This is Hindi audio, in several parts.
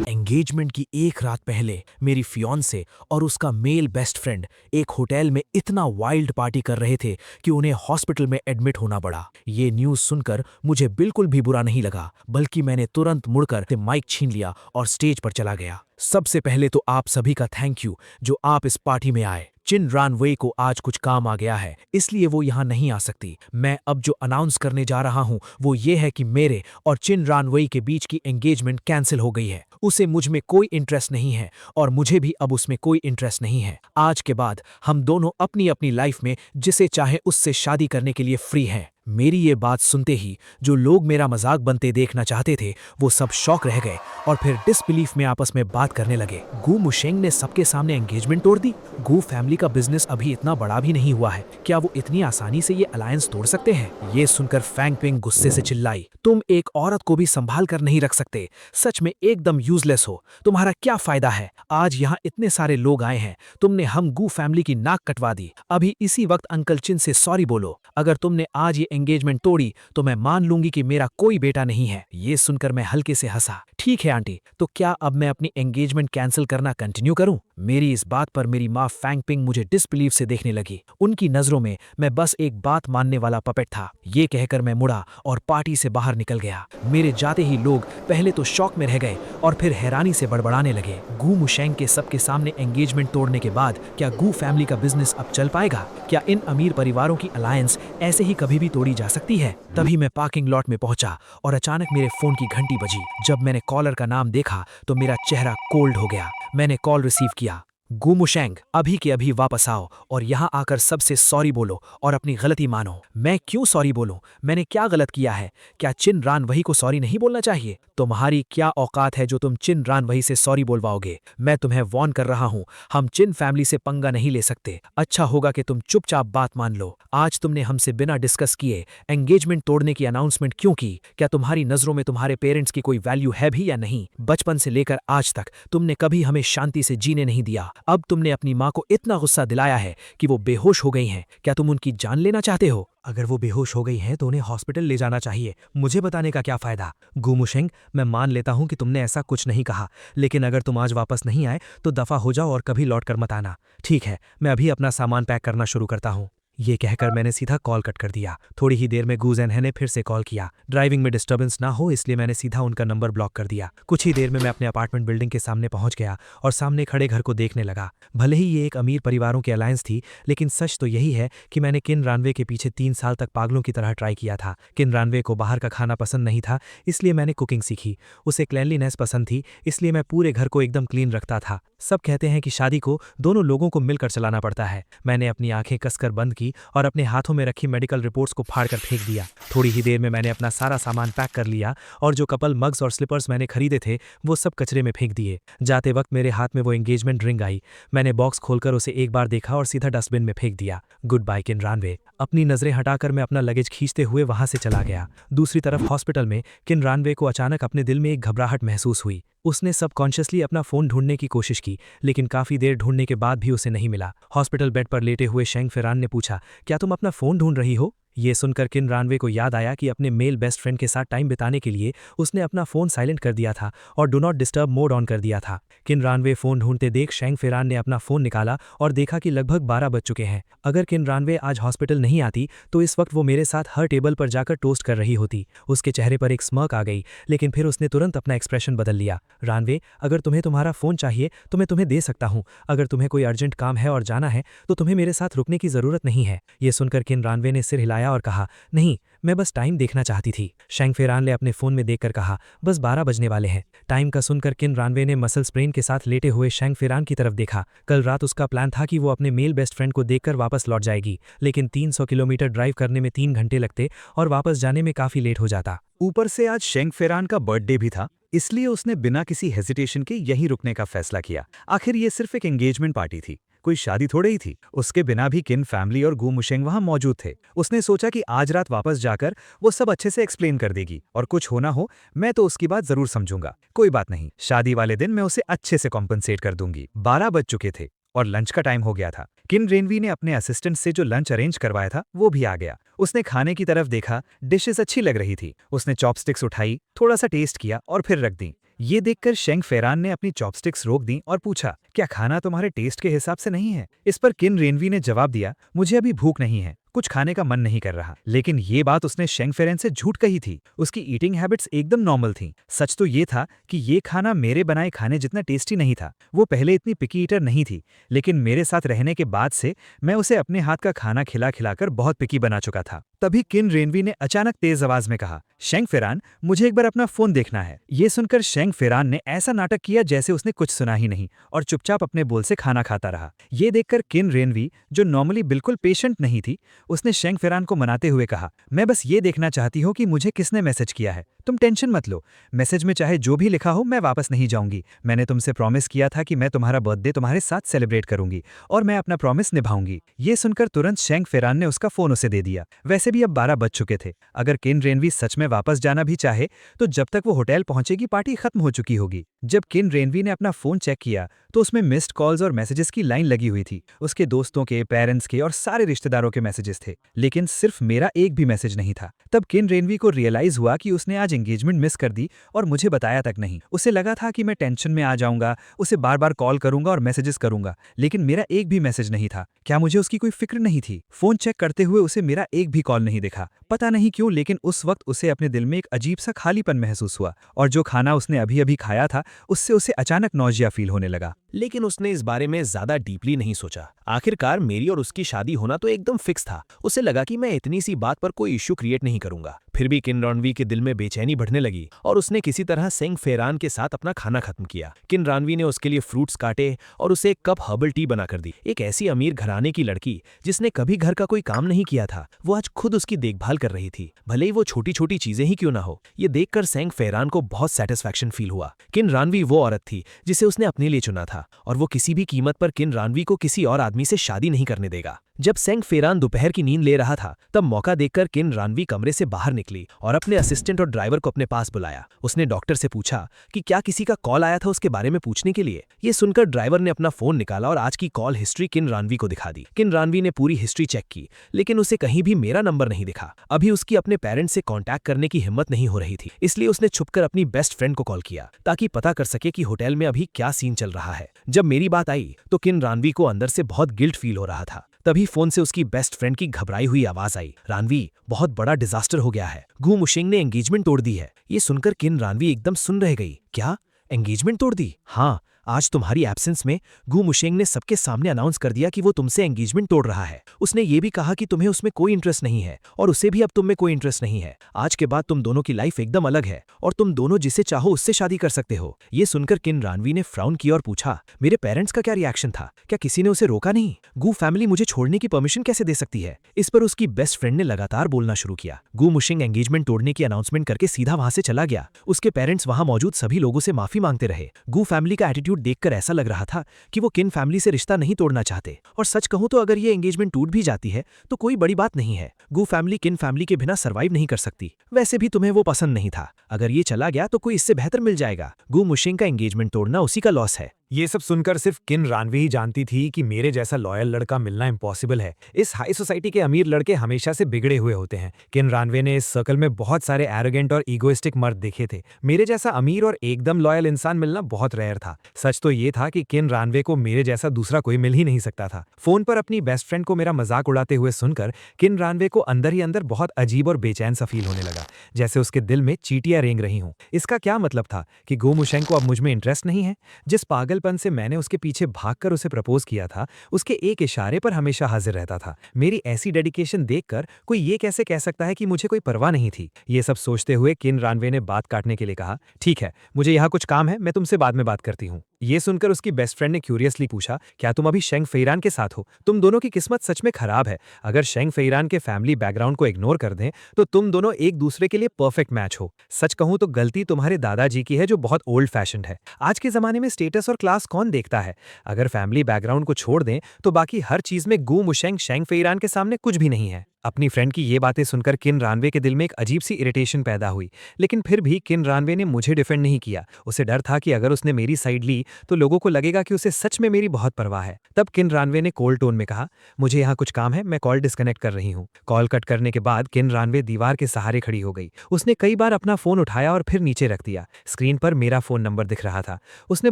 एंगेजमेंट की एक रात पहले मेरी फियांसे और उसका मेल बेस्ट फ्रेंड एक होटल में इतना वाइल्ड पार्टी कर रहे थे कि उन्हें हॉस्पिटल में एडमिट होना पड़ा। ये न्यूज़ सुनकर मुझे बिल्कुल भी बुरा नहीं लगा, बल्कि मैंने तुरंत मुड़कर माइक छीन लिया और स्टेज पर चला गया। सबसे पहले तो आप सभी का थैंक यू जो आप इस पार्टी में आए। चिन रानवे को आज कुछ काम आ गया है, इसलिए वो यहाँ नहीं आ सकती। मैं अब जो अनाउंस करने जा रहा हूँ वो ये है कि मेरे और चिन रानवे के बीच की एंगेजमेंट कैंसिल हो गई है। उसे मुझ में कोई इंटरेस्ट नहीं है और मुझे भी अब उसमें कोई इंटरेस्ट नहीं है। आज के बाद हम दोनों अपनी अपनी लाइफ में जिसे चाहे उससे शादी करने के लिए फ्री हैं। मेरी ये बात सुनते ही जो लोग मेरा मजाक बनते देखना चाहते थे वो सब शॉक रह गए और फिर डिसबिलीफ में आपस में बात करने लगे। गू मुशेंग ने सबके सामने एंगेजमेंट तोड़ दी। गू फैमिली का बिजनेस अभी इतना बड़ा भी नहीं हुआ है, क्या वो इतनी आसानी से ये अलायंस तोड़ सकते हैं? ये सुनकर फैंग पिंग गुस्से से चिल्लाई, तुम एक औरत को भी संभाल कर नहीं रख सकते, सच में एकदम यूजलेस हो। तुम्हारा क्या फायदा है? आज यहाँ इतने सारे लोग आए हैं, तुमने हम गू फैमिली की नाक कटवा दी। अभी इसी वक्त अंकल चिन से सॉरी बोलो। अगर तुमने आज ये एंगेजमेंट तोड़ी तो मैं मान लूंगी कि मेरा कोई बेटा नहीं है। ये सुनकर मैं हल्के से हंसा। ठीक है आंटी, तो क्या अब मैं अपनी एंगेजमेंट कैंसिल करना कंटिन्यू करूं? मेरी इस बात पर मेरी माँ फैंग पिंग मुझे डिसबिलीव से देखने लगी। उनकी नजरों में मैं बस एक बात मानने वाला पपेट था। ये कहकर मैं मुड़ा और पार्टी से बाहर निकल गया। मेरे जाते ही लोग पहले तो शॉक में रह गए और फिर हैरानी से बड़बड़ाने लगे। गू मुशेंग के सबके सामने एंगेजमेंट तोड़ने के बाद क्या गू फैमिली का बिजनेस अब चल पाएगा? क्या इन अमीर परिवारों की अलायंस ऐसे ही कभी भी तोड़ी जा सकती है? तभी मैं पार्किंग लॉट में पहुंचा और अचानक मेरे फोन की घंटी बजी। जब मैंने कॉलर का नाम देखा तो मेरा चेहरा कोल्ड हो गया। मैंने कॉल रिसीव किया। गू मुशेंग, अभी के अभी वापस आओ और यहाँ आकर सबसे सॉरी बोलो और अपनी गलती मानो। मैं क्यों सॉरी बोलूं? मैंने क्या गलत किया है? क्या चिन रानवही को सॉरी नहीं बोलना चाहिए? तुम्हारी क्या औकात है जो तुम चिन रानवही से सॉरी बोलवाओगे? मैं तुम्हें वॉर्न कर रहा हूँ, हम चिन फैमिली से पंगा नहीं ले सकते। अच्छा होगा कि तुम चुपचाप बात मान लो। आज तुमने हमसे बिना डिस्कस किए एंगेजमेंट तोड़ने की अनाउंसमेंट क्यों की? क्या तुम्हारी नजरों में तुम्हारे पेरेंट्स की कोई वैल्यू है भी या नहीं? बचपन से लेकर आज तक तुमने कभी हमें शांति से जीने नहीं दिया। अब तुमने अपनी माँ को इतना गुस्सा दिलाया है कि वो बेहोश हो गई हैं। क्या तुम उनकी जान लेना चाहते हो? अगर वो बेहोश हो गई हैं तो उन्हें हॉस्पिटल ले जाना चाहिए। मुझे बताने का क्या फायदा? गू मुशेंग, मैं मान लेता हूं कि तुमने ऐसा कुछ नहीं कहा, लेकिन अगर तुम आज वापस नहीं आए तो दफा हो जाओ और कभी लौट कर मत आना। ठीक है, मैं अभी अपना सामान पैक करना शुरू करता हूँ। ये कहकर मैंने सीधा कॉल कट कर दिया। थोड़ी ही देर में गू ज़ेनहे ने फिर से कॉल किया। ड्राइविंग में डिस्टर्बेंस ना हो इसलिए मैंने सीधा उनका नंबर ब्लॉक कर दिया। कुछ ही देर में मैं अपने अपार्टमेंट बिल्डिंग के सामने पहुंच गया और सामने खड़े घर को देखने लगा। भले ही ये एक अमीर परिवारों की अलायंस थी, लेकिन सच तो यही है कि मैंने किन रानवे के पीछे 3 साल तक पागलों की तरह ट्राई किया था। किन रानवे को बाहर का खाना पसंद नहीं था, इसलिए मैंने कुकिंग सीखी। उसे क्लैनलीनेस पसंद थी, इसलिए मैं पूरे घर को एकदम क्लीन रखता था। सब कहते हैं कि शादी को दोनों लोगों को मिलकर चलाना पड़ता है। मैंने अपनी आंखें कसकर बंद की और अपने हाथों में रखी मेडिकल रिपोर्ट्स को फाड़कर फेंक दिया। थोड़ी ही देर में मैंने अपना सारा सामान पैक कर लिया और जो कपल मग्स और स्लिपर्स मैंने खरीदे थे वो सब कचरे में फेंक दिए। जाते वक्त मेरे हाथ में वो एंगेजमेंट रिंग आई। मैंने बॉक्स खोलकर उसे एक बार देखा और सीधा डस्टबिन में फेंक दिया। गुड बाय किन रानवे। अपनी नजरें हटाकर मैं अपना लगेज खींचते हुए वहां से चला गया। दूसरी तरफ हॉस्पिटल में किन रानवे को अचानक अपने दिल में एक घबराहट महसूस हुई। उसने सबकॉन्शियसली अपना फोन ढूंढने की कोशिश की, लेकिन काफी देर ढूंढने के बाद भी उसे नहीं मिला। हॉस्पिटल बेड पर लेटे हुए शेंग फेरान ने पूछा, क्या तुम अपना फोन ढूंढ रही हो? ये सुनकर किन रानवे को याद आया कि अपने मेल बेस्ट फ्रेंड के साथ टाइम बिताने के लिए उसने अपना फोन साइलेंट कर दिया था और do not disturb mode on कर दिया था। किन रानवे फोन ढूंढते देख शेंग फेरान ने अपना फोन निकाला और देखा कि लगभग 12 बज चुके हैं। अगर किन रानवे आज हॉस्पिटल नहीं आती तो इस वक्त वो मेरे साथ हर टेबल पर जाकर टोस्ट कर रही होती। उसके चेहरे पर एक स्मर्क आ गई, लेकिन फिर उसने तुरंत अपना एक्सप्रेशन बदल लिया। रानवे, अगर तुम्हें तुम्हारा फोन चाहिए तो मैं तुम्हें दे सकता हूँ। अगर तुम्हें कोई अर्जेंट काम है और जाना है तो तुम्हें मेरे साथ रुकने की जरूरत नहीं है। ये सुनकर किन रानवे ने सिर हिलाया और कहा, नहीं, मैं बस टाइम देखना चाहती थी। शेंग फेरान ने अपने फोन में देखकर कहा, बस 12 बजने वाले हैं। टाइम का सुनकर किन रानवे ने मसल स्प्रेन के साथ लेटे हुए शेंग फेरान की तरफ देखा। कल रात उसका प्लान था कि वो अपने मेल बेस्ट फ्रेंड को देखकर वापस लौट जाएगी, लेकिन 300 किलोमीटर ड्राइव करने में 3 घंटे लगते और वापस जाने में काफी लेट हो जाता। ऊपर से आज शेंग फेरान का बर्थडे भी था, इसलिए उसने बिना किसी हेजिटेशन के यहीं रुकने का फैसला किया। आखिर ये सिर्फ एक एंगेजमेंट पार्टी थी, कोई शादी थोड़े ही थी। उसके बिना भी किन फैमिली और गू मुशेंग वहां मौजूद थे। उसने सोचा कि आज रात वापस जाकर वो सब अच्छे से एक्सप्लेन कर देगी और कुछ होना हो मैं तो उसकी बात जरूर समझूंगा। कोई बात नहीं, शादी वाले दिन मैं उसे अच्छे से कॉम्पनसेट कर दूंगी। 12 बज चुके थे और लंच का टाइम हो गया था। किन रेनवी ने अपने असिस्टेंट से जो लंच अरेंज करवाया था वो भी आ गया। उसने खाने की तरफ देखा, डिशेस अच्छी लग रही थी। उसने चॉपस्टिक्स उठाई, थोड़ा सा टेस्ट किया और फिर रख दी। ये देखकर शेंग फेरान ने अपनी चॉपस्टिक्स रोक दी और पूछा, क्या खाना तुम्हारे टेस्ट के हिसाब से नहीं है? इस पर किन रेनवी ने जवाब दिया, मुझे अभी भूख नहीं है, कुछ खाने का मन नहीं कर रहा। लेकिन ये बात उसने शेंग फेरेन से झूठ कही थी। उसकी ईटिंग हैबिट्स एकदम नॉर्मल थीं। सच तो ये था कि ये खाना मेरे बनाए खाने जितना टेस्टी नहीं था। वो पहले इतनी पिकी ईटर नहीं थी, लेकिन मेरे साथ रहने के बाद से मैं उसे अपने हाथ का खाना खिला खिलाकर बहुत पिकी बना चुका था। तभी किन रेनवी ने अचानक तेज आवाज में कहा, शेंग फेरान, मुझे एक बार अपना फोन देखना है। ये सुनकर शेंग फेरान ने ऐसा नाटक किया जैसे उसने कुछ सुना ही नहीं और चुपचाप अपने बोल से खाना खाता रहा। ये देखकर किन रेनवी, जो नॉर्मली बिल्कुल पेशेंट नहीं थी, उसने शेंग फेरान को मनाते हुए कहा, मैं बस ये देखना चाहती हूँ कि मुझे किसने मैसेज किया है। तुम टेंशन मत लो, मैसेज में चाहे जो भी लिखा हो मैं वापस नहीं जाऊंगी। मैंने तुमसे प्रॉमिस किया था कि मैं तुम्हारा बर्थडे तुम्हारे साथ सेलिब्रेट करूंगी और मैं अपना प्रॉमिस निभाऊंगी। ये सुनकर तुरंत शेंग फेरान ने उसका फोन उसे दे दिया। वैसे भी अब 12 बज चुके थे। अगर किन रेनवी सच में वापस जाना भी चाहे तो जब तक वो होटल पहुंचेगी पार्टी खत्म हो चुकी होगी। जब किन रेनवी ने अपना फोन चेक किया तो उसमें मिस्ड कॉल्स और मैसेजेस की लाइन लगी हुई थी। उसके दोस्तों के, पेरेंट्स के और सारे रिश्तेदारों के मैसेजेस थे, लेकिन सिर्फ मेरा एक भी मैसेज नहीं था। तब किन रेनवी को रियलाइज हुआ कि उसने आज एंगेजमेंट मिस कर दी और मुझे बताया तक नहीं। उसे लगा था कि मैं टेंशन में आ जाऊंगा, उसे बार बार कॉल करूंगा और मैसेजेस करूंगा, लेकिन मेरा एक भी मैसेज नहीं था। क्या मुझे उसकी कोई फिक्र नहीं थी? फोन चेक करते हुए उसे मेरा एक भी कॉल नहीं दिखा। पता नहीं क्यों, लेकिन उस वक्त उसे अपने दिल में एक अजीब सा खालीपन महसूस हुआ और जो खाना उसने अभी अभी खाया था उससे उसे अचानक नौजिया फील होने लगा। लेकिन उसने इस बारे में ज्यादा डीपली नहीं सोचा। आखिरकार मेरी और उसकी शादी होना तो एकदम फिक्स था। उसे लगा कि मैं इतनी सी बात पर कोई इश्यू क्रिएट नहीं करूंगा। फिर भी किन रानवी के दिल में बेचैनी बढ़ने लगी और उसने किसी तरह शेंग फेरान के साथ अपना खाना खत्म किया। किन रानवी ने उसके लिए फ्रूट्स काटे और उसे एक कप हर्बल टी बनाकर दी। एक ऐसी अमीर घराने की लड़की जिसने कभी घर का कोई काम नहीं किया था, वो आज खुद उसकी देखभाल कर रही थी, भले ही वो छोटी छोटी चीजें ही क्यों ना हो। ये देखकर शेंग फेरान को बहुत सेटिस्फैक्शन फील हुआ। किन रानवी वो औरत थी जिसे उसने अपने लिए चुना था और वो किसी भी कीमत पर किन रानवी को किसी और आदमी से शादी नहीं करने देगा। जब शेंग फेरान दोपहर की नींद ले रहा था तब मौका देखकर किन रानवी कमरे से बाहर निकली और अपने असिस्टेंट और ड्राइवर को अपने पास बुलाया। उसने डॉक्टर से पूछा कि क्या किसी का कॉल आया था उसके बारे में पूछने के लिए। ये सुनकर ड्राइवर ने अपना फोन निकाला और आज की कॉल हिस्ट्री किन रानवी को दिखा दी। किन रानवी ने पूरी हिस्ट्री चेक की, लेकिन उसे कहीं भी मेरा नंबर नहीं दिखा। अभी उसकी अपने पेरेंट्स से कॉन्टैक्ट करने की हिम्मत नहीं हो रही थी, इसलिए उसने छुपकर अपनी बेस्ट फ्रेंड को कॉल किया ताकि पता कर सके कि होटल में अभी क्या सीन चल रहा है। जब मेरी बात आई तो किन रानवी को अंदर से बहुत गिल्ट फील हो रहा था। तभी फोन से उसकी बेस्ट फ्रेंड की घबराई हुई आवाज आई, रानवी, बहुत बड़ा डिजास्टर हो गया है। गू मुशेंग ने एंगेजमेंट तोड़ दी है। ये सुनकर किन रानवी एकदम सुन रह गई। क्या एंगेजमेंट तोड़ दी? हाँ, आज तुम्हारी एब्सेंस में गू मुशेंग ने सबके सामने अनाउंस कर दिया कि वो तुमसे एंगेजमेंट तोड़ रहा है। उसने ये भी कहा कि तुम्हें उसमें कोई इंटरेस्ट नहीं है और उसे भी अब तुम में कोई इंटरेस्ट नहीं है। आज के बाद तुम दोनों की लाइफ एकदम अलग है और तुम दोनों जिसे चाहो उससे शादी कर सकते हो। ये सुनकर किन रानवी ने फ्राउन किया और पूछा, मेरे पेरेंट्स का क्या रिएक्शन था? क्या किसी ने उसे रोका नहीं? गू फैमिली मुझे छोड़ने की परमिशन कैसे दे सकती है? इस पर उसकी बेस्ट फ्रेंड ने लगातार बोलना शुरू किया। गू मुशेंग एंगेजमेंट तोड़ने की अनाउंसमेंट करके सीधा वहां से चला गया। उसके पेरेंट्स वहां मौजूद सभी लोगों से माफी मांगते रहे। गू फैमिली का एटीट्यूड देखकर ऐसा लग रहा था कि वो किन फैमिली से रिश्ता नहीं तोड़ना चाहते। और सच कहूं तो अगर ये एंगेजमेंट टूट भी जाती है तो कोई बड़ी बात नहीं है। गू फैमिली किन फैमिली के बिना सरवाइव नहीं कर सकती। वैसे भी तुम्हें वो पसंद नहीं था। अगर ये चला गया तो कोई इससे बेहतर मिल जाएगा। गू मुशेंग का एंगेजमेंट तोड़ना उसी का लॉस है। ये सब सुनकर सिर्फ किन रानवी ही जानती थी कि मेरे जैसा लॉयल लड़का मिलना इम्पॉसिबल है। इस हाई सोसाइटी के अमीर लड़के हमेशा से बिगड़े हुए होते हैं। किन रानवे ने इस सर्कल में बहुत सारे एरोगेंट और ईगोइस्टिक मर्द देखे थे। मेरे जैसा अमीर और एकदम लॉयल इंसान मिलना बहुत रेयर था। सच तो ये था कि किन रानवे को मेरे जैसा दूसरा कोई मिल ही नहीं सकता था। फोन पर अपनी बेस्ट फ्रेंड को मेरा मजाक उड़ाते हुए सुनकर किन रानवे को अंदर ही अंदर बहुत अजीब और बेचैन सा फील होने लगा, जैसे उसके दिल में चींटियां रेंग रही हूं। इसका क्या मतलब था कि गो मुशेंग को अब मुझ में इंटरेस्ट नहीं है? जिस पागलपन से मैंने उसके पीछे भागकर उसे प्रपोज किया था, उसके एक इशारे पर हमेशा हाजिर रहता था। मेरी ऐसी डेडिकेशन देखकर कोई ये कैसे कह सकता है कि मुझे कोई परवाह नहीं थी? ये सब सोचते हुए किन रानवे ने बात काटने के लिए कहा, ठीक है, मुझे यहाँ कुछ काम है, मैं तुमसे बाद में बात करती हूँ। ये सुनकर उसकी बेस्ट फ्रेंड ने क्यूरियसली पूछा, क्या तुम अभी शेंग फेरान के साथ हो? तुम दोनों की किस्मत सच में खराब है। अगर शेंग फेरान के फैमिली बैकग्राउंड को इग्नोर कर दें तो तुम दोनों एक दूसरे के लिए परफेक्ट मैच हो। सच कहूं तो गलती तुम्हारे दादाजी की है जो बहुत ओल्ड फैशन्ड है। आज के जमाने में स्टेटस और क्लास कौन देखता है? अगर फैमिली बैकग्राउंड को छोड़ दें तो बाकी हर चीज में गू मुशेंग शेंग फेरान के सामने कुछ भी नहीं है। अपनी फ्रेंड की ये बातें सुनकर किन रानवे के दिल में एक अजीब सी इरिटेशन पैदा हुई, लेकिन फिर भी किन रानवे ने मुझे डिफेंड नहीं किया। उसे डर था कि अगर उसने मेरी साइड ली तो लोगों को लगेगा कि उसे सच में मेरी बहुत परवाह है। तब किन रानवे ने कोल्ड टोन में कहा, मुझे यहाँ कुछ काम है, मैं कॉल डिस्कनेक्ट कर रही हूँ। कॉल कट करने के बाद किन रानवे दीवार के सहारे खड़ी हो गई। उसने कई बार अपना फोन उठाया और फिर नीचे रख दिया। स्क्रीन पर मेरा फोन नंबर दिख रहा था। उसने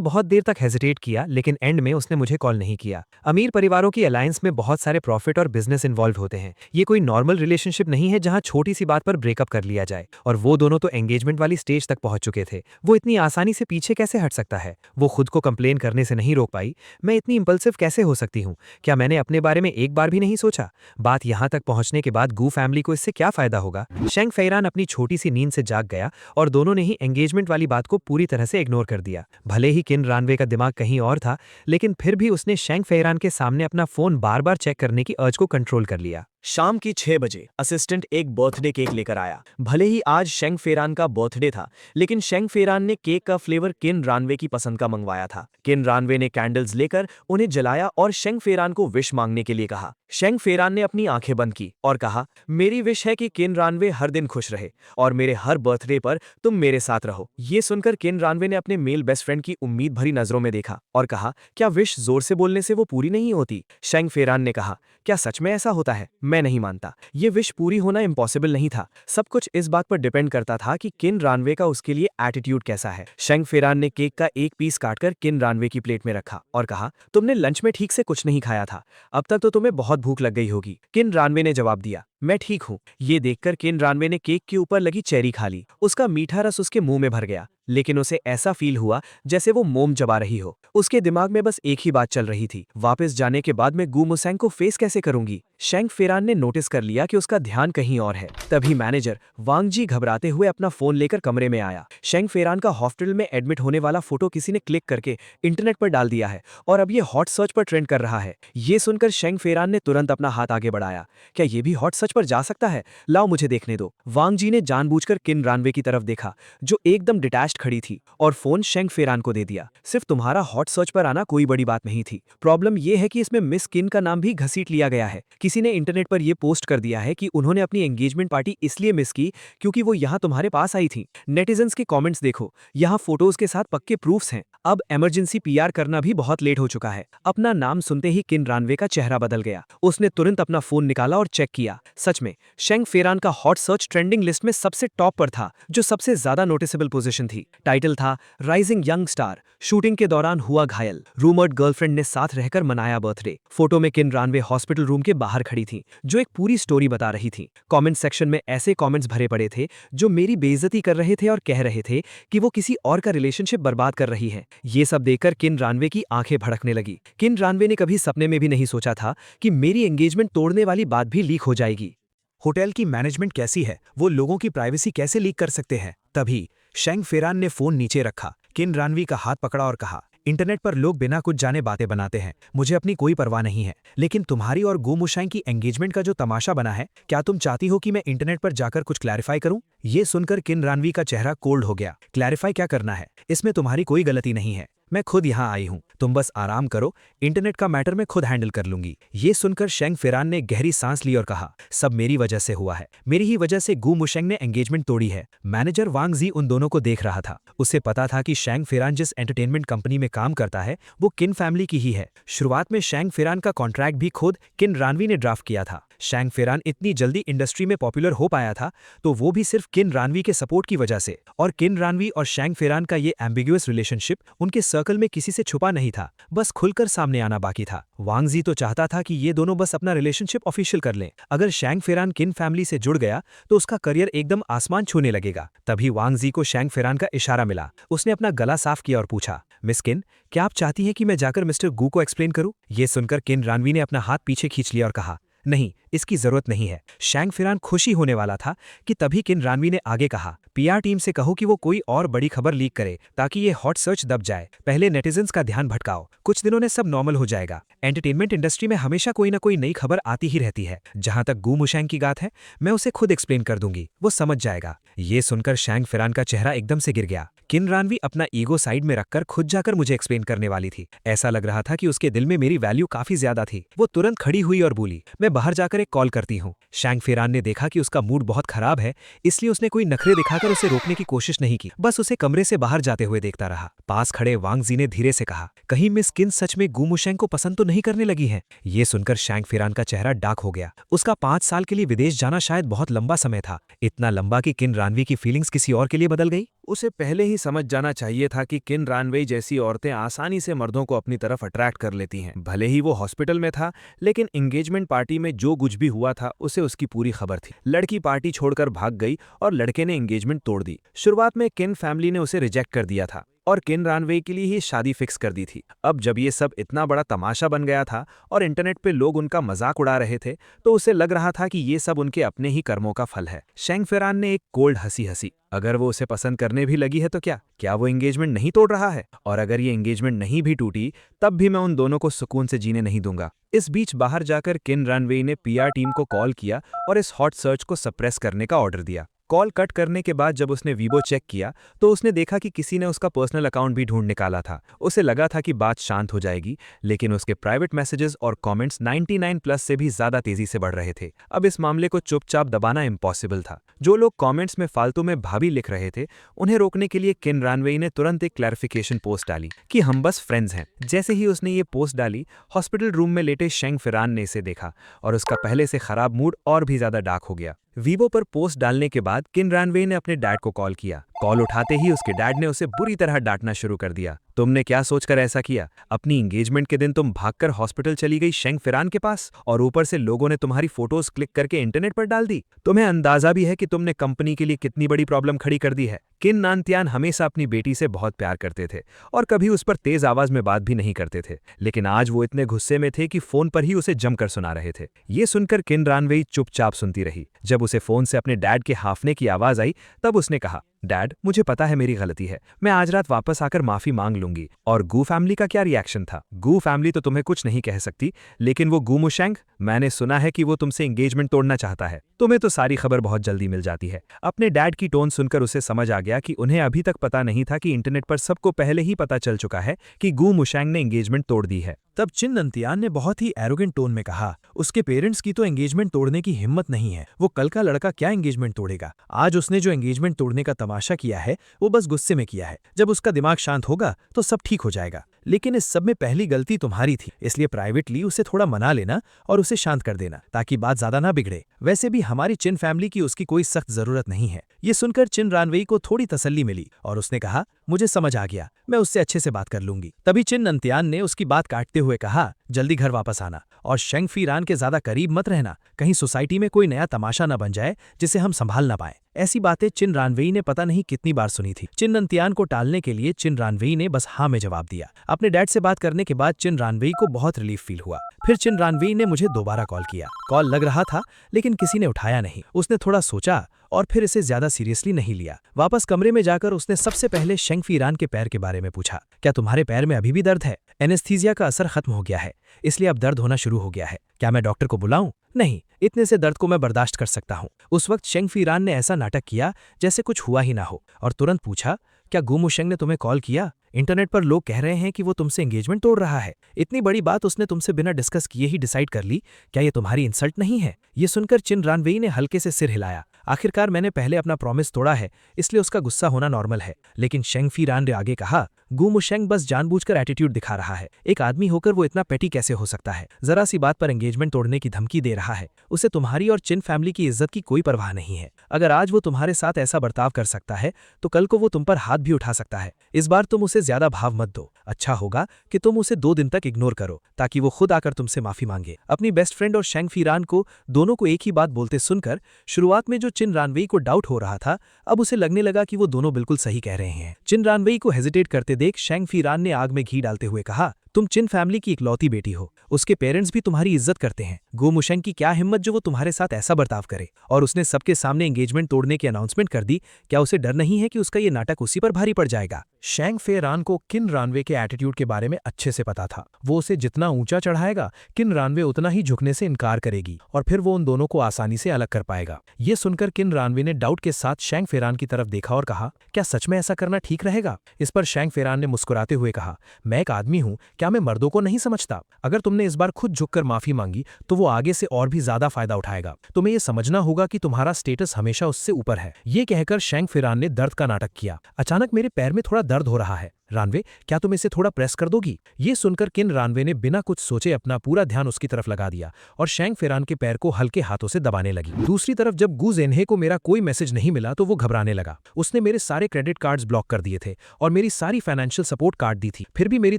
बहुत देर तक हेजिटेट किया, लेकिन एंड में उसने मुझे कॉल नहीं किया। अमीर परिवारों की अलायंस में बहुत सारे प्रॉफिट और बिजनेस इन्वॉल्व होते हैं। ये कोई नॉर्मल रिलेशनशिप नहीं है जहां छोटी सी बात पर ब्रेकअप कर लिया जाए। और वो दोनों तो एंगेजमेंट वाली स्टेज तक पहुंच चुके थे। वो इतनी आसानी से पीछे कैसे हट सकता है? वो खुद को कंप्लेन करने से नहीं रोक पाई। मैं इतनी इंपल्सिव कैसे हो सकती हूँ? क्या मैंने अपने बारे में एक बार भी नहीं सोचा? बात यहाँ तक पहुंचने के बाद गू फैमिली को इससे क्या फायदा होगा? शेंग फेरान अपनी छोटी सी नींद से जाग गया और दोनों ने ही एंगेजमेंट वाली बात को पूरी तरह से इग्नोर कर दिया। भले ही किन रानवे का दिमाग कहीं और था, लेकिन फिर भी उसने शेंग फेरान के सामने अपना फोन बार बार चेक करने की अर्ज को कंट्रोल कर लिया। शाम की 6 बजे असिस्टेंट एक बर्थडे केक लेकर आया। भले ही आज शेंग फेरान का बर्थडे था, लेकिन शेंग फेरान ने केक का फ्लेवर किन रानवे की पसंद का मंगवाया था। किन रानवे ने कैंडल्स लेकर उन्हें जलाया और शेंग फेरान को विश मांगने के लिए कहा। शेंग फेरान ने अपनी आंखें बंद की और कहा, मेरी विश है कि किन रानवे हर दिन खुश रहे और मेरे हर बर्थडे पर तुम मेरे साथ रहो। ये सुनकर किन रानवे ने अपने मेल बेस्ट फ्रेंड की उम्मीद भरी नजरों में देखा और कहा, क्या विश जोर से बोलने से वो पूरी नहीं होती? शेंग फेरान ने कहा, क्या सच में ऐसा होता है? मैं नहीं मानता। ये विश पूरी होना इम्पॉसिबल नहीं था। सब कुछ इस बात पर डिपेंड करता था कि किन रानवे का उसके लिए एटीट्यूड कैसा है। शेंग फेरान ने केक का एक पीस काटकर किन रानवे की प्लेट में रखा और कहा, तुमने लंच में ठीक से कुछ नहीं खाया था। अब तक तो तुम्हें बहुत भूख लग गई होगी। किन रानवे ने जवाब दिया, मैं ठीक हूँ। ये देखकर किन रानवे ने केक के ऊपर लगी चेरी खा ली। उसका मीठा रस उसके मुंह में भर गया, लेकिन उसे ऐसा फील हुआ जैसे वो मोम चबा रही हो। उसके दिमाग में बस एक ही बात चल रही थी, वापस जाने के बाद मैं गू मुसेंग को फेस कैसे करूंगी? शेंग फेरान ने नोटिस कर लिया कि उसका ध्यान कहीं और है। तभी मैनेजर वांग जी घबराते हुए अपना फोन लेकर कमरे में आया। शेंग फेरान का हॉस्पिटल में एडमिट होने वाला फोटो किसी ने क्लिक करके इंटरनेट पर डाल दिया है और अब ये हॉट सर्च पर ट्रेंड कर रहा है। ये सुनकर शेंग फेरान ने तुरंत अपना हाथ आगे बढ़ाया। क्या ये भी हॉट सर्च पर जा सकता है? लाओ मुझे देखने दो। वांग जी ने जानबूझकर किन रानवे की तरफ देखा, जो एकदम डिटैच्ड खड़ी थी, और फोन शेंग फेरान को दे दिया। सिर्फ तुम्हारा हॉट सर्च पर आना कोई बड़ी बात नहीं थी। प्रॉब्लम यह है कि इसमें मिस किन का नाम भी घसीट लिया गया है। किसी ने इंटरनेट पर यह पोस्ट कर दिया है कि उन्होंने अपनी एंगेजमेंट पार्टी इसलिए मिस की क्योंकि वो यहाँ तुम्हारे पास आई थी। नेटिजन्स के कमेंट्स देखो, यहाँ फोटोज के साथ पक्के प्रूफ्स हैं। अब इमरजेंसी पीआर करना भी बहुत लेट हो चुका है। अपना नाम सुनते ही किन रानवे का चेहरा बदल गया। उसने तुरंत अपना फोन निकाला और चेक किया। सच में शेंग फेरान का हॉट सर्च ट्रेंडिंग लिस्ट में सबसे टॉप पर था, जो सबसे ज्यादा नोटिसेबल पोजीशन थी। टाइटल था, राइजिंग यंग स्टार, शूटिंग के दौरान हुआ घायल, रूमर्ड गर्लफ्रेंड ने साथ रहकर मनाया बर्थडे। फोटो में किन रानवे हॉस्पिटल रूम के बाहर खड़ी थी, जो एक पूरी स्टोरी बता रही थी। कमेंट सेक्शन में ऐसे कमेंट्स भरे पड़े थे जो मेरी बेइज्जती कर रहे थे और कह रहे थे कि वो किसी और का रिलेशनशिप बर्बाद कर रही है। ये सब देखकर किन रानवे की आंखें भड़कने लगी। किन रानवे ने कभी सपने में भी नहीं सोचा था कि मेरी एंगेजमेंट तोड़ने वाली बात भी लीक हो जाएगी। होटल की मैनेजमेंट कैसी है? वो लोगों की प्राइवेसी कैसे लीक कर सकते हैं? तभी शेंग फेरान ने फोन नीचे रखा, किन रानवी का हाथ पकड़ा और कहा, इंटरनेट पर लोग बिना कुछ जाने बातें बनाते हैं, मुझे अपनी कोई परवाह नहीं है, लेकिन तुम्हारी और गू मुशांग की एंगेजमेंट का जो तमाशा बना है, क्या तुम चाहती हो कि मैं इंटरनेट पर जाकर कुछ क्लैरिफाई करूं? ये सुनकर किन रानवी का चेहरा कोल्ड हो गया। क्लैरिफाई क्या करना है? इसमें तुम्हारी कोई गलती नहीं है, मैं खुद यहाँ आई हूँ, तुम बस आराम करो, इंटरनेट का मैटर मैं खुद हैंडल कर लूंगी। ये सुनकर शेंग फेरान ने गहरी सांस ली और कहा, सब मेरी वजह से हुआ है, मेरी ही वजह से गू मुशेंग ने एंगेजमेंट तोड़ी है। मैनेजर वांग जी उन दोनों को देख रहा था। उसे पता था कि शेंग फेरान जिस एंटरटेनमेंट कंपनी में काम करता है वो किन फैमिली की ही है। शुरुआत में शेंग फेरान का कॉन्ट्रैक्ट भी खुद किन रानवी ने ड्राफ्ट किया था। शेंग फेरान इतनी जल्दी इंडस्ट्री में पॉपुलर हो पाया था तो वो भी सिर्फ किन रानवी के सपोर्ट की वजह से। और किन रानवी और शेंग फेरान का ये एम्बिग्युअस रिलेशनशिप उनके सर्कल में किसी से छुपा नहीं था, बस खुलकर सामने आना बाकी था। वांग जी तो चाहता था कि ये दोनों बस अपना रिलेशनशिप ऑफिशियल कर लें। अगर शेंग फेरान किन फैमिली से जुड़ गया तो उसका करियर एकदम आसमान छूने लगेगा। तभी वांग जी को शेंग फेरान का इशारा मिला। उसने अपना गला साफ किया और पूछा, मिस किन, क्या आप चाहती हैं कि मैं जाकर मिस्टर गू को एक्सप्लेन करूं? ये सुनकर किन रानवी ने अपना हाथ पीछे खींच लिया और कहा, नहीं, इसकी जरूरत नहीं है। शेंग फेरान खुशी होने वाला था कि तभी किन रानवी ने आगे कहा, पीआर टीम से कहो कि वो कोई और बड़ी खबर लीक करे ताकि ये हॉट सर्च दब जाए। पहले नेटिजन्स का ध्यान भटकाओ, कुछ दिनों में सब नॉर्मल हो जाएगा। एंटरटेनमेंट इंडस्ट्री में हमेशा कोई ना कोई नई खबर आती ही रहती है। जहां तक गू मुशेंग की बात है, मैं उसे खुद एक्सप्लेन कर दूंगी, वो समझ जाएगा। ये सुनकर शेंग फेरान का चेहरा एकदम से गिर गया। किन रानवी अपना ईगो साइड में रखकर खुद जाकर मुझे एक्सप्लेन करने वाली थी। ऐसा लग रहा था कि उसके दिल में मेरी वैल्यू काफी ज्यादा थी। वो तुरंत खड़ी हुई और बोली, मैं मैं बाहर जाकर एक कॉल करती हूँ। शैंग फेरान ने देखा कि उसका मूड बहुत खराब है, इसलिए उसने कोई नखरे दिखाकर उसे रोकने की कोशिश नहीं की, बस उसे कमरे से बाहर जाते हुए देखता रहा। पास खड़े वांग जी ने धीरे से कहा, कहीं मिस किन सच में गू मुशेंग को पसंद तो नहीं करने लगी है। ये सुनकर शैंग फेरान का चेहरा डार्क हो गया। उसका 5 साल के लिए विदेश जाना शायद बहुत लंबा समय था, इतना लंबा कि किन रानवी की फीलिंग्स किसी और के लिए बदल गई। उसे पहले ही समझ जाना चाहिए था कि किन रानवेई जैसी औरतें आसानी से मर्दों को अपनी तरफ अट्रैक्ट कर लेती हैं। भले ही वो हॉस्पिटल में था, लेकिन एंगेजमेंट पार्टी में जो कुछ भी हुआ था उसे उसकी पूरी खबर थी। लड़की पार्टी छोड़कर भाग गई और लड़के ने एंगेजमेंट तोड़ दी। शुरुआत में किन फैमिली ने उसे रिजेक्ट कर दिया था और किन रानवेई के लिए ही शादी फिक्स कर दी थी। अब जब ये सब इतना बड़ा तमाशा बन गया था और इंटरनेट पे लोग उनका मजाक उड़ा रहे थे, तो उसे लग रहा था कि ये सब उनके अपने ही कर्मों का फल है। शैंग फेरान ने एक कोल्ड हंसी हंसी। अगर वो उसे पसंद करने भी लगी है तो क्या वो एंगेजमेंट नहीं तोड़ रहा है? और अगर ये एंगेजमेंट नहीं भी टूटी, तब भी मैं उन दोनों को सुकून से जीने नहीं दूंगा। इस बीच बाहर जाकर किन रानवेई ने पीआर टीम को कॉल किया और इस हॉट सर्च को सप्रेस करने का ऑर्डर दिया। कॉल कट करने के बाद जब उसने वीबो चेक किया तो उसने देखा कि किसी ने उसका पर्सनल अकाउंट भी ढूंढ निकाला था। उसे लगा था कि बात शांत हो जाएगी, लेकिन उसके प्राइवेट मैसेजेस और कमेंट्स 99+ से भी ज्यादा तेजी से बढ़ रहे थे। अब इस मामले को चुपचाप दबाना इम्पॉसिबल था। जो लोग कमेंट्स में फालतू में भाभी लिख रहे थे, उन्हें रोकने के लिए किन रानवेई ने तुरंत एक क्लैरिफिकेशन पोस्ट डाली कि हम बस फ्रेंड्स हैं। जैसे ही उसने ये पोस्ट डाली, हॉस्पिटल रूम में लेटे शैंग फेरान ने इसे देखा और उसका पहले से खराब मूड और भी ज्यादा डार्क हो गया। वीवो पर पोस्ट डालने के बाद किन रानवेई ने अपने डैड को कॉल किया। कॉल उठाते ही उसके डैड ने उसे बुरी तरह डांटना शुरू कर दिया। तुमने क्या सोचकर ऐसा किया? अपनी एंगेजमेंट के दिन तुम भागकर हॉस्पिटल चली गई शैंग फेरान के पास, और ऊपर से लोगों ने तुम्हारी फोटोज क्लिक करके इंटरनेट पर डाल दी। तुम्हें अंदाजा भी है कि तुमने कंपनी के लिए कितनी बड़ी प्रॉब्लम खड़ी कर दी है। किन नानतियान हमेशा अपनी बेटी से बहुत प्यार करते थे और कभी उस पर तेज आवाज में बात भी नहीं करते थे, लेकिन आज वो इतने गुस्से में थे कि फोन पर ही उसे जमकर सुना रहे थे। ये सुनकर किन रानवेई चुपचाप सुनती रही। जब उसे फोन से अपने डैड के हाफने की आवाज आई, तब उसने कहा, डैड, मुझे पता है मेरी गलती है, मैं आज रात वापस आकर माफी मांग लूंगी। और गू फैमिली का क्या रिएक्शन था? गू फैमिली तो तुम्हें कुछ नहीं कह सकती, लेकिन वो गू मुशेंग, मैंने सुना है कि वो तुमसे एंगेजमेंट तोड़ना चाहता है। तुम्हें तो सारी खबर बहुत जल्दी मिल जाती है। अपने डैड की टोन सुनकर उसे समझ आ गया कि उन्हें अभी तक पता नहीं था कि इंटरनेट पर सबको पहले ही पता चल चुका है कि गू मुशेंग ने एंगेजमेंट तोड़ दी है। तब चिन नंतियान ने बहुत ही एरोगेंट टोन में कहा, उसके पेरेंट्स की तो एंगेजमेंट तोड़ने की हिम्मत नहीं है। वो कल का लड़का क्या एंगेजमेंट तोड़ेगा? आज उसने जो एंगेजमेंट तोड़ने का तमाशा किया है, वो बस गुस्से में किया है। जब उसका दिमाग शांत होगा तो सब ठीक हो जाएगा। लेकिन इस सब में पहली गलती तुम्हारी थी, इसलिए प्राइवेटली उसे थोड़ा मना लेना और उसे शांत कर देना, ताकि बात ज्यादा ना बिगड़े। वैसे भी हमारी चिन फैमिली की उसकी कोई सख्त जरूरत नहीं है। ये सुनकर चिन रानवेई को थोड़ी तसल्ली मिली और उसने कहा, मुझे समझ आ गया, मैं उससे अच्छे से बात कर लूंगी। तभी चिन नंतियान ने उसकी बात काटते हुए कहा, जल्दी घर वापस आना और शेंग फीरान के ज्यादा करीब मत रहना, कहीं सोसाइटी में कोई नया तमाशा न बन जाए जिसे हम संभाल ना पाए। ऐसी बातें चिन रानवेई ने पता नहीं कितनी बार सुनी थी। चिन नंतियान को टालने के लिए चिन रानवेई ने बस हाँ में जवाब दिया। अपने डैड से बात करने के बाद चिन रानवेई को बहुत रिलीफ फील हुआ। फिर चिन रानवेई ने मुझे दोबारा कॉल किया। कॉल लग रहा था, लेकिन किसी ने उठाया नहीं। उसने थोड़ा सोचा और फिर इसे ज्यादा सीरियसली नहीं लिया। वापस कमरे में जाकर उसने सबसे पहले शेंग फीरान के पैर के बारे में पूछा, क्या तुम्हारे पैर में अभी भी दर्द है? एनेस्थीसिया का असर खत्म हो गया है, इसलिए अब दर्द होना शुरू हो गया है। क्या मैं डॉक्टर को बुलाऊं? नहीं, इतने से दर्द को मैं बर्दाश्त कर सकता हूं। उस वक्त शेंग फीरान ने ऐसा नाटक किया जैसे कुछ हुआ ही ना हो और तुरंत पूछा, क्या गू मुशेंग ने तुम्हें कॉल किया? इंटरनेट पर लोग कह रहे हैं कि वो तुमसे एंगेजमेंट तोड़ रहा है। इतनी बड़ी बात उसने तुमसे बिना डिस्कस किए ही डिसाइड कर ली। क्या ये तुम्हारी इंसल्ट नहीं है? ये सुनकर चिन रानवेई ने हल्के से सिर हिलाया। आखिरकार मैंने पहले अपना प्रॉमिस तोड़ा है, इसलिए उसका गुस्सा होना नॉर्मल है। लेकिन शेंग फीरान ने आगे कहा, गू मुशेंग बस जानबूझकर एटीट्यूड दिखा रहा है। एक आदमी होकर वो इतना पेटी कैसे हो सकता है? जरा सी बात पर एंगेजमेंट तोड़ने की धमकी दे रहा है। उसे तुम्हारी और चिन फैमिली की इज्जत की कोई परवाह नहीं है। अगर आज वो तुम्हारे साथ ऐसा बर्ताव कर सकता है, तो कल को वो तुम पर हाथ भी उठा सकता है। इस बार तुम उसे ज्यादा भाव मत दो। अच्छा होगा कि तुम उसे 2 दिन तक इग्नोर करो, ताकि वो खुद आकर तुमसे माफी मांगे। अपनी बेस्ट फ्रेंड और शेंग फीरान को दोनों को एक ही बात बोलते सुनकर शुरुआत में जो चिन रानवेई को डाउट हो रहा था, अब उसे लगने लगा कि वो दोनों बिल्कुल सही कह रहे हैं। चिन रानवेई को हेजिटेट करते देख शेंग फीरान ने आग में घी डालते हुए कहा, तुम चिन फैमिली की इकलौती बेटी हो, उसके पेरेंट्स भी तुम्हारी इज्जत करते हैं। गू मुशेंग की क्या हिम्मत जो वो तुम्हारे साथ ऐसा बर्ताव करे, और उसने सबके सामने एंगेजमेंट तोड़ने की अनाउंसमेंट कर दी। क्या उसे डर नहीं है कि उसका ये नाटक उसी पर भारी पड़ जाएगा? शेंग फेरान को किन रानवे के एटीट्यूड के बारे में अच्छे से पता था। वो उसे जितना ऊंचा चढ़ाएगा, किन रानवे उतना ही झुकने से इनकार करेगी और फिर वो उन दोनों को आसानी से अलग कर पाएगा। ये सुनकर किन रानवे ने डाउट के साथ शेंग फेरान की तरफ देखा और कहा, क्या सच में ऐसा करना ठीक रहेगा? इस पर शेंग फेरान ने मुस्कुराते हुए कहा, मैं एक आदमी हूं, क्या मैं मर्दों को नहीं समझता? अगर तुमने इस बार खुद झुककर माफी मांगी तो वो आगे से और भी ज्यादा फायदा उठाएगा। तुम्हें ये समझना होगा कि तुम्हारा स्टेटस हमेशा उससे ऊपर है। ये कहकर शेंग फेरान ने दर्द का नाटक किया। अचानक मेरे पैर में थोड़ा दर्द हो रहा है। रानवे, क्या तुम इसे थोड़ा प्रेस कर दोगी? ये सुनकर किन रानवे ने बिना कुछ सोचे अपना पूरा ध्यान उसकी तरफ लगा दिया और शेंग फेरान के पैर को हल्के हाथों से दबाने लगी। दूसरी तरफ जब गू जेनहे को मेरा कोई मैसेज नहीं मिला तो वो घबराने लगा। उसने मेरे सारे क्रेडिट कार्ड्स ब्लॉक कर दिए थे और मेरी सारी फाइनेंशियल सपोर्ट काट दी थी। फिर भी मेरी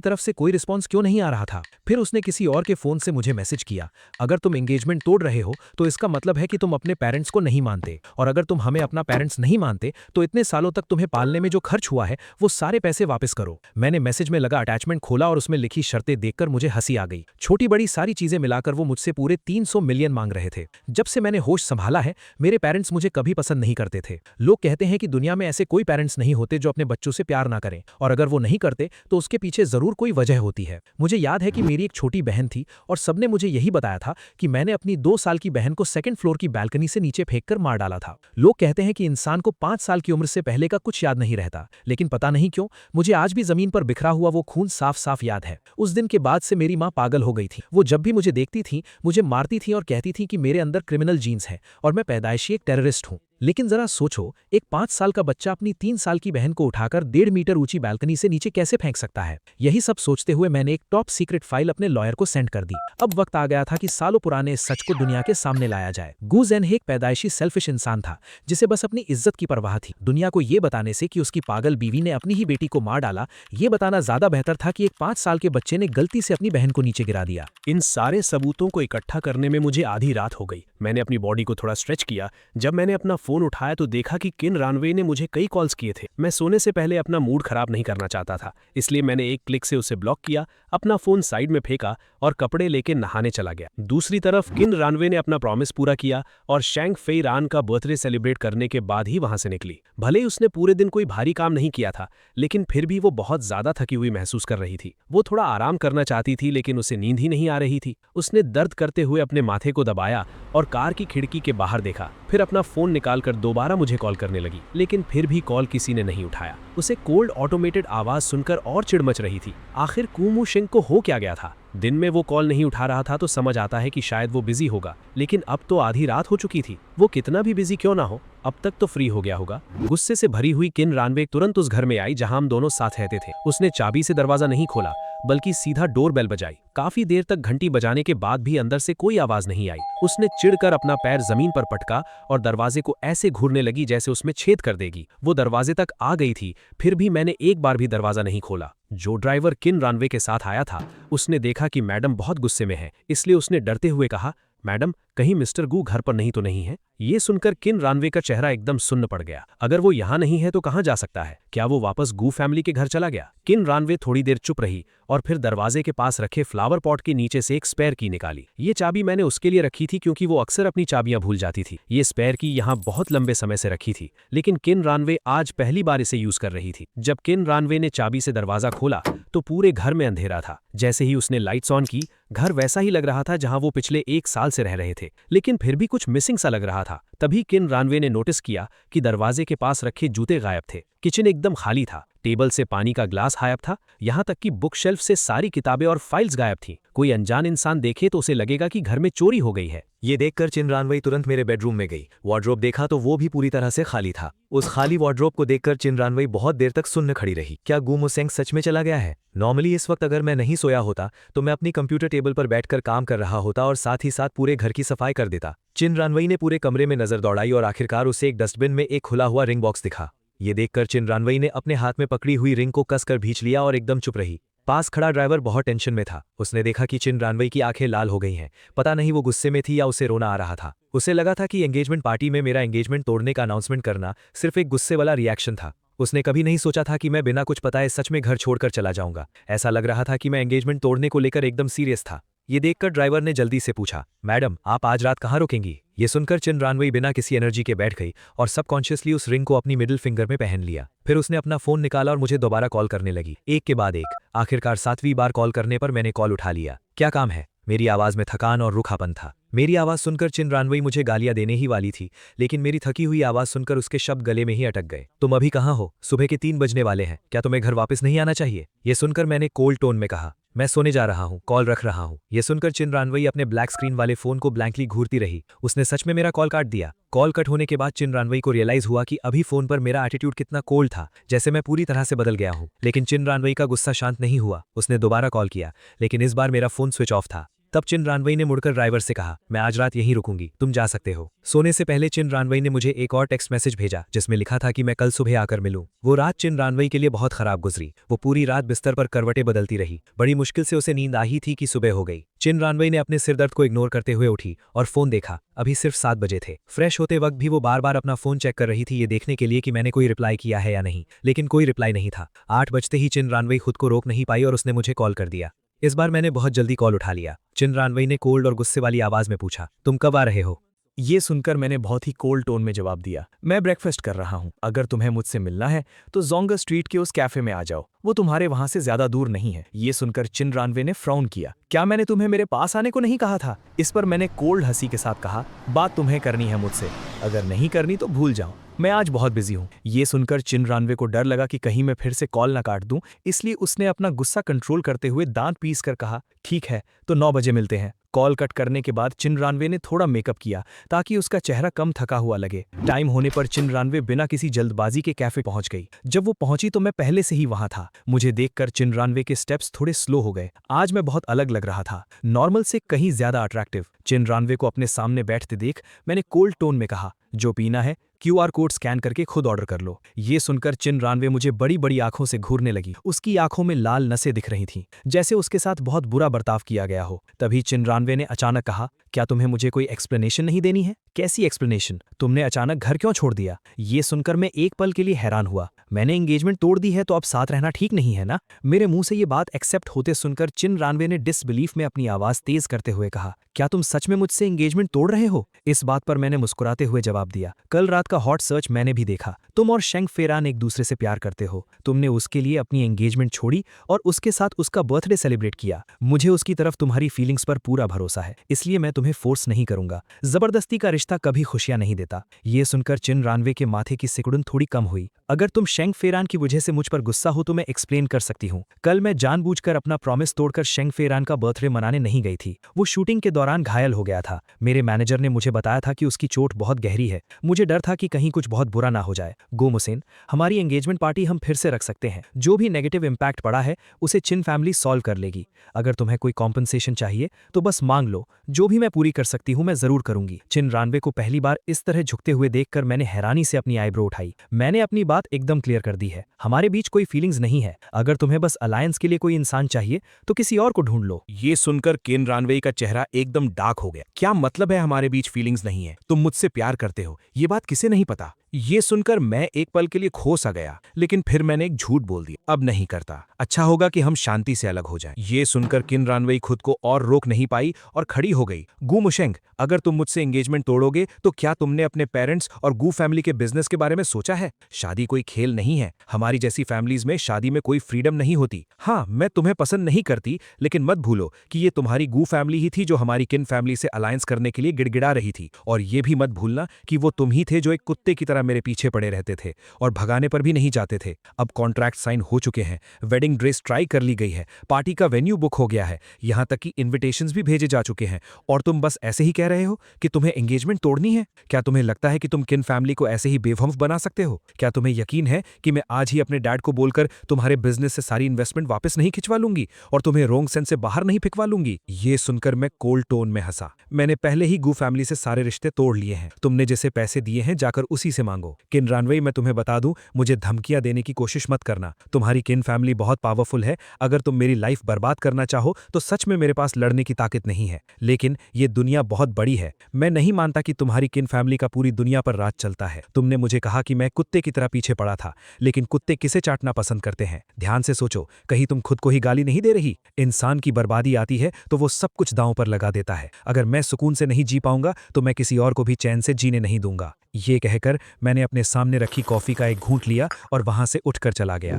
तरफ से कोई रिस्पॉन्स क्यों नहीं आ रहा था? फिर उसने किसी और के फोन से मुझे मैसेज किया, अगर तुम एंगेजमेंट तोड़ रहे हो तो इसका मतलब है कि तुम अपने पेरेंट्स को नहीं मानते, और अगर तुम हमें अपना पेरेंट्स नहीं मानते तो इतने सालों तक तुम्हें पालने में जो खर्च हुआ है वो सारे पैसे वापस करो। मैंने मैसेज में लगा अटैचमेंट खोला और उसमें लिखी शर्तें देखकर मुझे हंसी आ गई। छोटी बड़ी सारी चीजें मिलाकर वो मुझसे पूरे 300 मिलियन मांग रहे थे। जब से मैंने होश संभाला है मेरे पेरेंट्स मुझे कभी पसंद नहीं करते थे। लोग कहते हैं कि दुनिया में ऐसे कोई पेरेंट्स नहीं होते जो अपने बच्चों से प्यार ना करें, और अगर वो नहीं करते तो उसके पीछे जरूर कोई वजह होती है। मुझे याद है कि मेरी एक छोटी बहन थी और सबने मुझे यही बताया था कि मैंने अपनी 2 साल की बहन को 2nd फ्लोर की बैल्कनी से नीचे फेंककर मार डाला था। लोग कहते हैं कि इंसान को 5 साल की उम्र से पहले का कुछ याद नहीं रहता, लेकिन पता नहीं क्यों मुझे आज भी जमीन पर बिखरा हुआ वो खून साफ साफ याद है। उस दिन के बाद से मेरी माँ पागल हो गई थी। वो जब भी मुझे देखती थी मुझे मारती थी और कहती थी कि मेरे अंदर क्रिमिनल जीन्स है और मैं पैदाइशी एक टेररिस्ट हूँ। लेकिन जरा सोचो, एक 5 साल का बच्चा अपनी 3 साल की बहन को उठाकर 1.5 मीटर ऊंची बैल्कनी से नीचे कैसे फेंक सकता है? यही सब सोचते हुए मैंने एक टॉप सीक्रेट फाइल अपने लॉयर को सेंड कर दी। अब वक्त आ गया था कि सालों पुराने इस सच को दुनिया के सामने लाया जाए। गू जेनहे एक पैदाइशी सेल्फिश इंसान था जिसे बस अपनी इज्जत की परवाह थी। दुनिया को ये बताने से कि उसकी पागल बीवी ने अपनी ही बेटी को मार डाला, ये बताना ज्यादा बेहतर था कि एक 5 साल के बच्चे ने गलती से अपनी बहन को नीचे गिरा दिया। इन सारे सबूतों को इकट्ठा करने में मुझे आधी रात हो गई। मैंने अपनी बॉडी को थोड़ा स्ट्रेच किया। जब मैंने अपना फोन उठाया तो देखा कि किन रानवे ने मुझे कई कॉल्स किए थे। मैं सोने से पहले अपना मूड खराब नहीं करना चाहता था, इसलिए मैंने एक क्लिक से उसे ब्लॉक किया, अपना फोन साइड में फेंका और कपड़े लेके नहाने चला गया। दूसरी तरफ किन रानवे ने अपना प्रॉमिस पूरा किया और शेंग फेरान का बर्थडे सेलिब्रेट करने के बाद ही वहां से निकली। भले ही उसने पूरे दिन कोई भारी काम नहीं किया था, लेकिन फिर भी वो बहुत ज्यादा थकी हुई महसूस कर रही थी। वो थोड़ा आराम करना चाहती थी, लेकिन उसे नींद ही नहीं आ रही थी। उसने दर्द करते हुए अपने माथे को दबाया और कार की खिड़की के बाहर देखा। फिर अपना फोन निकालकर दोबारा मुझे कॉल करने लगी, लेकिन फिर भी कॉल किसी ने नहीं उठाया। उसे कोल्ड ऑटोमेटेड आवाज सुनकर और चिढ़ मच रही थी। आखिर कूमू शेंग को हो क्या गया था? दिन में वो कॉल नहीं उठा रहा था तो समझ आता है कि शायद वो बिजी होगा, लेकिन अब तो आधी रात हो चुकी थी। वो कितना भी बिजी क्यों ना हो, अब तक तो फ्री हो गया होगा। गुस्से से भरी हुई किन रानवे तुरंत उस घर में आई जहां हम दोनों साथ रहते थे। उसने चाबी से दरवाजा नहीं खोला, बल्कि सीधा डोर बेल बजाई। काफी देर तक घंटी बजाने के बाद भी अंदर से कोई आवाज नहीं आई। उसने चिढ़कर अपना पैर जमीन पर पटका और दरवाजे को ऐसे घूरने लगी जैसे उसमें छेद कर देगी। वो दरवाजे तक आ गई थी, फिर भी मैंने एक बार भी दरवाजा नहीं खोला। जो ड्राइवर किन रानवे के साथ आया था उसने देखा कि मैडम बहुत गुस्से में है, इसलिए उसने डरते हुए कहा, मैडम कहीं मिस्टर गू घर पर नहीं तो नहीं है? ये सुनकर किन रानवे का चेहरा एकदम सुन्न पड़ गया। अगर वो यहाँ नहीं है तो कहाँ जा सकता है? क्या वो वापस गू फैमिली के घर चला गया? किन रानवे थोड़ी देर चुप रही और फिर दरवाजे के पास रखे फ्लावर पॉट के नीचे से एक स्पेयर की निकाली। ये चाबी मैंने उसके लिए रखी थी क्योंकि वो अक्सर अपनी चाबियां भूल जाती थी। ये स्पेयर की यहाँ बहुत लंबे समय से रखी थी, लेकिन किन रानवे आज पहली बार इसे यूज कर रही थी। जब किन रानवे ने चाबी से दरवाजा खोला तो पूरे घर में अंधेरा था। जैसे ही उसने लाइट्स ऑन की, घर वैसा ही लग रहा था जहां वो पिछले 1 साल से रह रहे थे, लेकिन फिर भी कुछ मिसिंग सा लग रहा था। तभी किन रानवे ने नोटिस किया कि दरवाजे के पास रखे जूते गायब थे। किचन एकदम खाली था। टेबल से पानी का ग्लास गायब था, यहाँ तक कि बुक शेल्फ से सारी किताबें और फाइल्स गायब थीं। कोई अनजान इंसान देखे तो उसे लगेगा कि घर में चोरी हो गई है। ये देखकर चिन रानवई तुरंत मेरे बेडरूम में गई। वार्डरोब देखा तो वो भी पूरी तरह से खाली था। उस खाली वार्डरोब को देखकर चिन रानवई बहुत देर तक सुन्न खड़ी रही। क्या गू मुसेंग सच में चला गया है? नॉर्मली इस वक्त अगर मैं नहीं सोया होता तो मैं अपनी कंप्यूटर टेबल पर बैठकर काम कर रहा होता और साथ ही साथ पूरे घर की सफाई कर देता। चिन रानवई ने पूरे कमरे में नजर दौड़ाई और आखिरकार उसे एक डस्टबिन में एक खुला हुआ रिंग बॉक्स दिखा। ये देखकर चिन रानवई ने अपने हाथ में पकड़ी हुई रिंग को कसकर भींच लिया और एकदम चुप रही। पास खड़ा ड्राइवर बहुत टेंशन में था। उसने देखा कि चिन रानवई की आंखें लाल हो गई हैं। पता नहीं वो गुस्से में थी या उसे रोना आ रहा था। उसे लगा था कि एंगेजमेंट पार्टी में मेरा एंगेजमेंट तोड़ने का अनाउंसमेंट करना सिर्फ एक गुस्से वाला रिएक्शन था। उसने कभी नहीं सोचा था कि मैं बिना कुछ बताए सच में घर छोड़कर चला जाऊंगा। ऐसा लग रहा था कि मैं एंगेजमेंट तोड़ने को लेकर एकदम सीरियस था। ये देखकर ड्राइवर ने जल्दी से पूछा, मैडम आप आज रात कहाँ रुकेंगी? ये सुनकर चिन रानवई बिना किसी एनर्जी के बैठ गई और सबकॉन्शियसली उस रिंग को अपनी मिडिल फिंगर में पहन लिया। फिर उसने अपना फोन निकाला और मुझे दोबारा कॉल करने लगी, एक के बाद एक। आखिरकार 7वीं बार कॉल करने पर मैंने कॉल उठा लिया। क्या काम है? मेरी आवाज में थकान और रूखापन था। मेरी आवाज सुनकर चिन रानवई मुझे गालियां देने ही वाली थी, लेकिन मेरी थकी हुई आवाज सुनकर उसके शब्द गले में ही अटक गए। तुम अभी कहाँ हो? सुबह के 3 बजने वाले हैं। क्या तुम्हें घर वापस नहीं आना चाहिए? ये सुनकर मैंने कोल्ड टोन में कहा, मैं सोने जा रहा हूँ, कॉल रख रहा हूँ। ये सुनकर चिन रानवई अपने ब्लैक स्क्रीन वाले फोन को ब्लैंकली घूरती रही। उसने सच में मेरा कॉल काट दिया। कॉल कट होने के बाद चिन रानवई को रियलाइज हुआ कि अभी फोन पर मेरा एटीट्यूड कितना कोल्ड था, जैसे मैं पूरी तरह से बदल गया हूँ। लेकिन चिन रानवई का गुस्सा शांत नहीं हुआ। उसने दोबारा कॉल किया, लेकिन इस बार मेरा फोन स्विच ऑफ था। तब चिन रानवई ने मुड़कर ड्राइवर से कहा, मैं आज रात यहीं रुकूंगी, तुम जा सकते हो। सोने से पहले चिन रानवई ने मुझे एक और टेक्स्ट मैसेज भेजा जिसमें लिखा था कि मैं कल सुबह आकर मिलूं। वो रात चिन रानवई के लिए बहुत खराब गुजरी। वो पूरी रात बिस्तर पर करवटें बदलती रही। बड़ी मुश्किल से उसे नींद आई थी कि सुबह हो गई। चिन रानवई ने अपने सिरदर्द को इग्नोर करते हुए उठी और फोन देखा। अभी सिर्फ 7 बजे थे। फ्रेश होते वक्त भी वो बार बार अपना फोन चेक कर रही थी, ये देखने के लिए कि मैंने कोई रिप्लाई किया है या नहीं, लेकिन कोई रिप्लाई नहीं था। 8 बजते ही चिन रानवई खुद को रोक नहीं पाई और उसने मुझे कॉल कर दिया। इस बार मैंने बहुत जल्दी कॉल उठा लिया। चिन रानवई ने कोल्ड और गुस्से वाली आवाज में पूछा, तुम कब आ रहे हो? ये सुनकर मैंने बहुत ही कोल्ड टोन में जवाब दिया, मैं ब्रेकफास्ट कर रहा हूँ। अगर तुम्हें मुझसे मिलना है तो जोंगा स्ट्रीट के उस कैफे में आ जाओ, वो तुम्हारे वहां से ज्यादा दूर नहीं है। ये सुनकर चिन रानवे ने फ्राउन किया, क्या मैंने तुम्हें मेरे पास आने को नहीं कहा था? इस पर मैंने कोल्ड हंसी के साथ कहा, बात तुम्हें करनी है मुझसे, अगर नहीं करनी तो भूल जाओ, मैं आज बहुत बिजी हूँ। ये सुनकर चिन रानवे को डर लगा कि कहीं मैं फिर से कॉल ना काट दूं, इसलिए उसने अपना गुस्सा कंट्रोल करते हुए दांत पीस कर कहा, ठीक है तो 9 बजे मिलते हैं। कॉल कट करने के बाद चिन रानवे ने थोड़ा मेकअप किया ताकि उसका चेहरा कम थका हुआ लगे। टाइम होने पर चिन रानवे बिना किसी जल्दबाजी के कैफे पहुंच गई। जब वो पहुंची तो मैं पहले से ही वहां था। मुझे देखकर चिन रानवे के स्टेप्स थोड़े स्लो हो गए। आज मैं बहुत अलग लग रहा था, नॉर्मल से कहीं ज्यादा अट्रैक्टिव। चिन रानवे को अपने सामने बैठते देख मैंने कोल्ड टोन में कहा, जो पीना है QR कोड स्कैन करके खुद ऑर्डर कर लो। ये सुनकर चिन रानवे मुझे बड़ी बड़ी आंखों से घूरने लगी। उसकी आंखों में लाल नसें दिख रही थीं, जैसे उसके साथ बहुत बुरा बर्ताव किया गया हो। तभी चिन रानवे ने अचानक कहा, क्या तुम्हें मुझे कोई एक्सप्लेनेशन नहीं देनी है? कैसी एक्सप्लेनेशन? तुमने अचानक घर क्यों छोड़ दिया? ये सुनकर मैं एक पल के लिए हैरान हुआ। मैंने एंगेजमेंट तोड़ दी है तो अब साथ रहना ठीक नहीं है ना? मेरे मुंह से ये बात एक्सेप्ट होते सुनकर चिन रानवे ने डिसबिलीफ में अपनी आवाज तेज करते हुए कहा, क्या तुम सच में मुझसे एंगेजमेंट तोड़ रहे हो? इस बात पर मैंने मुस्कुराते हुए जवाब दिया, कल रात का हॉट सर्च मैंने भी देखा। तुम और शेंग फेरान एक दूसरे से प्यार करते हो। तुमने उसके लिए अपनी एंगेजमेंट छोड़ी और उसके साथ उसका बर्थडे सेलिब्रेट किया। मुझे उसकी तरफ तुम्हारी फीलिंग्स पर पूरा भरोसा है, इसलिए मैं तुम्हें फोर्स नहीं करूंगा। जबरदस्ती का रिश्ता कभी खुशियां नहीं देता। ये सुनकर चिन रानवे के माथे की सिकुड़न थोड़ी कम हुई। अगर तुम शेंग फेरान की वजह से मुझ पर गुस्सा हो तो मैं एक्सप्लेन कर सकती हूँ। कल मैं जानबूझकर अपना प्रॉमिस तोड़कर शेंग फेरान का बर्थडे मनाने नहीं गई थी। वो शूटिंग के दौरान घायल हो गया था। मेरे मैनेजर ने मुझे बताया था कि उसकी चोट बहुत गहरी है। मुझे डर था कि कहीं कुछ बहुत बुरा ना हो जाए। गोमुसेन, हमारी एंगेजमेंट पार्टी हम फिर से रख सकते हैं। जो भी नेगेटिव इम्पैक्ट पड़ा है उसे चिन फैमिली सॉल्व कर लेगी। अगर तुम्हें कोई कॉम्पनसेशन चाहिए तो बस मांग लो, जो भी मैं पूरी कर सकती हूँ मैं जरूर करूंगी। चिन रानवे को पहली बार इस तरह झुकते हुए देखकर मैंने हैरानी से अपनी आईब्रो उठाई। मैंने अपनी बात एकदम क्लियर कर दी है, हमारे बीच कोई फीलिंग्स नहीं है। अगर तुम्हें बस अलायंस के लिए कोई इंसान चाहिए तो किसी और को ढूंढ लो। ये सुनकर किन रानवे का चेहरा एकदम डार्क हो गया। क्या मतलब है हमारे बीच फीलिंग्स नहीं है? तुम मुझसे प्यार करते हो, ये बात किसे नहीं पता? ये सुनकर मैं एक पल के लिए खो सा गया, लेकिन फिर मैंने एक झूठ बोल दिया, अब नहीं करता। अच्छा होगा कि हम शांति से अलग हो जाएं। ये सुनकर किन रानवे खुद को और रोक नहीं पाई और खड़ी हो गई। गू मुशेंग, अगर तुम मुझसे एंगेजमेंट तोड़ोगे तो क्या तुमने अपने पेरेंट्स और गू फैमिली के बिजनेस के बारे में सोचा है? शादी कोई खेल नहीं है। हमारी जैसी फैमिलीज में शादी में कोई फ्रीडम नहीं होती। हाँ, मैं तुम्हें पसंद नहीं करती, लेकिन मत भूलो कि ये तुम्हारी गू फैमिली ही थी जो हमारी किन फैमिली से अलायंस करने के लिए गिड़गिड़ा रही थी। और ये भी मत भूलना कि वो तुम ही थे जो एक कुत्ते की तरह मेरे पीछे पड़े रहते थे और भगाने पर भी नहीं जाते थे। अब कॉन्ट्रैक्ट साइन हो चुके हैं, वेडिंग ड्रेस ट्राई कर ली गई है, पार्टी का वेन्यू बुक हो गया है, यहां तक कि इन्विटेशंस भी भेजे जा चुके हैं, और तुम बस ऐसे ही कह रहे हो कि तुम्हें एंगेजमेंट तोड़नी है? क्या तुम्हें लगता है कि तुम किन फैमिली को ऐसे ही बेवकूफ बना सकते हो? क्या तुम्हें यकीन है कि मैं आज ही अपने डैड को बोलकर तुम्हारे बिजनेस से सारी इन्वेस्टमेंट वापस नहीं खिंचवा लूंगी और तुम्हें रोंग सेंस से बाहर नहीं फिकवा लूंगी? ये सुनकर मैं कोल्ड टोन में हंसा। मैंने पहले ही गू फैमिली से सारे रिश्ते तोड़ लिए हैं। तुमने जैसे पैसे दिए हैं जाकर उसी से मांगो। किन रानवे, मैं तुम्हें बता दूं, मुझे धमकियां देने की कोशिश मत करना। तुम्हारी किन फैमिली बहुत पावरफुल है। अगर तुम मेरी लाइफ बर्बाद करना चाहो तो सच में मेरे पास लड़ने की ताकत नहीं है, लेकिन ये दुनिया बहुत बड़ी है। मैं नहीं मानता कि तुम्हारी किन फैमिली का पूरी दुनिया पर राज चलता है। तुमने मुझे कहा कि मैं कुत्ते की तरह पीछे पड़ा था, लेकिन कुत्ते किसे चाटना पसंद करते हैं? ध्यान से सोचो, कहीं तुम खुद को ही गाली नहीं दे रही? इंसान की बर्बादी आती है तो वो सब कुछ दांव पर लगा देता है। अगर मैं सुकून से नहीं जी पाऊंगा तो मैं किसी और को भी चैन से जीने नहीं दूंगा। ये कहकर मैंने अपने सामने रखी कॉफी का एक घूंट लिया और वहां से उठकर चला गया।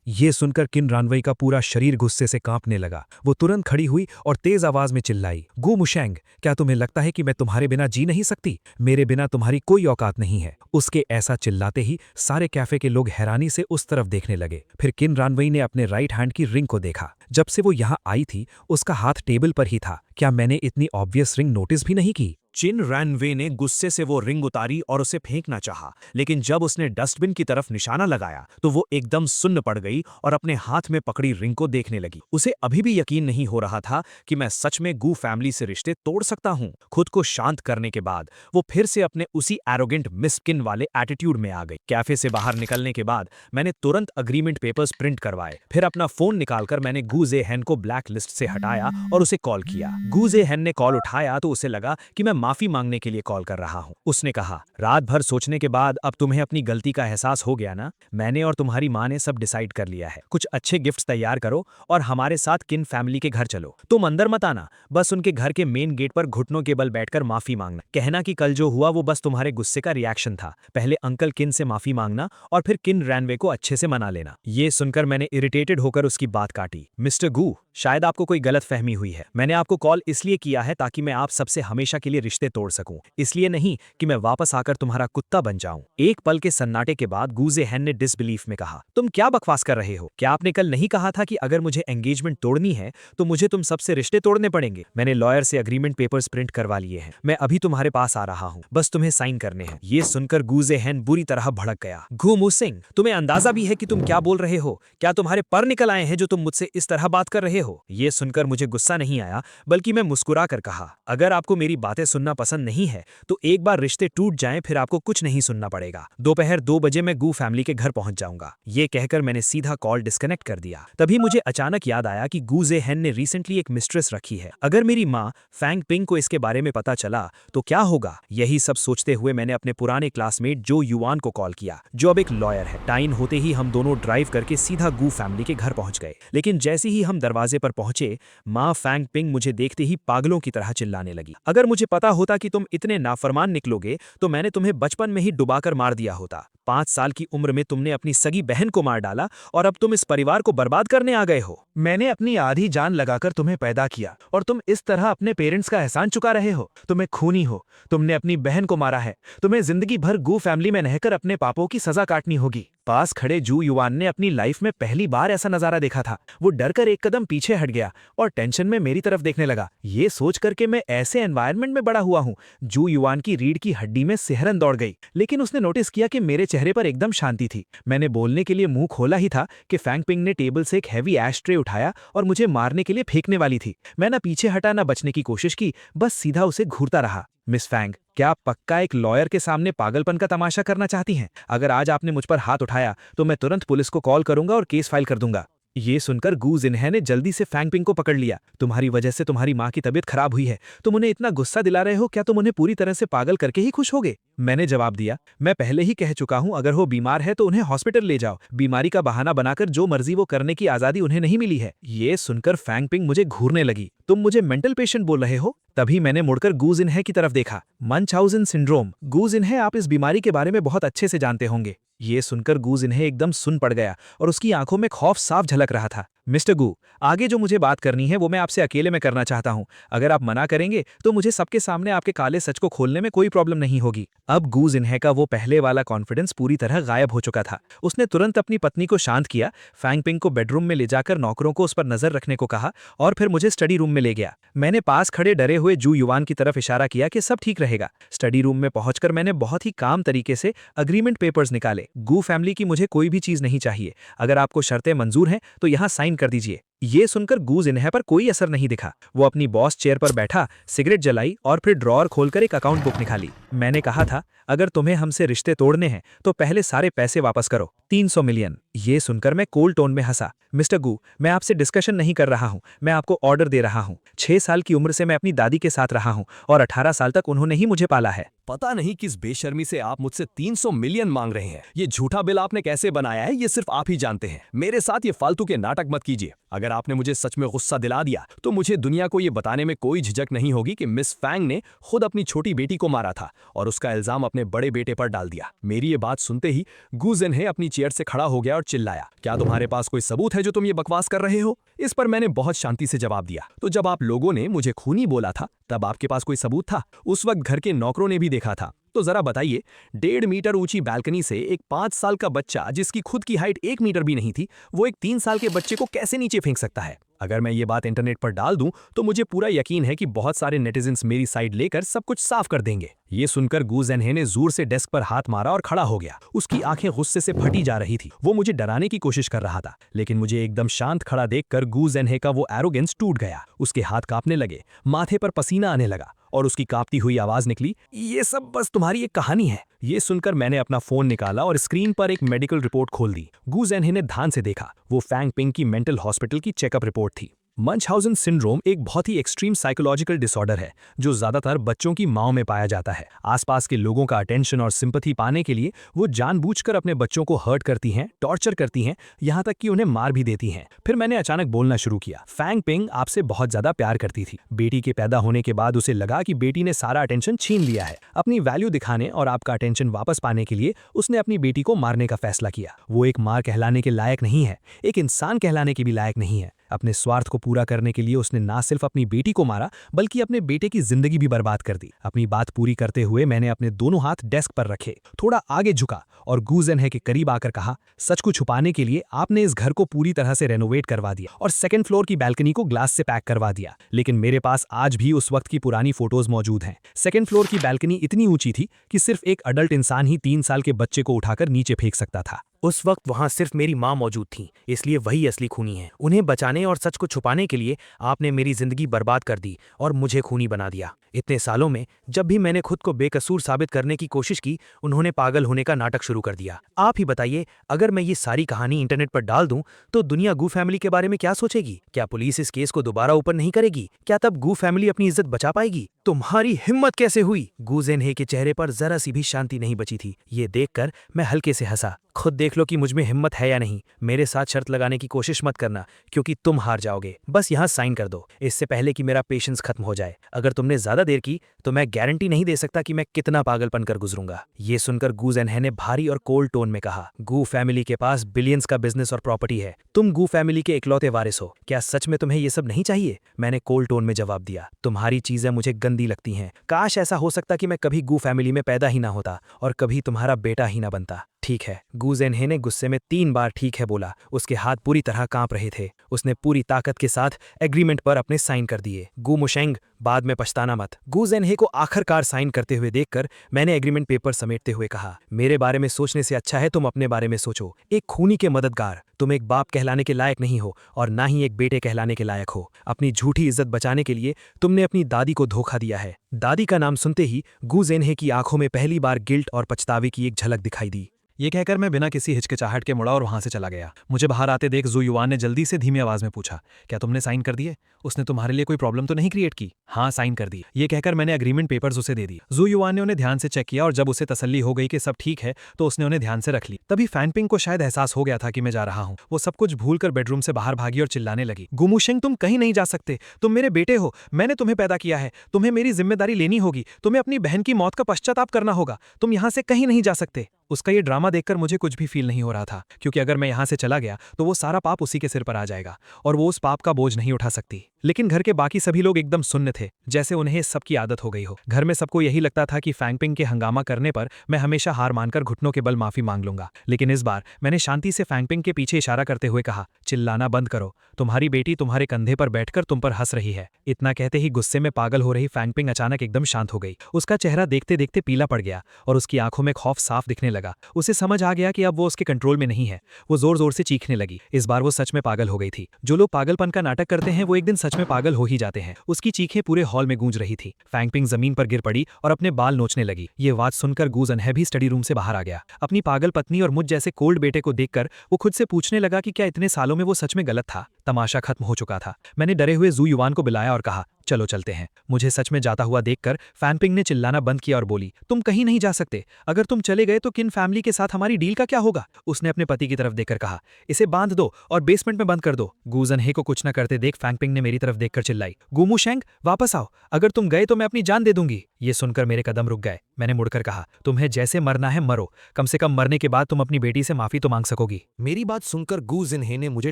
ये सुनकर किन रानवे का पूरा शरीर गुस्से से कांपने लगा। वो तुरंत खड़ी हुई और तेज आवाज में चिल्लाई, गू मुशेंग, क्या तुम्हें लगता है कि मैं तुम्हारे बिना जी नहीं सकती? मेरे बिना तुम्हारी कोई औकात नहीं है। उसके ऐसा चिल्लाते ही सारे कैफे के लोग हैरानी से उस तरफ देखने लगे। फिर किन रानवे ने अपने राइट हैंड की रिंग को देखा। जब से वो यहाँ आई थी उसका हाथ टेबल पर ही था। क्या मैंने इतनी ऑब्वियस रिंग नोटिस भी नहीं की? चिन रैनवे ने गुस्से से वो रिंग उतारी और उसे फेंकना चाहा, लेकिन जब उसने डस्टबिन की तरफ निशाना लगाया तो वो एकदम सुन्न पड़ गई और अपने हाथ में पकड़ी रिंग को देखने लगी। उसे अभी भी यकीन नहीं हो रहा था कि मैं सच में गू फैमिली से रिश्ते तोड़ सकता हूँ। खुद को शांत करने के बाद वो फिर से अपने उसी एरोगेंट मिस किन वाले एटीट्यूड में आ गई। कैफे से बाहर निकलने के बाद मैंने तुरंत अग्रीमेंट पेपर्स प्रिंट करवाए। फिर अपना फोन निकालकर मैंने गू जे हेन को ब्लैक लिस्ट से हटाया और उसे कॉल किया। गू जे हेन ने कॉल उठाया तो उसे लगा कि मैं माफी मांगने के लिए कॉल कर रहा हूं। उसने कहा, रात भर सोचने के बाद अब तुम्हें अपनी गलती का एहसास हो गया ना? मैंने और तुम्हारी माँ ने सब डिसाइड कर लिया है। कुछ अच्छे गिफ्ट्स तैयार करो और हमारे साथ किन फैमिली के घर चलो। तुम अंदर मत आना, बस उनके घर के मेन गेट पर घुटनों के बल बैठकर माफी मांगना। कहना कि कल जो हुआ वो बस तुम्हारे गुस्से का रिएक्शन था। पहले अंकल किन से माफी मांगना और फिर किन रैनवे को अच्छे से मना लेना। ये सुनकर मैंने इरिटेटेड होकर उसकी बात काटी। मिस्टर गू, शायद आपको कोई गलत फहमी हुई है। मैंने आपको कॉल इसलिए किया है ताकि मैं आप सबसे हमेशा के लिए रिश्ते तोड़ सकूं, इसलिए नहीं कि मैं वापस आकर तुम्हारा कुत्ता बन जाऊं। एक पल के सन्नाटे के बाद गू जे हेन ने डिसबिलीफ में कहा, तुम क्या बकवास कर रहे हो? क्या आपने कल नहीं कहा था कि अगर मुझे एंगेजमेंट तोड़नी है तो मुझे तुम सबसे रिश्ते तोड़ने पड़ेंगे? मैंने लॉयर से अग्रीमेंट पेपर्स प्रिंट करवा लिए हैं। मैं अभी तुम्हारे पास आ रहा हूँ, बस तुम्हें साइन करने हैं। ये सुनकर गू जे हेन बुरी तरह भड़क गया। गू मुसिंग, तुम्हें अंदाजा भी है कि तुम क्या बोल रहे हो? क्या तुम्हारे पर निकल आए हैं जो तुम मुझसे इस तरह बात कर रहे हो? ये सुनकर मुझे गुस्सा नहीं आया, बल्कि मैं मुस्कुरा कर कहा, अगर आपको मेरी बातें सुनना पसंद नहीं है तो एक बार रिश्ते टूट जाएं, फिर आपको कुछ नहीं सुनना पड़ेगा। दोपहर 2 बजे मैं गू फैमिली के घर पहुंच जाऊंगा। ये कहकर मैंने सीधा कॉल डिस्कनेक्ट कर दिया। तभी मुझे अचानक याद आया कि गू जे हेन ने रिसेंटली एक मिस्ट्रेस रखी है। अगर मेरी माँ फैंग पिंग को इसके बारे में पता चला तो क्या होगा? यही सब सोचते हुए मैंने अपने पुराने क्लासमेट जो युआन को कॉल किया, जो अब एक लॉयर है। टाइम होते ही हम दोनों ड्राइव करके सीधा गू फैमिली के घर पहुंच गए। लेकिन जैसे ही हम दरवाजे पर पहुंचे, माँ फैंग पिंग मुझे देखते ही पागलों की तरह चिल्लाने लगी। अगर मुझे पता होता कि तुम इतने नाफरमान निकलोगे तो मैंने तुम्हें बचपन में ही डुबाकर मार दिया होता। 5 साल की उम्र में तुमने अपनी सगी बहन को मार डाला और अब तुम इस परिवार को बर्बाद करने आ गए हो। मैंने अपनी आधी जान लगाकर तुम्हें पैदा किया और तुम इस तरह अपने पेरेंट्स का एहसान चुका रहे हो। तुम्हें खूनी हो, तुमने अपनी बहन को मारा है। तुम्हें जिंदगी भर गू फैमिली में रहकर अपने पापों की सजा काटनी होगी। पास खड़े जू युआन ने अपनी लाइफ में पहली बार ऐसा नजारा देखा था। वो डरकर एक कदम पीछे हट गया और टेंशन में मेरी तरफ देखने लगा। ये सोच करके मैं ऐसे एनवायरनमेंट में बड़ा हुआ हूँ। जू युआन की रीढ़ की हड्डी में सिहरन दौड़ गई, लेकिन उसने नोटिस किया कि मेरे चेहरे पर एकदम शांति थी। मैंने बोलने के लिए मुंह खोला ही था कि फैंग पिंग ने टेबल से एक हैवी एश ट्रे उठाया और मुझे मारने के लिए फेंकने वाली थी। मैं ना पीछे हटा ना बचने की कोशिश की, बस सीधा उसे घूरता रहा। मिस फैंग, क्या आप पक्का एक लॉयर के सामने पागलपन का तमाशा करना चाहती हैं? अगर आज आपने मुझ पर हाथ उठाया तो मैं तुरंत पुलिस को कॉल करूंगा और केस फाइल कर दूंगा। ये सुनकर गू जिन्हे ने जल्दी से फैंग पिंग को पकड़ लिया। तुम्हारी वजह से तुम्हारी माँ की तबीयत खराब हुई है। तुम उन्हें इतना गुस्सा दिला रहे हो, क्या तुम उन्हें पूरी तरह से पागल करके ही खुश होगे? मैंने जवाब दिया, मैं पहले ही कह चुका हूं, अगर वो बीमार है तो उन्हें हॉस्पिटल ले जाओ। बीमारी का बहाना बनाकर जो मर्जी वो करने की आजादी उन्हें नहीं मिली है। ये सुनकर फैंग पिंग मुझे घूरने लगी। तुम मुझे मेंटल पेशेंट बोल रहे हो? तभी मैंने मुड़कर गू जिन्हे की तरफ देखा। मंचाउजन सिंड्रोम। गू जिन्हे, आप इस बीमारी के बारे में बहुत अच्छे से जानते होंगे। ये सुनकर गू जिन्हे एकदम सुन पड़ गया और उसकी आंखों में खौफ साफ झलक रहा था। मिस्टर गू, आगे जो मुझे बात करनी है वो मैं आपसे अकेले में करना चाहता हूं। अगर आप मना करेंगे तो मुझे सबके सामने आपके काले सच को खोलने में कोई प्रॉब्लम नहीं होगी। अब गू जिन्हे का वो पहले वाला कॉन्फिडेंस पूरी तरह गायब हो चुका था। उसने तुरंत अपनी पत्नी को शांत किया, फैंग पिंग को बेडरूम में ले जाकर नौकरों को उस पर नजर रखने को कहा और फिर मुझे स्टडी रूम में ले गया। मैंने पास खड़े डरे हुए जू युआन की तरफ इशारा किया कि सब ठीक रहेगा। स्टडी रूम में पहुंचकर मैंने बहुत ही काम तरीके से अग्रीमेंट पेपर्स निकाले। गू फैमिली की मुझे कोई भी चीज नहीं चाहिए। अगर आपको शर्तें मंजूर हैं तो यहाँ साइन कर दीजिए। ये सुनकर गू जिन्हे पर कोई असर नहीं दिखा। वो अपनी बॉस चेयर पर बैठा, सिगरेट जलाई और फिर ड्रॉअर खोलकर एक अकाउंट बुक निकाली। मैंने कहा था, अगर तुम्हें हमसे रिश्ते तोड़ने हैं तो पहले सारे पैसे वापस करो, 300 मिलियन। ये सुनकर मैं कोल्ड टोन में हंसा। मिस्टर गू, मैं आपसे डिस्कशन नहीं कर रहा हूं, मैं आपको ऑर्डर दे रहा हूं। 6 साल की उम्र से मैं अपनी दादी के साथ रहा हूं और 18 साल तक उन्होंने ही मुझे पाला है। पता नहीं किस बेशर्मी से आप मुझसे 300 मिलियन मांग रहे हैं। ये झूठा बिल आपने कैसे बनाया है ये सिर्फ आप ही जानते हैं। मेरे साथ ये फालतू के नाटक मत कीजिए। अगर अगर आपने मुझे सच में गुस्सा दिला दिया तो मुझे दुनिया को ये बताने में कोई झिझक नहीं होगी कि मिस फैंग ने खुद अपनी छोटी बेटी को मारा था और उसका इल्जाम अपने बड़े बेटे पर डाल दिया। मेरी ये बात सुनते ही गू ज़ेनहे अपनी चेयर से खड़ा हो गया और चिल्लाया, क्या तुम्हारे पास कोई सबूत है जो तुम ये बकवास कर रहे हो? इस पर मैंने बहुत शांति से जवाब दिया, तो जब आप लोगों ने मुझे खूनी बोला था तब आपके पास कोई सबूत था? उस वक्त घर के नौकरों ने भी देखा था। तो जरा बताइए, 1.5 मीटर ऊंची बालकनी से एक 5 साल का बच्चा जिसकी खुद की हाइट 1 मीटर भी नहीं थी, वो एक 3 साल के बच्चे को कैसे नीचे फेंक सकता है? अगर मैं ये बात इंटरनेट पर डाल दूं तो मुझे पूरा यकीन है कि बहुत सारे नेटिजन्स मेरी साइड लेकर सब कुछ साफ कर देंगे। ये सुनकर गू ज़ेनहे ने जोर से डेस्क पर हाथ मारा और खड़ा हो गया। उसकी आंखें गुस्से से फटी जा रही थी। वो मुझे डराने की कोशिश कर रहा था, लेकिन मुझे एकदम शांत खड़ा देखकर गू ज़ेनहे का वो एरोगेंस टूट गया। उसके हाथ कांपने लगे, माथे पर पसीना आने लगा और उसकी कांपती हुई आवाज निकली, ये सब बस तुम्हारी एक कहानी है। ये सुनकर मैंने अपना फोन निकाला और स्क्रीन पर एक मेडिकल रिपोर्ट खोल दी। गू ज़ेनहे ने ध्यान से देखा। वो फैंग पिंग की मेंटल हॉस्पिटल की चेकअप रिपोर्ट थी। मंचहाउज़न सिंड्रोम एक बहुत ही एक्सट्रीम साइकोलॉजिकल डिसऑर्डर है जो ज्यादातर बच्चों की मांओं में पाया जाता है। आसपास के लोगों का अटेंशन और सिंपैथी पाने के लिए वो जानबूझकर अपने बच्चों को हर्ट करती हैं, टॉर्चर करती हैं, यहाँ तक कि उन्हें मार भी देती हैं। फिर मैंने अचानक बोलना शुरू किया, फैंग पिंग आपसे बहुत ज्यादा प्यार करती थी। बेटी के पैदा होने के बाद उसे लगा कि बेटी ने सारा अटेंशन छीन लिया है। अपनी वैल्यू दिखाने और आपका अटेंशन वापस पाने के लिए उसने अपनी बेटी को मारने का फैसला किया। वो एक मां कहलाने के लायक नहीं है, एक इंसान कहलाने के भी लायक नहीं है। अपने स्वार्थ को पूरा करने के लिए उसने ना सिर्फ अपनी बेटी को मारा बल्कि अपने बेटे की जिंदगी भी बर्बाद कर दी। अपनी बात पूरी करते हुए मैंने अपने दोनों हाथ डेस्क पर रखे, थोड़ा आगे झुका और गू ज़ेनहे के करीब आकर कहा, सच को छुपाने के लिए आपने इस घर को पूरी तरह से रेनोवेट करवा दिया और 2nd फ्लोर की बैल्कनी को ग्लास से पैक करवा दिया, लेकिन मेरे पास आज भी उस वक्त की पुरानी फोटोज मौजूद हैं। 2nd फ्लोर की बैल्कनी इतनी ऊंची थी कि सिर्फ एक अडल्ट इंसान ही 3 साल के बच्चे को उठाकर नीचे फेंक सकता था। उस वक्त वहां सिर्फ मेरी माँ मौजूद थी, इसलिए वही असली खूनी है। उन्हें बचाने और सच को छुपाने के लिए आपने मेरी जिंदगी बर्बाद कर दी और मुझे खूनी बना दिया। इतने सालों में जब भी मैंने खुद को बेकसूर साबित करने की कोशिश की, उन्होंने पागल होने का नाटक शुरू कर दिया। आप ही बताइए, अगर मैं ये सारी कहानी इंटरनेट पर डाल दूं तो दुनिया गू फैमिली के बारे में क्या सोचेगी? क्या पुलिस इस केस को दोबारा ओपन नहीं करेगी? क्या तब गू फैमिली अपनी इज्जत बचा पाएगी? तुम्हारी हिम्मत कैसे हुई? गू ज़ेनहे के चेहरे पर जरा सी भी शांति नहीं बची थी। ये देखकर मैं हल्के से हंसा। खुद देख लो कि मुझ में हिम्मत है या नहीं। मेरे साथ शर्त लगाने की कोशिश मत करना, क्योंकि तुम हार जाओगे। बस यहाँ साइन कर दो, इससे पहले कि मेरा पेशेंस खत्म हो जाए। अगर तुमने ज्यादा देर की तो मैं गारंटी नहीं दे सकता कि मैं कितना पागलपन कर गुजरूंगा। ये सुनकर गू ज़ेनहे ने भारी और कोल्ड टोन में कहा, गू फैमिली के पास बिलियंस का बिजनेस और प्रॉपर्टी है। तुम गू फैमिली के इकलौते वारिस हो। क्या सच में तुम्हें ये सब नहीं चाहिए? मैंने कोल्ड टोन में जवाब दिया, तुम्हारी चीजें मुझे गंदी लगती हैं। काश ऐसा हो सकता कि मैं कभी गू फैमिली में पैदा ही ना होता और कभी तुम्हारा बेटा ही ना बनता। ठीक है, गू ज़ेनहे ने गुस्से में 3 बार ठीक है बोला। उसके हाथ पूरी तरह कांप रहे थे। उसने पूरी ताकत के साथ एग्रीमेंट पर अपने साइन कर दिए। गू मुशेंग, बाद में पछताना मत। गू ज़ेनहे को आखिरकार साइन करते हुए देखकर मैंने एग्रीमेंट पेपर समेटते हुए कहा, मेरे बारे में सोचने से अच्छा है तुम अपने बारे में सोचो। एक खूनी के मददगार। तुम एक बाप कहलाने के लायक नहीं हो और ना ही एक बेटे कहलाने के लायक हो। अपनी झूठी इज्जत बचाने के लिए तुमने अपनी दादी को धोखा दिया है। दादी का नाम सुनते ही गू ज़ेनहे की आंखों में पहली बार गिल्ट और पछतावे की एक झलक दिखाई दी। ये कहकर मैं बिना किसी हिचकिचाहट के मुड़ा और वहां से चला गया। मुझे बाहर आते देख जू युआन ने जल्दी से धीमी आवाज में पूछा, क्या तुमने साइन कर दिए? उसने तुम्हारे लिए कोई प्रॉब्लम तो नहीं क्रिएट की? हाँ, साइन कर दी। ये कहकर मैंने एग्रीमेंट पेपर्स उसे दे दी। जू युआन ने उन्हें ध्यान से चेक किया और जब उसे तसल्ली हो गई कि सब ठीक है तो उसने उन्हें ध्यान से रख ली। तभी फैंग पिंग को शायद एहसास हो गया था कि मैं जा रहा हूँ। वो सब कुछ भूलकर बेडरूम से बाहर भागी और चिल्लाने लगी, गू मुशेंग तुम कहीं नहीं जा सकते। तुम मेरे बेटे हो, मैंने तुम्हें पैदा किया है, तुम्हें मेरी जिम्मेदारी लेनी होगी, तुम्हें अपनी बहन की मौत का पश्चाताप करना होगा, तुम यहाँ से कहीं नहीं जा सकते। उसका ये ड्रामा देखकर मुझे कुछ भी फील नहीं हो रहा था, क्योंकि अगर मैं यहाँ से चला गया तो वो सारा पाप उसी के सिर पर आ जाएगा और वो उस पाप का बोझ नहीं उठा सकती। लेकिन घर के बाकी सभी लोग एकदम सुन्न थे, जैसे उन्हें इस सब की आदत हो गई हो। घर में सबको यही लगता था कि फैंग पिंग के हंगामा करने पर मैं हमेशा हार मानकर घुटनों के बल माफी मांग लूंगा। लेकिन इस बार मैंने शांति से फैंग पिंग के पीछे इशारा करते हुए कहा, चिल्लाना बंद करो, तुम्हारी बेटी तुम्हारे कंधे पर बैठकर तुम पर हंस रही है। इतना कहते ही गुस्से में पागल हो रही फैंग पिंग अचानक एकदम शांत हो गई। उसका चेहरा देखते देखते पीला पड़ गया और उसकी आंखों में खौफ साफ दिखने लगा। उसे समझ आ गया कि अब वो उसके कंट्रोल में नहीं है। वो जोर जोर से चीखने लगी। इस बार वो सच में पागल हो गई थी। जो लोग पागलपन का नाटक करते हैं वो एक दिन सच में पागल हो ही जाते हैं। उसकी चीखें पूरे हॉल में गूंज रही थी। फैंग पिंग जमीन पर गिर पड़ी और अपने बाल नोचने लगी। ये बात सुनकर गू ज़ेनहे भी स्टडी रूम से बाहर आ गया। अपनी पागल पत्नी और मुझ जैसे कोल्ड बेटे को देखकर वो खुद से पूछने लगा कि क्या इतने सालों में वो सच में गलत था। तमाशा खत्म हो चुका था। मैंने डरे हुए जू युआन को बुलाया और कहा, चलो चलते हैं। मुझे सच में जाता हुआ देखकर फैनपिंग ने चिल्लाना बंद किया और बोली, तुम कहीं नहीं जा सकते। अगर तुम चले गए तो किन फैमिली के साथ हमारी डील का क्या होगा? उसने अपने पति की तरफ देखकर कहा, इसे बांध दो और बेसमेंट में बंद कर दो। गू जिनहे को कुछ न करते देख फैंगपिंग ने मेरी तरफ देखकर चिल्लाई, गुमुशेंग वापस आओ, अगर तुम गए तो मैं अपनी जान दे दूंगी। ये सुनकर मेरे कदम रुक गए। मैंने मुड़कर कहा, तुम्हें जैसे मरना है मरो, कम से कम मरने के बाद तुम अपनी बेटी से माफी तो मांग सकोगी। मेरी बात सुनकर गू जिनहे ने मुझे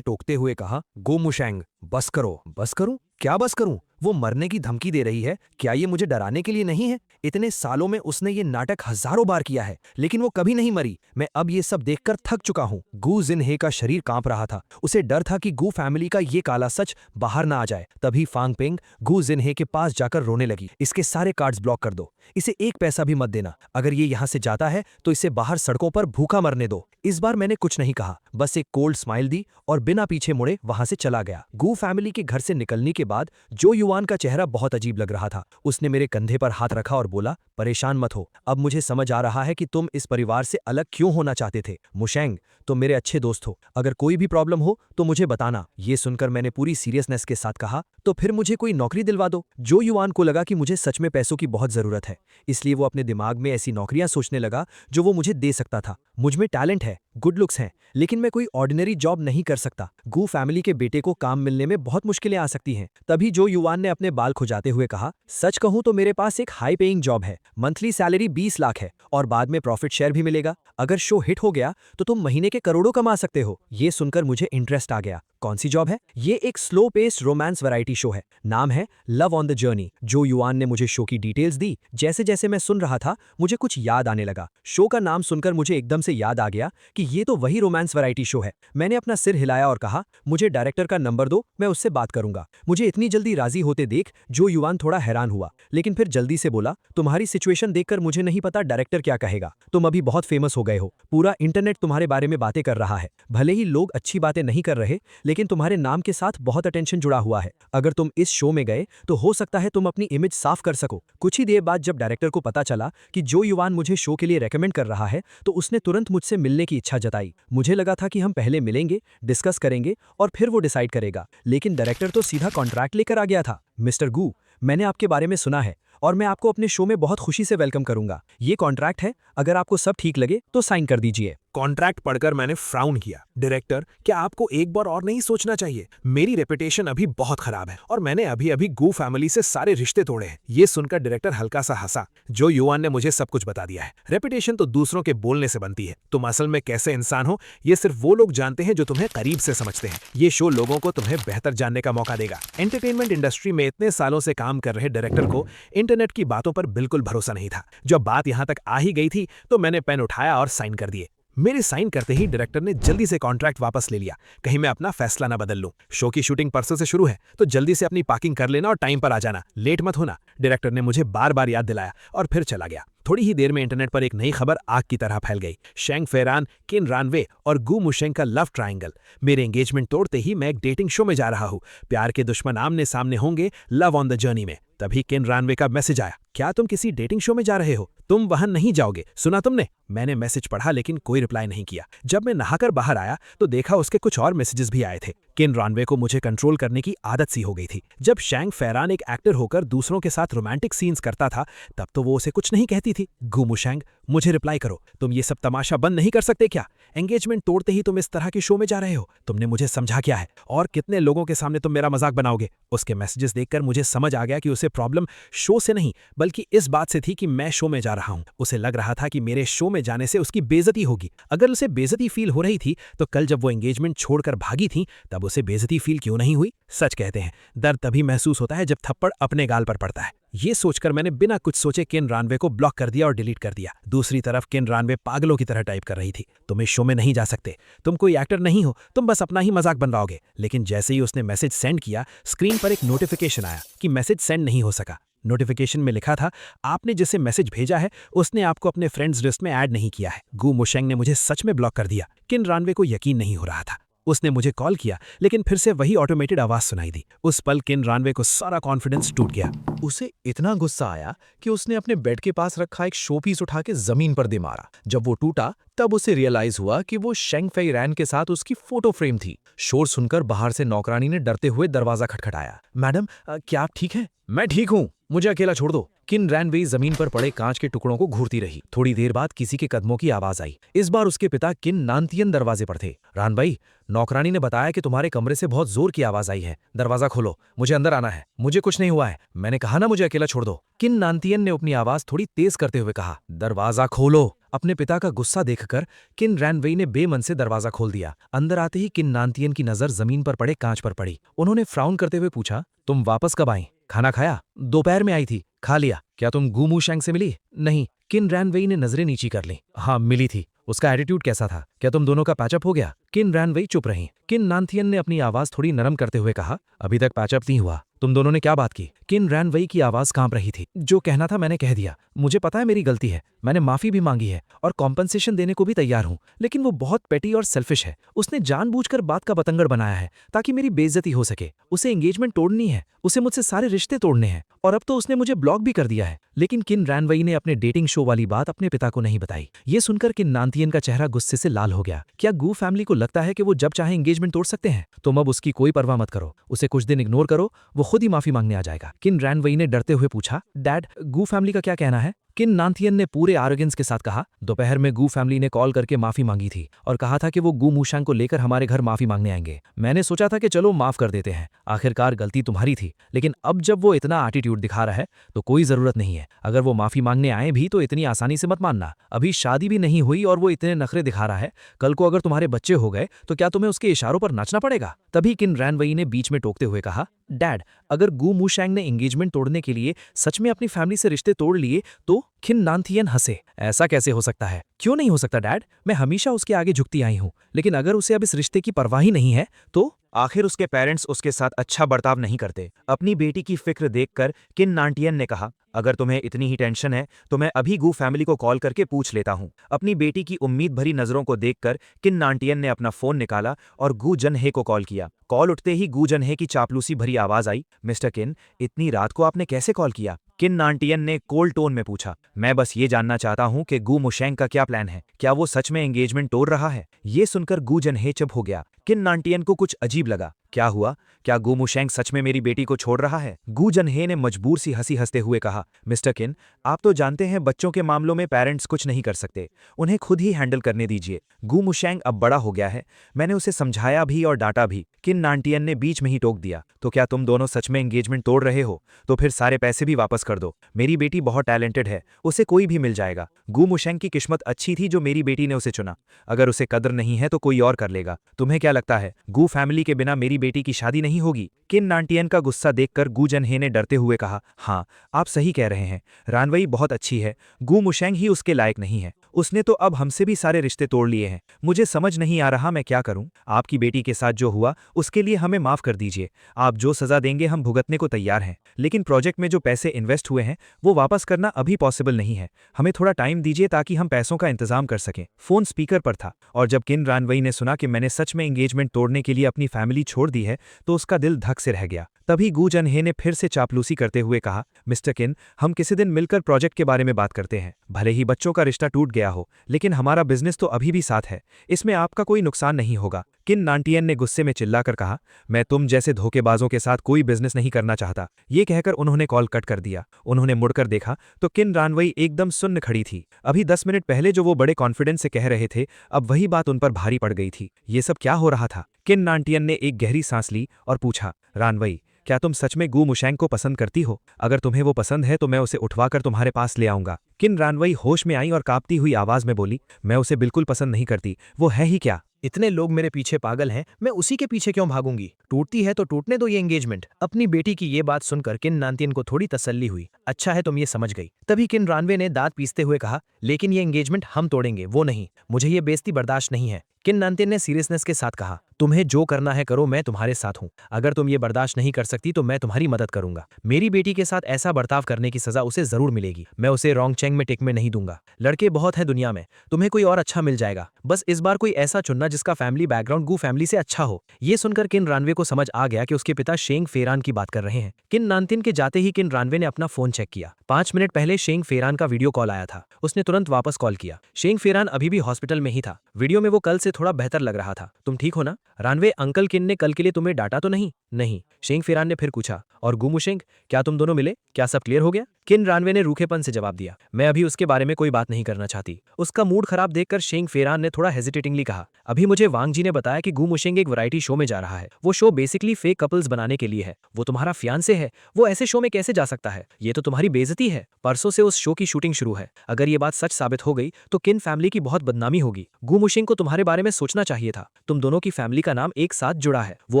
टोकते हुए कहा, गो मुशैंग, बस करो। बस करूं? क्या बस करूं? वो मरने की धमकी दे रही है। क्या ये मुझे डराने के लिए नहीं है? इतने सालों में उसने ये नाटक हजारों बार किया है, लेकिन वो कभी नहीं मरी। मैं अब ये सब देखकर थक चुका हूं। गू जिनहे का शरीर कांप रहा था। उसे डर था कि गू फैमिली का ये काला सच बाहर ना आ जाए। तभी फांगपिंग गू जिनहे के पास जाकर रोने लगी। इसके सारे कार्ड्स ब्लॉक कर दो, इसे एक पैसा भी मत देना। अगर ये यहां से जाता है तो इसे बाहर सड़कों पर भूखा मरने दो। इस बार मैंने कुछ नहीं कहा, बस एक कोल्ड स्माइल दी और बिना पीछे मुड़े वहां से चला गया। गू फैमिली के घर से निकलने के बाद जो युवान का चेहरा बहुत अजीब लग रहा था। उसने मेरे कंधे पर हाथ रखा और बोला, परेशान मत हो, अब मुझे समझ आ रहा है कि तुम इस परिवार से अलग क्यों होना चाहते थे। मुशैंग, तुम मेरे अच्छे दोस्त हो, अगर कोई भी प्रॉब्लम हो तो मुझे बताना। ये सुनकर मैंने पूरी सीरियसनेस के साथ कहा, तो फिर मुझे कोई नौकरी दिलवा दो। जो युवान को लगा कि मुझे सच में पैसों की बहुत जरूरत है, इसलिए वो अपने दिमाग में ऐसी नौकरियां सोचने लगा जो वो मुझे दे सकता था। मुझ में टैलेंट है, गुड लुक्स हैं, लेकिन मैं कोई ऑर्डिनरी जॉब नहीं कर सकता। गू फैमिली के बेटे को काम मिलने में बहुत मुश्किलें आ सकती हैं। तभी जो युवान ने अपने बाल खुजाते हुए कहा, सच कहूं तो मेरे पास एक हाई पेइंग जॉब है, मंथली सैलरी 20 लाख है और बाद में प्रॉफिट शेयर भी मिलेगा। अगर शो हिट हो गया तो तुम महीने के करोड़ों कमा सकते हो। ये सुनकर मुझे इंटरेस्ट आ गया। कौन सी जॉब है? ये एक slow paced romance variety show है, नाम है लव ऑन द जर्नी। जो युवान ने मुझे शो की डिटेल्स दी, जैसे जैसे मैं सुन रहा था मुझे कुछ याद आने लगा। शो का नाम सुनकर मुझे एकदम से याद आ गया कि ये तो वही रोमांस वैरायटी शो है। मैंने अपना सिर हिलाया और कहा, मुझे डायरेक्टर का नंबर दो, मैं उससे बात करूंगा। मुझे इतनी जल्दी राजी होते देख जो युवान थोड़ा हैरान हुआ, लेकिन फिर जल्दी से बोला, तुम्हारी सिचुएशन देखकर मुझे नहीं पता डायरेक्टर क्या कहेगा। तुम अभी बहुत फेमस हो गए हो, पूरा इंटरनेट तुम्हारे बारे में बातें कर रहा है। भले ही लोग अच्छी बातें नहीं कर रहे, लेकिन तुम्हारे नाम के साथ बहुत अटेंशन जुड़ा हुआ है। अगर तुम इस शो में गए तो हो सकता है तुम अपनी इमेज साफ कर सको। कुछ ही देर बाद जब डायरेक्टर को पता चला कि जो युवान मुझे शो के लिए रेकमेंड कर रहा है, तो उसने तुरंत मुझसे मिलने की इच्छा जताई। मुझे लगा था कि हम पहले मिलेंगे, डिस्कस करेंगे और फिर वो डिसाइड करेगा, लेकिन डायरेक्टर तो सीधा कॉन्ट्रैक्ट लेकर आ गया था। मिस्टर गू, मैंने आपके बारे में सुना है और मैं आपको अपने शो में बहुत खुशी से वेलकम करूंगा। ये कॉन्ट्रैक्ट है, अगर आपको सब ठीक लगे तो साइन कर दीजिए। कॉन्ट्रैक्ट पढ़कर मैंने फ्राउन किया। डायरेक्टर, क्या आपको एक बार और नहीं सोचना चाहिए? मेरी रेपुटेशन अभी बहुत खराब है और मैंने अभी अभी गू फैमिली से सारे रिश्ते तोड़े हैं। ये सुनकर डायरेक्टर हल्का सा हंसा। जो युवान ने मुझे सब कुछ बता दिया है। रेपुटेशन तो दूसरों के बोलने से बनती है। तुम असल में कैसे इंसान हो ये सिर्फ वो लोग जानते हैं जो तुम्हें करीब से समझते हैं। ये शो लोगों को तुम्हें बेहतर जानने का मौका देगा। एंटरटेनमेंट इंडस्ट्री में इतने सालों से काम कर रहे डायरेक्टर को इंटरनेट की बातों पर बिल्कुल भरोसा नहीं था। जब बात यहां तक आ ही गई थी तो मैंने पेन उठाया और साइन कर दिए। मेरे साइन करते ही डायरेक्टर ने जल्दी से कॉन्ट्रैक्ट वापस ले लिया, कहीं मैं अपना फैसला ना बदल लूं। शो की शूटिंग परसों से शुरू है, तो जल्दी से अपनी पार्किंग कर लेना और टाइम पर आ जाना, लेट मत होना। डायरेक्टर ने मुझे बार बार याद दिलाया और फिर चला गया। थोड़ी ही देर में इंटरनेट पर एक नई खबर आग की तरह फैल गई। शेंग फेरान, किन रानवे और गू मुशेंग का लव ट्रायंगल। मेरे एंगेजमेंट तोड़ते ही मैं एक डेटिंग शो में जा रहा हूँ। प्यार के दुश्मन आमने सामने होंगे लव ऑन द जर्नी में। तभी किन रानवे का मैसेज आया, क्या तुम किसी डेटिंग शो में जा रहे हो? तुम वहां नहीं जाओगे, सुना तुमने? मैंने मैसेज पढ़ा लेकिन कोई रिप्लाई नहीं किया। जब मैं नहाकर बाहर आया तो देखा उसके कुछ और मैसेजेस भी आए थे। किन रानवे को मुझे कंट्रोल करने की आदत सी हो गई थी। जब शेंग फेरान एक एक्टर होकर दूसरों के साथ रोमांटिक सीन्स करता था तब तो वो उसे कुछ नहीं कहती थी। गू मुशेंग, मुझे रिप्लाई करो, तुम ये सब तमाशा बंद नहीं कर सकते क्या? एंगेजमेंट तोड़ते ही तुम इस तरह के शो में जा रहे हो। तुमने मुझे समझा क्या है और कितने लोगों के सामने तुम मेरा मजाक बनाओगे? उसके मैसेजेस देखकर मुझे समझ आ गया कि उसे प्रॉब्लम शो से नहीं बल्कि इस बात से थी कि मैं शो में जा रहा हूं। उसे लग रहा था कि मेरे शो में जाने से उसकी बेइज्जती होगी। अगर उसे बेइज्जती फील हो रही थी तो कल जब वो एंगेजमेंट छोड़कर भागी थी तब उसे बेइज्जती फील क्यों नहीं हुई? सच कहते हैं, दर्द तभी महसूस होता है जब थप्पड़ अपने गाल पर पड़ता है। ये सोचकर मैंने बिना कुछ सोचे किन रानवे को ब्लॉक कर दिया और डिलीट कर दिया। दूसरी तरफ किन रानवे पागलों की तरह टाइप कर रही थी, तुम इस शो में नहीं जा सकते, तुम कोई एक्टर नहीं हो, तुम बस अपना ही मजाक बनवाओगे। लेकिन जैसे ही उसने मैसेज सेंड किया, स्क्रीन पर एक नोटिफिकेशन आया कि मैसेज सेंड नहीं हो सका। नोटिफिकेशन में लिखा था, आपने जिसे मैसेज भेजा है उसने आपको अपने फ्रेंड्स लिस्ट में ऐड नहीं किया है। गू मुशेंग ने मुझे सच में ब्लॉक कर दिया। किन रानवे को यकीन नहीं हो रहा था। उसने मुझे कॉल किया, लेकिन फिर से वही ऑटोमेटेड आवाज सुनाई दी। उस पल किन रानवे को सारा कॉन्फिडेंस टूट गया। उसे इतना गुस्सा आया कि उसने अपने बेड के पास रखा एक शोपीस उठा के जमीन पर दे मारा। जब वो टूटा तब उसे रियलाइज हुआ कि वो शेंग फेई रैन के साथ उसकी फोटो फ्रेम थी। शोर सुनकर बाहर से नौकरानी ने डरते हुए दरवाजा खटखटाया। मैडम, क्या आप ठीक हैं? मैं ठीक हूँ, मुझे अकेला छोड़ दो। किन रैनवे जमीन पर पड़े कांच के टुकड़ों को घूरती रही। थोड़ी देर बाद किसी के कदमों की आवाज आई। इस बार उसके पिता किन नानतियन दरवाजे पर थे। रान भाई, नौकरानी ने बताया कि तुम्हारे कमरे से बहुत जोर की आवाज आई है। दरवाजा खोलो, मुझे अंदर आना है। मुझे कुछ नहीं हुआ है, मैंने कहा ना, मुझे अकेला छोड़ दो। किन नानतियन ने अपनी आवाज थोड़ी तेज करते हुए कहा, दरवाजा खोलो। अपने पिता का गुस्सा देखकर किन रैनवे ने बेमन से दरवाजा खोल दिया। अंदर आते ही किन नानतियन की नजर जमीन पर पड़े कांच पर पड़ी। उन्होंने फ्राउन करते हुए पूछा, तुम वापस कब आई? खाना खाया? दोपहर में आई थी, खा लिया। क्या तुम गू मू शेंग से मिली? नहीं। किन रैनवे ने नजरें नीची कर ली। हाँ, मिली थी। उसका एटीट्यूड कैसा था? क्या तुम दोनों का पैचअप हो गया? किन रैनवे चुप रही। किन नानथियन ने अपनी आवाज थोड़ी नरम करते हुए कहा, अभी तक पैचअप नहीं हुआ। तुम दोनों ने क्या बात की? किन रैनवे की आवाज कांप रही थी। जो कहना था मैंने कह दिया। मुझे पता है मेरी गलती है, मैंने माफी भी मांगी है और कॉम्पनसेशन देने को भी तैयार हूं, लेकिन वो बहुत पेटी और सेल्फिश है। उसने जानबूझकर बात का बतंगड़ बनाया है ताकि मेरी बेइज्जती हो सके। उसे एंगेजमेंट तोड़नी है, उसे मुझसे सारे रिश्ते तोड़ने हैं और अब तो उसने मुझे ब्लॉक भी कर दिया है। लेकिन किन रैनवे ने अपने डेटिंग शो वाली बात अपने पिता को नहीं बताई। ये सुनकर किन नानतियन का चेहरा गुस्से से लाल हो गया। क्या गू फैमिली को लगता है कि वो जब चाहे एंगेजमेंट तोड़ सकते हैं? तुम अब उसकी कोई परवाह मत करो, उसे कुछ दिन इग्नोर करो, वो खुद ही माफी मांगने आ जाएगा। किन रैनवे ने डरते हुए पूछा, डैड, गू फैमिली का क्या कहना है? किन नानथियन ने पूरे आरोगेंस के साथ कहा, दोपहर में गू फैमिली ने कॉल करके माफी मांगी थी और कहा था कि वो गू मूशांग को लेकर हमारे घर माफी मांगने आएंगे। मैंने सोचा था कि चलो माफ कर देते हैं, आखिरकार गलती तुम्हारी थी, लेकिन अब जब वो इतना एटीट्यूड दिखा रहा है तो कोई जरूरत नहीं है। अगर वो माफी मांगने आए भी तो इतनी आसानी से मत मानना। अभी शादी भी नहीं हुई और वो इतने नखरे दिखा रहा है, कल को अगर तुम्हारे बच्चे हो गए तो क्या तुम्हें उसके इशारों पर नाचना पड़ेगा? तभी किन रैनवे ने बीच में टोकते हुए कहा, डैड, अगर गू मूशैंग ने एंगेजमेंट तोड़ने के लिए सच में अपनी फैमिली से रिश्ते तोड़ लिए तो? किन नानथियन हंसे। ऐसा कैसे हो सकता है? क्यों नहीं हो सकता डैड, मैं हमेशा उसके आगे झुकती आई हूं, लेकिन अगर उसे अब इस रिश्ते की परवाह ही नहीं है तो? आखिर उसके पेरेंट्स उसके साथ अच्छा बर्ताव नहीं करते। अपनी बेटी की फिक्र देखकर किन नानटियन ने कहा, अगर तुम्हें इतनी ही टेंशन है तो मैं अभी गू फैमिली को कॉल करके पूछ लेता हूं। अपनी बेटी की उम्मीद भरी नजरों को देखकर किन नानटियन ने अपना फोन निकाला और गू जनहे को कॉल किया। कॉल उठते ही गू जनहे की चापलूसी भरी आवाज आई, मिस्टर किन, इतनी रात को आपने कैसे कॉल किया? किन नानटियन ने कोल्ड टोन में पूछा, मैं बस ये जानना चाहता हूं कि गू मुशैंग का क्या प्लान है, क्या वो सच में एंगेजमेंट तोड़ रहा है? ये सुनकर गू जनहे चुप हो गया। किन नानटियन को कुछ अजीब लगा। क्या हुआ? क्या गू मुशैंग सच में मेरी बेटी को छोड़ रहा है? गू जनहे ने मजबूर सी हंसी हंसते हुए कहा, मिस्टर किन, आप तो जानते हैं बच्चों के मामलों में पेरेंट्स कुछ नहीं कर सकते, उन्हें खुद ही हैंडल करने दीजिए। गू मुशैंग अब बड़ा हो गया है, मैंने उसे समझाया भी और डांटा भी। किन नानटियन ने बीच में ही टोक दिया, तो क्या तुम दोनों सच में एंगेजमेंट तोड़ रहे हो? तो फिर सारे पैसे भी वापस कर दो। मेरी बेटी बहुत टैलेंटेड है, उसे कोई भी मिल जाएगा। गू मुशैंग की किस्मत अच्छी थी जो मेरी बेटी ने उसे चुना, अगर उसे कदर नहीं है तो कोई और कर लेगा। तुम्हें क्या लगता है गू फैमिली के बिना मेरी बेटी की शादी नहीं होगी? किन नानटियन का गुस्सा देखकर गू जनहे ने डरते हुए कहा, हाँ, आप सही कह रहे हैं, रानवई बहुत अच्छी है, गू मुशैंग ही उसके लायक नहीं है। उसने तो अब हमसे भी सारे रिश्ते तोड़ लिए हैं। मुझे समझ नहीं आ रहा मैं क्या करूं। आपकी बेटी के साथ जो हुआ उसके लिए हमें माफ कर दीजिए। आप जो सजा देंगे हम भुगतने को तैयार हैं, लेकिन प्रोजेक्ट में जो पैसे इन्वेस्ट हुए हैं वो वापस करना अभी पॉसिबल नहीं है। हमें थोड़ा टाइम दीजिए ताकि हम पैसों का इंतजाम कर सकें। फोन स्पीकर पर था और जब किन रानवई ने सुना कि मैंने सच में एंगेजमेंट तोड़ने के लिए अपनी फैमिली छोड़ दी है तो उसका दिल धक से रह गया। तभी गू जनहे ने फिर से चापलूसी करते हुए कहा, मिस्टर किन, हम किसी दिन मिलकर प्रोजेक्ट के बारे में बात करते हैं। भले ही बच्चों का रिश्ता टूट गया हो, लेकिन हमारा बिजनेस तो अभी भी साथ है, इसमें आपका कोई नुकसान नहीं होगा। किन नानटियन ने गुस्से में चिल्लाकर कहा, मैं तुम जैसे धोखेबाजों के साथ कोई बिजनेस नहीं करना चाहता। ये कहकर उन्होंने कॉल कट कर दिया। उन्होंने मुड़कर देखा तो किन रानवई एकदम सुन्न खड़ी थी। अभी 10 मिनट पहले जो वो बड़े कॉन्फिडेंस से कह रहे थे, अब वही बात उन पर भारी पड़ गई थी। ये सब क्या हो रहा था? किन नानटियन ने एक गहरी सांस ली और पूछा, रानवई, क्या तुम सच में गू मुशैंग को पसंद करती हो? अगर तुम्हें वो पसंद है तो मैं उसे उठवाकर तुम्हारे पास ले आऊंगा। किन रानवई होश में आई और कांपती हुई आवाज में बोली, मैं उसे बिल्कुल पसंद नहीं करती, वो है ही क्या? इतने लोग मेरे पीछे पागल हैं, मैं उसी के पीछे क्यों भागूंगी? टूटती है तो टूटने दो ये एंगेजमेंट। अपनी बेटी की ये बात सुनकर किन नानतियन को थोड़ी तसल्ली हुई। अच्छा है तुम ये समझ गई। तभी किन रानवे ने दांत पीसते हुए कहा, लेकिन ये एंगेजमेंट हम तोड़ेंगे, वो नहीं। मुझे ये बेइज्जती बर्दाश्त नहीं है। किन नानतेन ने सीरियसनेस के साथ कहा, तुम्हें जो करना है करो, मैं तुम्हारे साथ हूँ। अगर तुम ये बर्दाश्त नहीं कर सकती तो मैं तुम्हारी मदद करूंगा। मेरी बेटी के साथ ऐसा बर्ताव करने की सजा उसे जरूर मिलेगी। मैं उसे रोंगचेंग में टिकने नहीं दूंगा। लड़के बहुत हैं दुनिया में, तुम्हें कोई और अच्छा मिल जाएगा। बस इस बार कोई ऐसा चुनना जिसका फैमिली बैकग्राउंड गू फैमिली से अच्छा हो। ये सुनकर किन रानवे को समझ आ गया कि उसके पिता शेंग फेरान की बात कर रहे हैं। किन नानतिन के जाते ही किन रानवे ने अपना फोन चेक किया। 5 मिनट पहले शेंग फेरान का वीडियो कॉल आया था। उसने तुरंत वापस कॉल किया। शेंग फेरान अभी भी हॉस्पिटल में ही था। वीडियो में वो कल से थोड़ा बेहतर लग रहा था। तुम ठीक हो ना? रानवे, अंकल किन ने कल के लिए तुम्हें डांटा तो नहीं? नहीं, शेंग फेरान ने फिर पूछा। और गुमुशेंग, क्या तुम दोनों मिले? क्या सब क्लियर हो गया? किन रानवे ने रूखेपन से जवाब दिया, मैं अभी उसके बारे में कोई बात नहीं करना चाहती। उसका मूड खराब देखकर शेंग फेरान ने थोड़ा हेजिटेटिंगली कहा, अभी मुझे वांग जी ने बताया कि गुमुशेंग एक वैरायटी शो में जा रहा है। वो शो बेसिकली फेक कपल्स बनाने के लिए है। वो तुम्हारा फियांसे है, वो ऐसे शो में कैसे जा सकता है? ये तो तुम्हारी बेइज्जती है। परसों से उस शो की शूटिंग शुरू है। अगर ये बात सच साबित हो गई तो किन फैमिली की बहुत बदनामी होगी। गुमुशेंग को तुम्हारे बारे में सोचना चाहिए था। तुम दोनों की फैमिली का नाम एक साथ जुड़ा है। वो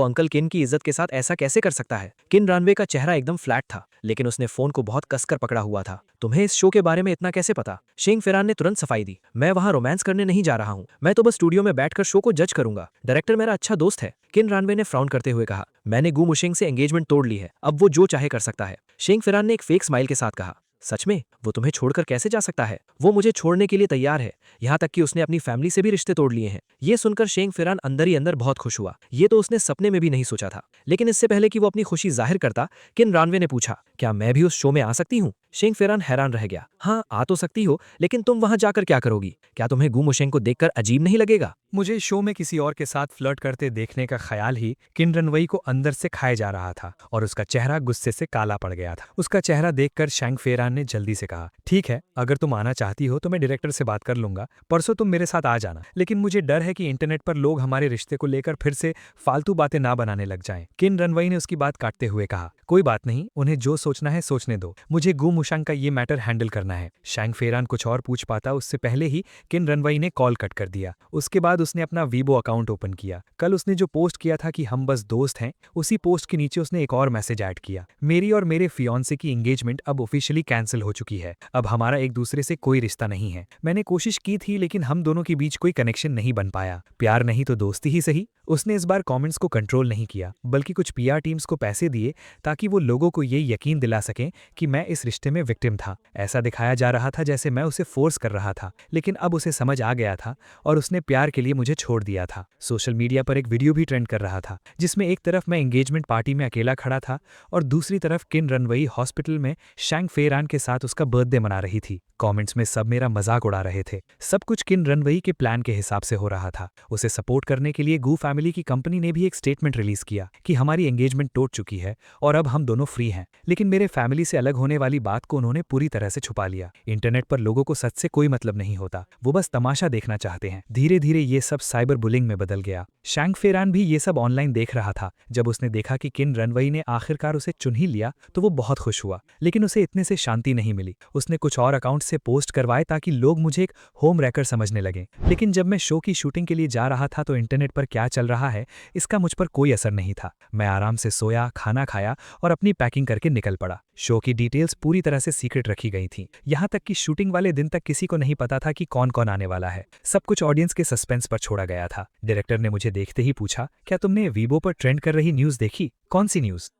अंकल किन की इज्जत के साथ ऐसा कैसे कर सकता है? किन रानवे का चेहरा एकदम फ्लैट था, लेकिन उसने फोन को बहुत कसकर पकड़ा हुआ था। तुम्हें इस शो के बारे में इतना कैसे पता? शेंग फेरान ने तुरंत सफाई दी, मैं वहां रोमांस करने नहीं जा रहा हूं। मैं तो बस स्टूडियो में बैठकर शो को जज करूंगा। डायरेक्टर मेरा अच्छा दोस्त है। किन रानवे ने फ्राउन करते हुए कहा, मैंने गुमुशेंग से एंगेजमेंट तोड़ ली है। अब वो जो चाहे कर सकता है। शेंग फेरान ने एक फेक स्माइल के साथ कहा, सच में? वो तुम्हें छोड़कर कैसे जा सकता है? वो मुझे छोड़ने के लिए तैयार है। यहाँ तक कि उसने अपनी फैमिली से भी रिश्ते तोड़ लिए हैं। ये सुनकर शेंग फेरान अंदर ही अंदर बहुत खुश हुआ। ये तो उसने सपने में भी नहीं सोचा था। लेकिन इससे पहले कि वो अपनी खुशी जाहिर करता, किन रानवे ने पूछा, क्या मैं भी उस शो में आ सकती हूँ? शेंग फेरान हैरान रह गया। हाँ, आ तो सकती हो, लेकिन तुम वहां जाकर क्या करोगी? क्या तुम्हें गुमुशेंग को देखकर अजीब नहीं लगेगा? मुझे शो में किसी और के साथ फ्लर्ट करते देखने का ख्याल ही किन रनवई को अंदर से खाए जा रहा था और उसका चेहरा गुस्से से काला पड़ गया था। उसका चेहरा देखकर शेंग फेरान ने जल्दी से कहा, ठीक है, अगर तुम आना चाहती हो तो मैं डायरेक्टर से बात कर लूंगा। परसों तुम मेरे साथ आ जाना। लेकिन मुझे डर है कि इंटरनेट पर लोग हमारे रिश्ते को लेकर फिर से फालतू बातें ना बनाने लग जाएं। किन रनवई ने उसकी बात काटते हुए कहा, कोई बात नहीं, उन्हें जो सोचना है सोचने दो। मुझे गुमुशेंग का ये मैटर हैंडल करना है। शेंग फेरान कुछ और पूछ पाता उससे पहले ही किन रनवई ने कॉल कट कर दिया। उसके बाद उसने अपना वीबो अकाउंट ओपन किया। कल उसने जो पोस्ट किया था कि हम बस दोस्त हैं, उसी पोस्ट के नीचे उसने एक और मैसेज ऐड किया, मेरी और मेरे फियांसे की एंगेजमेंट अब ऑफिशियली कैंसिल हो चुकी है। अब हमारा एक दूसरे से कोई रिश्ता नहीं है। मैंने कोशिश की थी लेकिन हम दोनों के बीच कोई कनेक्शन नहीं बन पाया। प्यार नहीं तो दोस्ती ही सही। उसने इस बार कमेंट्स को कंट्रोल नहीं किया, बल्कि कुछ पीआर टीम्स को पैसे दिए ताकि वो लोगों को ये यकीन दिला सकें कि मैं इस रिश्ते में विक्टिम था। ऐसा दिखाया जा रहा था जैसे मैं उसे फोर्स कर रहा था, लेकिन अब उसे समझ आ गया था और उसने प्यार के लिए मुझे छोड़ दिया था। सोशल मीडिया पर एक वीडियो भी ट्रेंड कर रहा था जिसमें एक तरफ मैं एंगेजमेंट पार्टी में अकेला खड़ा था और दूसरी तरफ किन रनवई हॉस्पिटल में शेंग फेरान के साथ उसका बर्थडे मना रही थी। कमेंट्स में सब मेरा मजाक उड़ा रहे थे। सब कुछ किन रनवई के प्लान के हिसाब से हो रहा था। उसे सपोर्ट करने के लिए गू फैमिली की कंपनी ने भी एक स्टेटमेंट रिलीज किया कि हमारी एंगेजमेंट टूट चुकी है और अब हम दोनों फ्री हैं। लेकिन मेरे फैमिली से अलग होने वाली बात को उन्होंने पूरी तरह से छुपा लिया। इंटरनेट पर लोगों को सच से कोई मतलब नहीं होता, वो बस तमाशा देखना चाहते हैं। धीरे धीरे ये सब साइबर बुलिंग में बदल गया। शेंग फेरान भी ये सब ऑनलाइन देख रहा था। जब उसने देखा कि किन रनवई ने आखिरकार उसे चुन ही लिया तो वो बहुत खुश हुआ, लेकिन उसे इतने से शांति नहीं मिली। उसने कुछ और अकाउंट से पोस्ट करवाए ताकि लोग मुझे एक होम रैकर समझने लगे। लेकिन जब मैं शो की शूटिंग के लिए जा रहा था तो इंटरनेट पर क्या चल रहा है इसका मुझ पर कोई असर नहीं था। मैं आराम से सोया, खाना खाया और अपनी पैकिंग करके निकल पड़ा। शो की डिटेल्स पूरी तरह से सीक्रेट रखी गई थी, यहाँ तक कि शूटिंग वाले दिन तक किसी को नहीं पता था कि कौन कौन आने वाला है। सब कुछ ऑडियंस के सस्पेंस पर छोड़ा गया था। डायरेक्टर ने मुझे देखते ही पूछा, क्या तुमने वीबो पर ट्रेंड कर रही न्यूज़ देखी? कौन सी न्यूज़?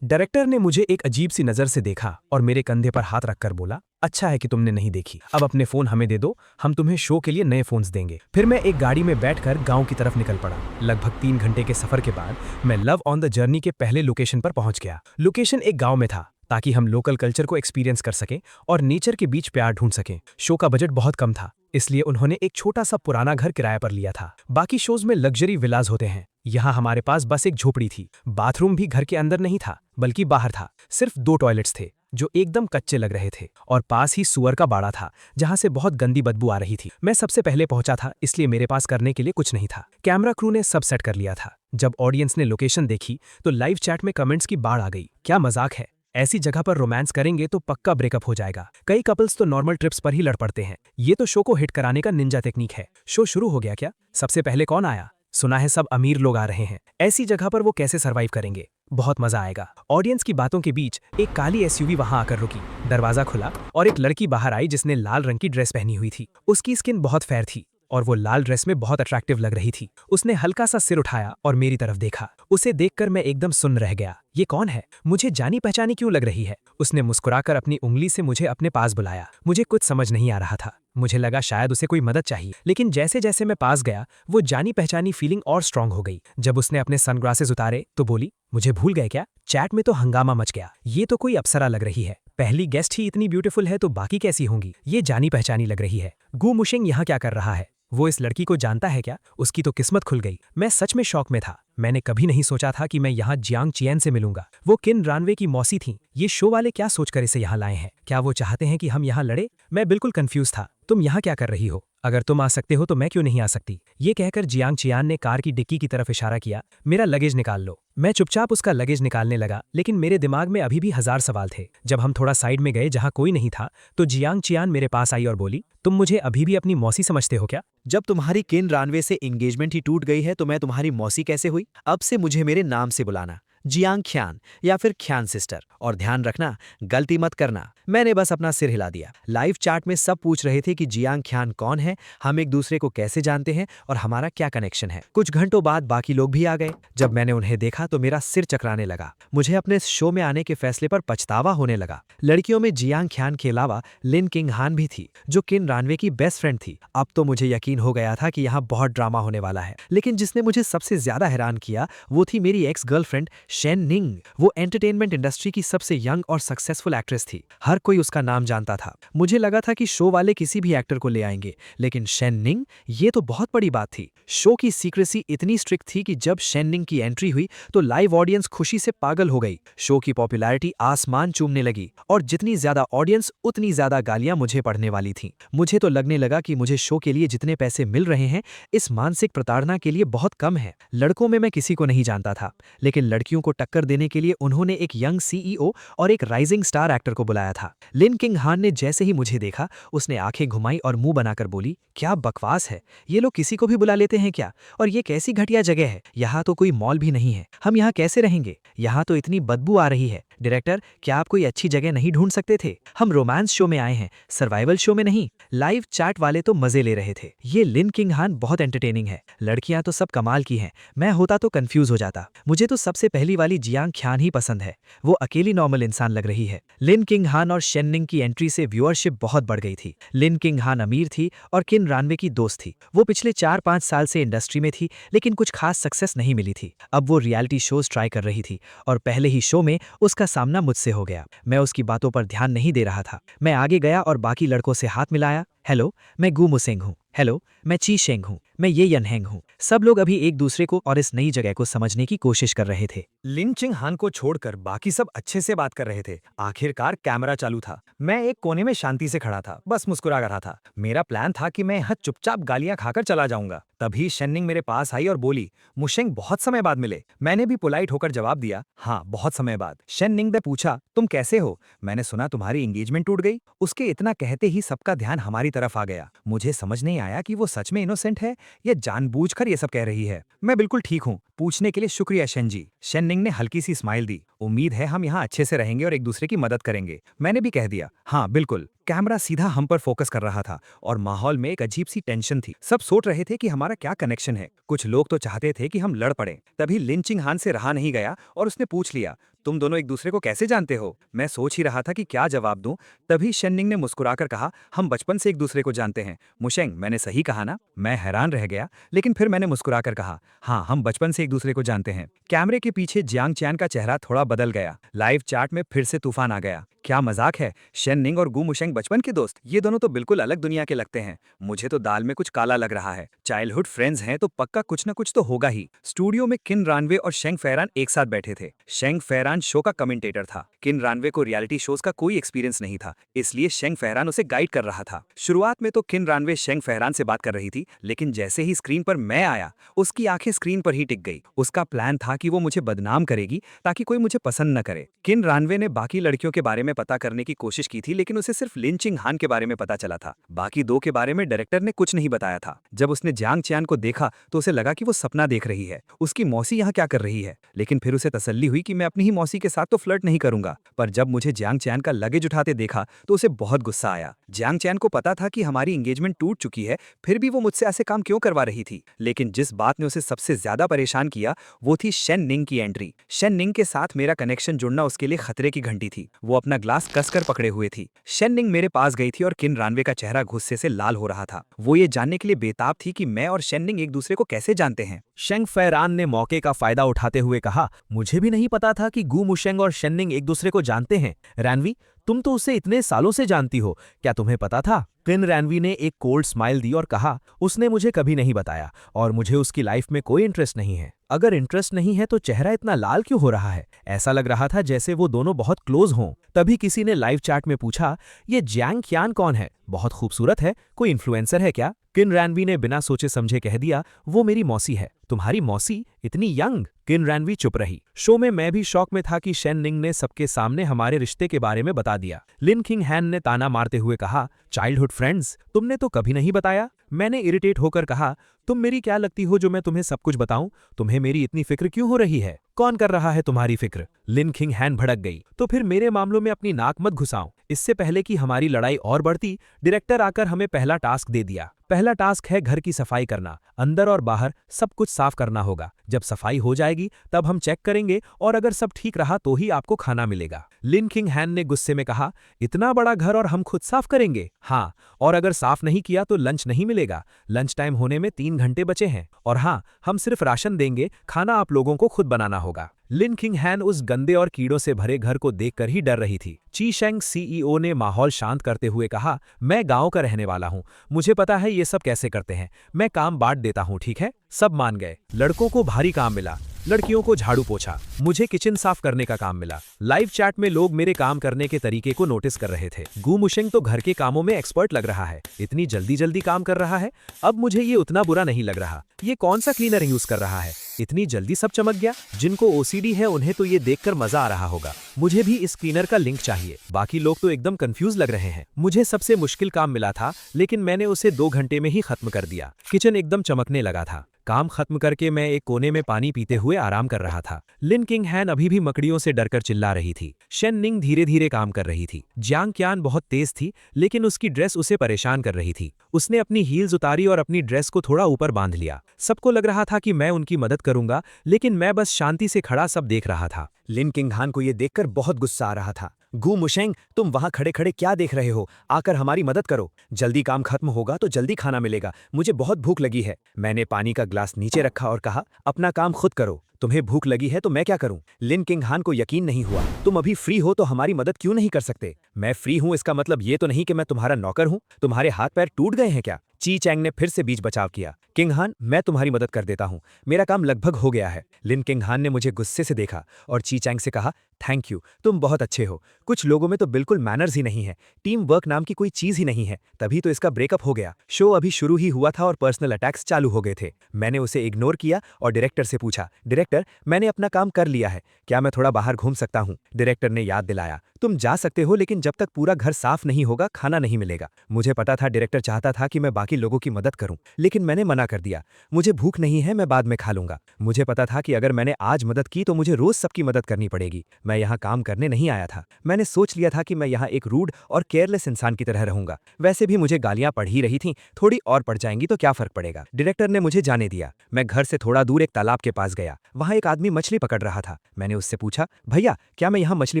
डायरेक्टर ने मुझे एक अजीब सी नजर से देखा और मेरे कंधे पर हाथ रखकर बोला, अच्छा है कि तुमने नहीं देखी। अब अपने फोन हमें दे दो, हम तुम्हें शो के लिए नए फोन्स देंगे। फिर मैं एक गाड़ी में बैठकर गांव की तरफ निकल पड़ा। लगभग 3 घंटे के सफर के बाद मैं लव ऑन द जर्नी के पहले लोकेशन पर पहुंच गया। लोकेशन एक गांव में था ताकि हम लोकल कल्चर को एक्सपीरियंस कर सकें और नेचर के बीच प्यार ढूंढ सकें। शो का बजट बहुत कम था, इसलिए उन्होंने एक छोटा सा पुराना घर किराए पर लिया था। बाकी शोज में लग्जरी विलाज होते हैं, यहाँ हमारे पास बस एक झोपड़ी थी। बाथरूम भी घर के अंदर नहीं था बल्कि बाहर था। सिर्फ 2 टॉयलेट्स थे जो एकदम कच्चे लग रहे थे और पास ही सुअर का बाड़ा था जहां से बहुत गंदी बदबू आ रही थी। मैं सबसे पहले पहुंचा था, इसलिए मेरे पास करने के लिए कुछ नहीं था। कैमरा क्रू ने सब सेट कर लिया था। जब ऑडियंस ने लोकेशन देखी तो लाइव चैट में कमेंट्स की बाढ़ आ गई, क्या मजाक है, ऐसी जगह पर रोमांस करेंगे तो पक्का ब्रेकअप हो जाएगा। कई कपल्स तो नॉर्मल ट्रिप्स पर ही लड़ पड़ते हैं। ये तो शो को हिट कराने का निंजा टेक्निक है। शो शुरू हो गया क्या? सबसे पहले कौन आया? सुना है सब अमीर लोग आ रहे हैं। ऐसी जगह पर वो कैसे सरवाइव करेंगे? बहुत मजा आएगा। ऑडियंस की बातों के बीच एक काली एसयूवी वहां आकर रुकी। दरवाजा खुला और एक लड़की बाहर आई जिसने लाल रंग की ड्रेस पहनी हुई थी। उसकी स्किन बहुत फेयर थी और वो लाल ड्रेस में बहुत अट्रैक्टिव लग रही थी। उसने हल्का सा सिर उठाया और मेरी तरफ देखा। उसे देखकर मैं एकदम सुन्न रह गया। ये कौन है? मुझे जानी पहचानी क्यों लग रही है? उसने मुस्कुराकर अपनी उंगली से मुझे अपने पास बुलाया। मुझे कुछ समझ नहीं आ रहा था। मुझे लगा शायद उसे कोई मदद चाहिए, लेकिन जैसे जैसे मैं पास गया वो जानी पहचानी फीलिंग और स्ट्रांग हो गई। जब उसने अपने सनग्लासेस उतारे तो बोली, मुझे भूल गए क्या? चैट में तो हंगामा मच गया। ये तो कोई अप्सरा लग रही है। पहली गेस्ट ही इतनी ब्यूटीफुल है तो बाकी कैसी होंगी? ये जानी पहचानी लग रही है। गु मुशिंग यहाँ क्या कर रहा है? वो इस लड़की को जानता है क्या? उसकी तो किस्मत खुल गई। मैं सच में शॉक में था। मैंने कभी नहीं सोचा था कि मैं यहाँ जियांग चियन से मिलूंगा। वो किन रानवे की मौसी थीं। ये शो वाले क्या सोचकर इसे यहाँ लाए हैं? क्या वो चाहते हैं कि हम यहाँ लड़े? मैं बिल्कुल कंफ्यूज था। तुम यहाँ क्या कर रही हो? अगर तुम आ सकते हो तो मैं क्यों नहीं आ सकती? ये कहकर जियांग चियान ने कार की डिक्की की तरफ इशारा किया। मेरा लगेज निकाल लो। मैं चुपचाप उसका लगेज निकालने लगा, लेकिन मेरे दिमाग में अभी भी हजार सवाल थे। जब हम थोड़ा साइड में गए जहाँ कोई नहीं था तो जियांग चियान मेरे पास आई और बोली, तुम मुझे अभी भी अपनी मौसी समझते हो क्या? जब तुम्हारी किन रानवे से एंगेजमेंट ही टूट गई है तो मैं तुम्हारी मौसी कैसे हुई? अब से मुझे मेरे नाम से बुलाना, जियांग ख्यान या फिर ख्यान सिस्टर। और ध्यान रखना, गलती मत करना। मैंने बस अपना सिर हिला दिया। लाइव चैट में सब पूछ रहे थे कि जियांग ख्यान कौन है, हम एक दूसरे को कैसे जानते हैं और हमारा क्या कनेक्शन है। कुछ घंटों बाद बाकी लोग भी आ गए। जब मैंने उन्हें देखा तो मेरा सिर चकराने लगा। मुझे अपने इस शो में आने के फैसले पर पछतावा होने लगा। लड़कियों में जियांग ख्यान के अलावा लिन किंग हान भी थी, जो किन रानवे की बेस्ट फ्रेंड थी। अब तो मुझे यकीन हो गया था कि यहाँ बहुत ड्रामा होने वाला है। लेकिन जिसने मुझे सबसे ज्यादा हैरान किया वो थी मेरी एक्स गर्लफ्रेंड शेन निंग। वो एंटरटेनमेंट इंडस्ट्री की सबसे यंग और सक्सेसफुल एक्ट्रेस थी। हर कोई उसका नाम जानता था। मुझे लगा था कि शो वाले किसी भी एक्टर को ले आएंगे, लेकिन शेन निंग, ये तो बहुत बड़ी बात थी। शो की सीक्रेसी इतनी स्ट्रिक्ट थी कि जब शेन निंग की एंट्री हुई तो लाइव ऑडियंस खुशी से पागल हो गई। शो की पॉपुलैरिटी आसमान चूमने लगी और जितनी ज्यादा ऑडियंस उतनी ज्यादा गालियां मुझे पड़ने वाली थीं। मुझे तो लगने लगा कि मुझे शो के लिए जितने पैसे मिल रहे हैं इस मानसिक प्रताड़ना के लिए बहुत कम है। लड़कों में मैं किसी को नहीं जानता था, लेकिन लड़कियों को टक्कर देने के लिए उन्होंने एक यंग सीईओ और एक राइजिंग स्टार एक्टर को बुलाया था। लिन किंग हान ने जैसे ही मुझे देखा उसने आंखें घुमाई और मुंह बनाकर बोली, क्या बकवास है, ये लोग किसी को भी बुला लेते हैं क्या? और ये कैसी घटिया जगह है? यहाँ तो कोई मॉल भी नहीं है, हम यहाँ कैसे रहेंगे? यहाँ तो इतनी बदबू आ रही है। डायरेक्टर, क्या आप कोई अच्छी जगह नहीं ढूंढ सकते थे? हम रोमांस शो में आए हैं, सर्वाइवल शो में नहीं। लाइव चैट वाले तो मजे ले रहे थे। ये लिन किंग हान बहुत एंटरटेनिंग है। लड़कियां तो सब कमाल की हैं। मैं होता तो कंफ्यूज हो जाता। मुझे तो सबसे पहली वाली जियांग ख्यान ही पसंद है। वो अकेली नॉर्मल इंसान लग रही है। लिन किंग हान और शेन निंग की एंट्री से व्यूअरशिप बहुत बढ़ गई थी। लिन किंग हान अमीर थी और किन रानवे की दोस्त थी। वो पिछले 4-5 साल से इंडस्ट्री में थी, लेकिन कुछ खास सक्सेस नहीं मिली थी। अब वो रियलिटी शोज ट्राई कर रही थी और पहले ही शो में उसका सामना मुझसे हो गया। मैं उसकी बातों पर ध्यान नहीं दे रहा था। मैं आगे गया और बाकी लड़कों से हाथ मिलाया। हेलो, मैं गु मुसेंग हूँ। हेलो, मैं ची शेंग हूँ। मैं ये यनहेंग हूँ। सब लोग अभी एक दूसरे को और इस नई जगह को समझने की कोशिश कर रहे थे। लिन चिंग हान को छोड़कर बाकी सब अच्छे से बात कर रहे थे। आखिरकार कैमरा चालू था। मैं एक कोने में शांति से खड़ा था, बस मुस्कुरा रहा था। मेरा प्लान था कि मैं यहाँ चुपचाप गालियां खाकर चला जाऊंगा। तभी शेन्निंग मेरे पास आई और बोली, मुशेंग, बहुत समय बाद मिले। मैंने भी पोलाइट होकर जवाब दिया, हाँ बहुत समय बाद। शेन्निंग ने पूछा, तुम कैसे हो? मैंने सुना तुम्हारी एंगेजमेंट टूट गई। उसके इतना कहते ही सबका ध्यान हमारी तरफ आ गया। मुझे समझ नहीं आया कि वो सच में इनोसेंट है या जानबूझकर ये सब कह रही है। मैं बिल्कुल ठीक हूँ, पूछने के लिए शुक्रिया शेन जी। शेन्निंग ने हल्की सी स्माइल दी। उम्मीद है हम यहाँ अच्छे से रहेंगे और एक दूसरे की मदद करेंगे। मैंने भी कह दिया, हाँ बिल्कुल। कैमरा सीधा हम पर फोकस कर रहा था और माहौल में एक अजीब सी टेंशन थी। सब सोच रहे थे कि हमारा क्या कनेक्शन है। कुछ लोग तो चाहते थे कि हम लड़ पड़े। तभी लिन चिंग हान से रहा नहीं गया और उसने पूछ लिया, तुम दोनों एक दूसरे को कैसे जानते हो? मैं सोच ही रहा था कि क्या जवाब दूं। तभी शेन्निंग ने मुस्कुराकर कहा, हम बचपन से एक दूसरे को जानते हैं। मुशेंग, मैंने सही कहा ना? मैं हैरान रह गया, लेकिन फिर मैंने मुस्कुराकर कहा, हाँ हम बचपन से एक दूसरे को जानते हैं। कैमरे के पीछे जियांग चैन का चेहरा थोड़ा बदल गया। लाइव चैट में फिर से तूफान आ गया। क्या मजाक है, शेन्निंग और गु मुशेंग बचपन के दोस्त? ये दोनों तो बिल्कुल अलग दुनिया के लगते हैं। मुझे तो दाल में कुछ काला लग रहा है। चाइल्डहुड फ्रेंड्स हैं तो पक्का कुछ न कुछ तो होगा ही। स्टूडियो में किन रानवे और शेंग फेरान एक साथ बैठे थे। शेंग फेरान शो का कमेंटेटर था। किन रानवे को रियलिटी शोज का कोई एक्सपीरियंस नहीं था, इसलिए शेंग फेरान उसे गाइड कर रहा था। शुरुआत में तो किन रानवे शेंग फेरान से बात कर रही थी, लेकिन जैसे ही स्क्रीन पर मैं आया उसकी आंखें स्क्रीन पर ही टिक गई। उसका प्लान था कि वो मुझे बदनाम करेगी ताकि कोई मुझे पसंद न करे। किन रानवे ने बाकी लड़कियों के बारे में में पता करने की कोशिश की थी, लेकिन उसे सिर्फ लिन चिंग हान के बारे में पता चला था। बाकी दो के बारे में डायरेक्टर ने कुछ नहीं बताया था। जब उसने जियांग चियान को देखा तो उसे लगा कि वो सपना देख रही है, उसकी मौसी यहाँ क्या कर रही है। लेकिन फिर उसे तसल्ली हुई कि मैं अपनी ही मौसी के साथ तो फ्लर्ट नहीं करूंगा। पर जब मुझे जियांग चियान का लगेज उठाते देखा तो उसे बहुत गुस्सा आया। जियांग चियान को पता था कि हमारी एंगेजमेंट टूट चुकी है, फिर भी वो मुझसे ऐसे काम क्यों करवा रही थी। लेकिन जिस बात ने उसे सबसे ज्यादा परेशान किया वो थी शेन निंग की एंट्री। शेन निंग के साथ मेरा कनेक्शन जुड़ना उसके लिए खतरे की घंटी थी। वो अपना ग्लास कसकर पकड़े हुए थी। शेन निंग मेरे पास गई थी और किन रानवे का चेहरा गुस्से से लाल हो रहा था। वो ये जानने के लिए बेताब थी कि मैं और शेन निंग एक दूसरे को कैसे जानते हैं। शेंग फैरान ने मौके का फायदा उठाते हुए कहा, मुझे भी नहीं पता था कि गू मुशेंग और शेन्निंग एक दूसरे को जानते हैं। रैनवी, तुम तो उसे इतने सालों से जानती हो, क्या तुम्हें पता था? किन रैनवी ने एक कोल्ड स्माइल दी और कहा, उसने मुझे कभी नहीं बताया और मुझे उसकी लाइफ में कोई इंटरेस्ट नहीं है। अगर इंटरेस्ट नहीं है तो चेहरा इतना लाल क्यों हो रहा है? ऐसा लग रहा था जैसे वो दोनों बहुत क्लोज हों। तभी किसी ने लाइव चैट में पूछा, ये जियांग चियान कौन है? बहुत खूबसूरत है, कोई इन्फ्लुएंसर है क्या? किन रैनवी ने बिना सोचे समझे कह दिया, वो मेरी मौसी है। तुम्हारी मौसी? इतनी यंग? किन रैनवी चुप रही। शो में मैं भी शौक में था कि शेन निंग ने सबके सामने हमारे रिश्ते के बारे में बता दिया। लिन किंग हैन ने ताना मारते हुए कहा, चाइल्डहुड फ्रेंड्स, तुमने तो कभी नहीं बताया। मैंने इरिटेट होकर कहा, तुम मेरी क्या लगती हो जो मैं तुम्हें सब कुछ बताऊं? तुम्हें मेरी इतनी फिक्र क्यों हो रही है? कौन कर रहा है तुम्हारी फिक्र? लिन किंग हैन भड़क गई, तो फिर मेरे मामलों में अपनी नाक मत घुसाओ। इससे पहले कि हमारी लड़ाई और बढ़ती, डायरेक्टर आकर हमें पहला टास्क दे दिया। पहला टास्क है घर की सफाई करना, अंदर और बाहर सब कुछ साफ करना होगा। जब सफाई हो जाएगी तब हम चेक करेंगे और अगर सब ठीक रहा तो ही आपको खाना मिलेगा। लिन किंग हैन ने गुस्से में कहा, इतना बड़ा घर और हम खुद साफ करेंगे? हाँ, और अगर साफ नहीं किया तो लंच नहीं मिलेगा। लंच टाइम होने में 3 घंटे बचे हैं। और हाँ, हम सिर्फ राशन देंगे, खाना आप लोगों को खुद बनाना होगा। लिन किंग हैन उस गंदे और कीड़ों से भरे घर को देखकर ही डर रही थी। ची शेंग सीईओ ने माहौल शांत करते हुए कहा, मैं गांव का रहने वाला हूं, मुझे पता है ये सब कैसे करते हैं। मैं काम बांट देता हूं, ठीक है? सब मान गए। लड़कों को भारी काम मिला, लड़कियों को झाड़ू पोछा, मुझे किचन साफ करने का काम मिला। लाइव चैट में लोग मेरे काम करने के तरीके को नोटिस कर रहे थे। गू मुशेंग तो घर के कामों में एक्सपर्ट लग रहा है, इतनी जल्दी जल्दी काम कर रहा है। अब मुझे ये उतना बुरा नहीं लग रहा। ये कौन सा क्लीनर यूज कर रहा है? इतनी जल्दी सब चमक गया। जिनको ओसीडी है उन्हें तो ये देखकर मजा आ रहा होगा। मुझे भी इस क्लीनर का लिंक चाहिए। बाकी लोग तो एकदम कंफ्यूज लग रहे हैं। मुझे सबसे मुश्किल काम मिला था, लेकिन मैंने उसे 2 घंटे में ही खत्म कर दिया। किचन एकदम चमकने लगा था। काम खत्म करके मैं एक कोने में पानी पीते हुए आराम कर रहा था। लिन किंग हैन अभी भी मकड़ियों से डरकर चिल्ला रही थी। शेन निंग धीरे धीरे काम कर रही थी। जियांग चियान बहुत तेज थी, लेकिन उसकी ड्रेस उसे परेशान कर रही थी। उसने अपनी हील्स उतारी और अपनी ड्रेस को थोड़ा ऊपर बांध लिया। सबको लग रहा था कि मैं उनकी मदद करूंगा, लेकिन मैं बस शांति से खड़ा सब देख रहा था। लिन किंग हान को यह देखकर बहुत गुस्सा आ रहा था। गू मुशेंग, तुम वहां खड़े खड़े क्या देख रहे हो? आकर हमारी मदद करो। जल्दी काम खत्म होगा तो जल्दी खाना मिलेगा। मुझे बहुत भूख लगी है। मैंने पानी का ग्लास नीचे रखा और कहा, अपना काम खुद करो। तुम्हें भूख लगी है तो मैं क्या करूं? लिन किंग हान को यकीन नहीं हुआ। तुम अभी फ्री हो तो हमारी मदद क्यों नहीं कर सकते? मैं फ्री हूं इसका मतलब ये तो नहीं कि मैं तुम्हारा नौकर हूं। तुम्हारे हाथ पैर टूट गए हैं क्या? ची चैंग ने फिर से बीच बचाव किया। किंग हान, मैं तुम्हारी मदद कर देता हूं। मेरा काम लगभग हो गया है। लिन किंग हान ने मुझे गुस्से से देखा और ची चैंग से कहा, थैंक यू, तुम बहुत अच्छे हो। कुछ लोगों में तो बिल्कुल मैनर्स ही नहीं है। टीम वर्क नाम की कोई चीज ही नहीं है। तभी तो इसका ब्रेकअप हो गया। शो अभी शुरू ही हुआ था और पर्सनल अटैक्स चालू हो गए थे। मैंने उसे इग्नोर किया और डायरेक्टर से पूछा, डायरेक्टर, मैंने अपना काम कर लिया है, क्या मैं थोड़ा बाहर घूम सकता हूं? डायरेक्टर ने याद दिलाया, तुम जा सकते हो, लेकिन जब तक पूरा घर साफ नहीं होगा खाना नहीं मिलेगा। मुझे पता था डायरेक्टर चाहता था कि मैं बाकी लोगों की मदद करूं, लेकिन मैंने मना कर दिया। मुझे भूख नहीं है, मैं बाद में खा लूंगा। मुझे पता था कि अगर मैंने आज मदद की तो मुझे रोज सबकी मदद करनी पड़ेगी। मैं यहाँ काम करने नहीं आया था। मैंने सोच लिया था कि मैं यहाँ एक रूड और केयरलेस इंसान की तरह रहूंगा। वैसे भी मुझे गालियां पड़ ही रही थीं, थोड़ी और पड़ जाएंगी तो क्या फर्क पड़ेगा। डायरेक्टर ने मुझे जाने दिया। मैं घर से थोड़ा दूर एक तालाब के पास गया। वहां एक आदमी मछली पकड़ रहा था। मैंने उससे पूछा, भैया, क्या मैं यहाँ मछली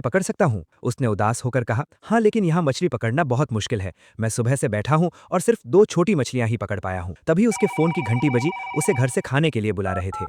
पकड़ सकता हूँ? उसने उदास होकर कहा, हाँ, लेकिन यहाँ मछली पकड़ना बहुत मुश्किल है। मैं सुबह से बैठा हूँ और सिर्फ 2 छोटी मछलियां ही पकड़ पाया हूँ। तभी उसके फोन की घंटी बजी। उसे घर से खाने के लिए बुला रहे थे।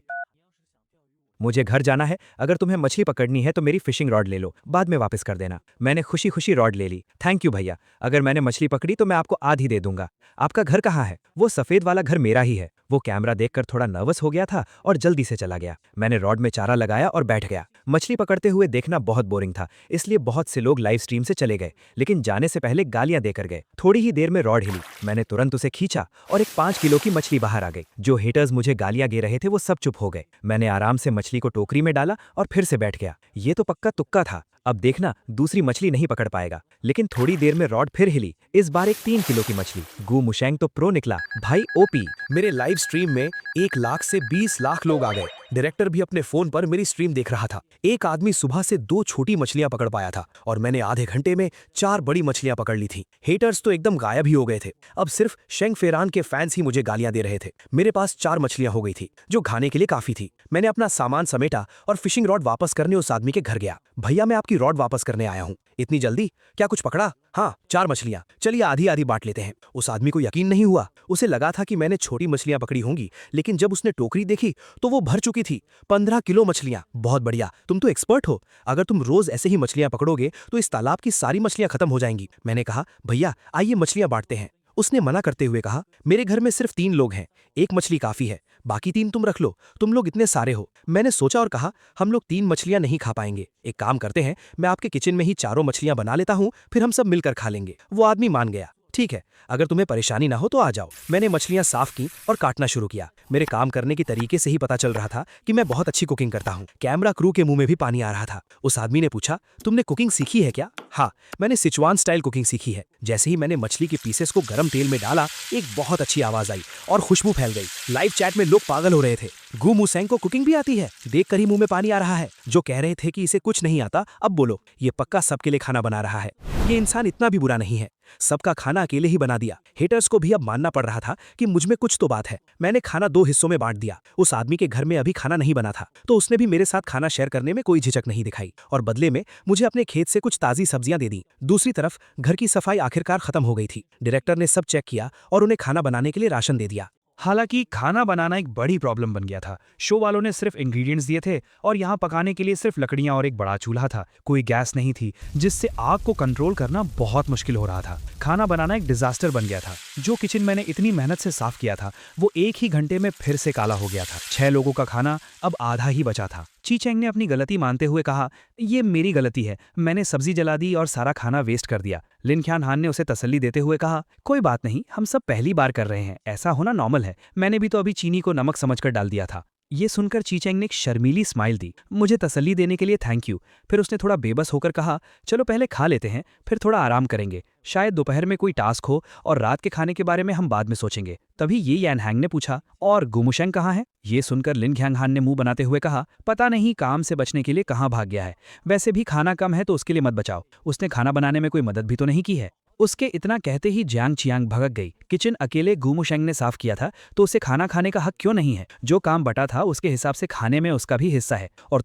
मुझे घर जाना है। अगर तुम्हें मछली पकड़नी है तो मेरी फिशिंग रॉड ले लो, बाद में वापस कर देना। मैंने खुशी खुशी रॉड ले ली। थैंक यू भैया। अगर मैंने मछली पकड़ी तो मैं आपको आधी दे दूंगा। आपका घर कहाँ है? वो सफेद वाला घर मेरा ही है। वो कैमरा देखकर थोड़ा नर्वस हो गया था और जल्दी से चला गया। मैंने रॉड में चारा लगाया और बैठ गया। मछली पकड़ते हुए देखना बहुत बोरिंग था, इसलिए बहुत से लोग लाइव स्ट्रीम से चले गए, लेकिन जाने से पहले गालियां देकर गए। थोड़ी ही देर में रॉड हिली। मैंने तुरंत उसे खींचा और एक 5 किलो की मछली बाहर आ गई। जो हेटर्स मुझे गालियां दे रहे थे वो सब चुप हो गए। मैंने आराम से मछली को टोकरी में डाला और फिर से बैठ गया। ये तो पक्का तुक्का था। अब देखना दूसरी मछली नहीं पकड़ पाएगा। लेकिन थोड़ी देर में रॉड फिर हिली, इस बार एक 3 किलो की मछली। गू मुशेंग तो प्रो निकला, भाई ओपी। मेरे लाइव स्ट्रीम में 1 लाख से 20 लाख लोग आ गए। डायरेक्टर भी अपने फोन पर मेरी स्ट्रीम देख रहा था। एक आदमी सुबह से 2 छोटी मछलियां पकड़ पाया था और मैंने आधे घंटे में 4 बड़ी मछलियां पकड़ ली थी। हेटर्स तो एकदम गायब ही हो गए थे। अब सिर्फ शेंग फेरान के फैंस ही मुझे गालियां दे रहे थे। मेरे पास 4 मछलियां हो गई थी, जो खाने के लिए काफी थी। मैंने अपना सामान समेटा और फिशिंग रॉड वापस करने उस आदमी के घर गया। भैया, मैं आपकी रॉड वापस करने आया हूँ। इतनी जल्दी? क्या कुछ पकड़ा? हाँ, 4 मछलियां। चलिए आधी आधी बांट लेते हैं। उस आदमी को यकीन नहीं हुआ। उसे लगा था कि मैंने छोटी मछलियां पकड़ी होंगी, लेकिन जब उसने टोकरी देखी तो वो भर चुकी थी। 15 किलो मछलियां। बहुत बढ़िया, तुम तो एक्सपर्ट हो। अगर तुम रोज ऐसे ही मछलियां पकड़ोगे तो इस तालाब की सारी मछलियां खत्म हो जाएंगी। मैंने कहा, भैया आइए मछलियां बांटते हैं। उसने मना करते हुए कहा, मेरे घर में सिर्फ 3 लोग हैं, 1 मछली काफी है, बाकी 3 तुम रख लो, तुम लोग इतने सारे हो। मैंने सोचा और कहा, हम लोग 3 मछलियां नहीं खा पाएंगे। एक काम करते हैं, मैं आपके किचन में ही चारों मछलियां बना लेता हूं, फिर हम सब मिलकर खा लेंगे। वो आदमी मान गया। ठीक है, अगर तुम्हें परेशानी ना हो तो आ जाओ। मैंने मछलियां साफ की और काटना शुरू किया। मेरे काम करने के तरीके से ही पता चल रहा था कि मैं बहुत अच्छी कुकिंग करता हूं। कैमरा क्रू के मुंह में भी पानी आ रहा था। उस आदमी ने पूछा, तुमने कुकिंग सीखी है क्या? हाँ, मैंने सिचुआन स्टाइल कुकिंग सीखी है। जैसे ही मैंने मछली के पीसेस को गर्म तेल में डाला, एक बहुत अच्छी आवाज आई और खुशबू फैल गई। लाइव चैट में लोग पागल हो रहे थे। गू मुशेंग को कुकिंग भी आती है? देखकर ही मुंह में पानी आ रहा है। जो कह रहे थे कि इसे कुछ नहीं आता, अब बोलो, ये पक्का सबके लिए खाना बना रहा है। ये इंसान इतना भी बुरा नहीं है, सबका खाना अकेले ही बना दिया। हेटर्स को भी अब मानना पड़ रहा था कि मुझ में कुछ तो बात है। मैंने खाना 2 हिस्सों में बांट दिया। उस आदमी के घर में अभी खाना नहीं बना था, तो उसने भी मेरे साथ खाना शेयर करने में कोई झिझक नहीं दिखाई और बदले में मुझे अपने खेत से कुछ ताजी सब्जियां दे दी। दूसरी तरफ घर की सफाई आखिरकार खत्म हो गई थी। डायरेक्टर ने सब चेक किया और उन्हें खाना बनाने के लिए राशन दे दिया। हालांकि खाना बनाना एक बड़ी प्रॉब्लम बन गया था। शो वालों ने सिर्फ इंग्रेडिएंट्स दिए थे और यहाँ पकाने के लिए सिर्फ लकड़ियां और एक बड़ा चूल्हा था। कोई गैस नहीं थी, जिससे आग को कंट्रोल करना बहुत मुश्किल हो रहा था। खाना बनाना एक डिजास्टर बन गया था। जो किचन मैंने इतनी मेहनत से साफ किया था, वो एक ही घंटे में फिर से काला हो गया था। 6 लोगों का खाना अब आधा ही बचा था। ची चेंग ने अपनी गलती मानते हुए कहा, ये मेरी गलती है, मैंने सब्जी जला दी और सारा खाना वेस्ट कर दिया। लिन ख्यान हान ने उसे तसल्ली देते हुए कहा, कोई बात नहीं, हम सब पहली बार कर रहे हैं, ऐसा होना नॉर्मल है। मैंने भी तो अभी चीनी को नमक समझकर डाल दिया था। ये सुनकर ची चेंग ने एक शर्मीली स्माइल दी। मुझे तसल्ली देने के लिए थैंक यू। फिर उसने थोड़ा बेबस होकर कहा, चलो पहले खा लेते हैं, फिर थोड़ा आराम करेंगे। शायद दोपहर में कोई टास्क हो और रात के खाने के बारे में हम बाद में सोचेंगे। तभी ये यान हैंग ने पूछा, और गुमुशेंग कहाँ है? ये सुनकर लिन ख्यांग हान ने मुंह बनाते हुए कहा, पता नहीं काम से बचने के लिए कहाँ भाग गया है। वैसे भी खाना कम है तो उसके लिए मत बचाओ। उसने खाना बनाने में कोई मदद भी तो नहीं की है। उसके इतना कहते ही जियांग चियांग भगक गई। किचन अकेले गुमुशेंग ने साफ किया था, तो उसे खाना खाने का हक क्यों नहीं है? जो काम बटा था उसके हिसाब से खाने में उसका भी हिस्सा है। और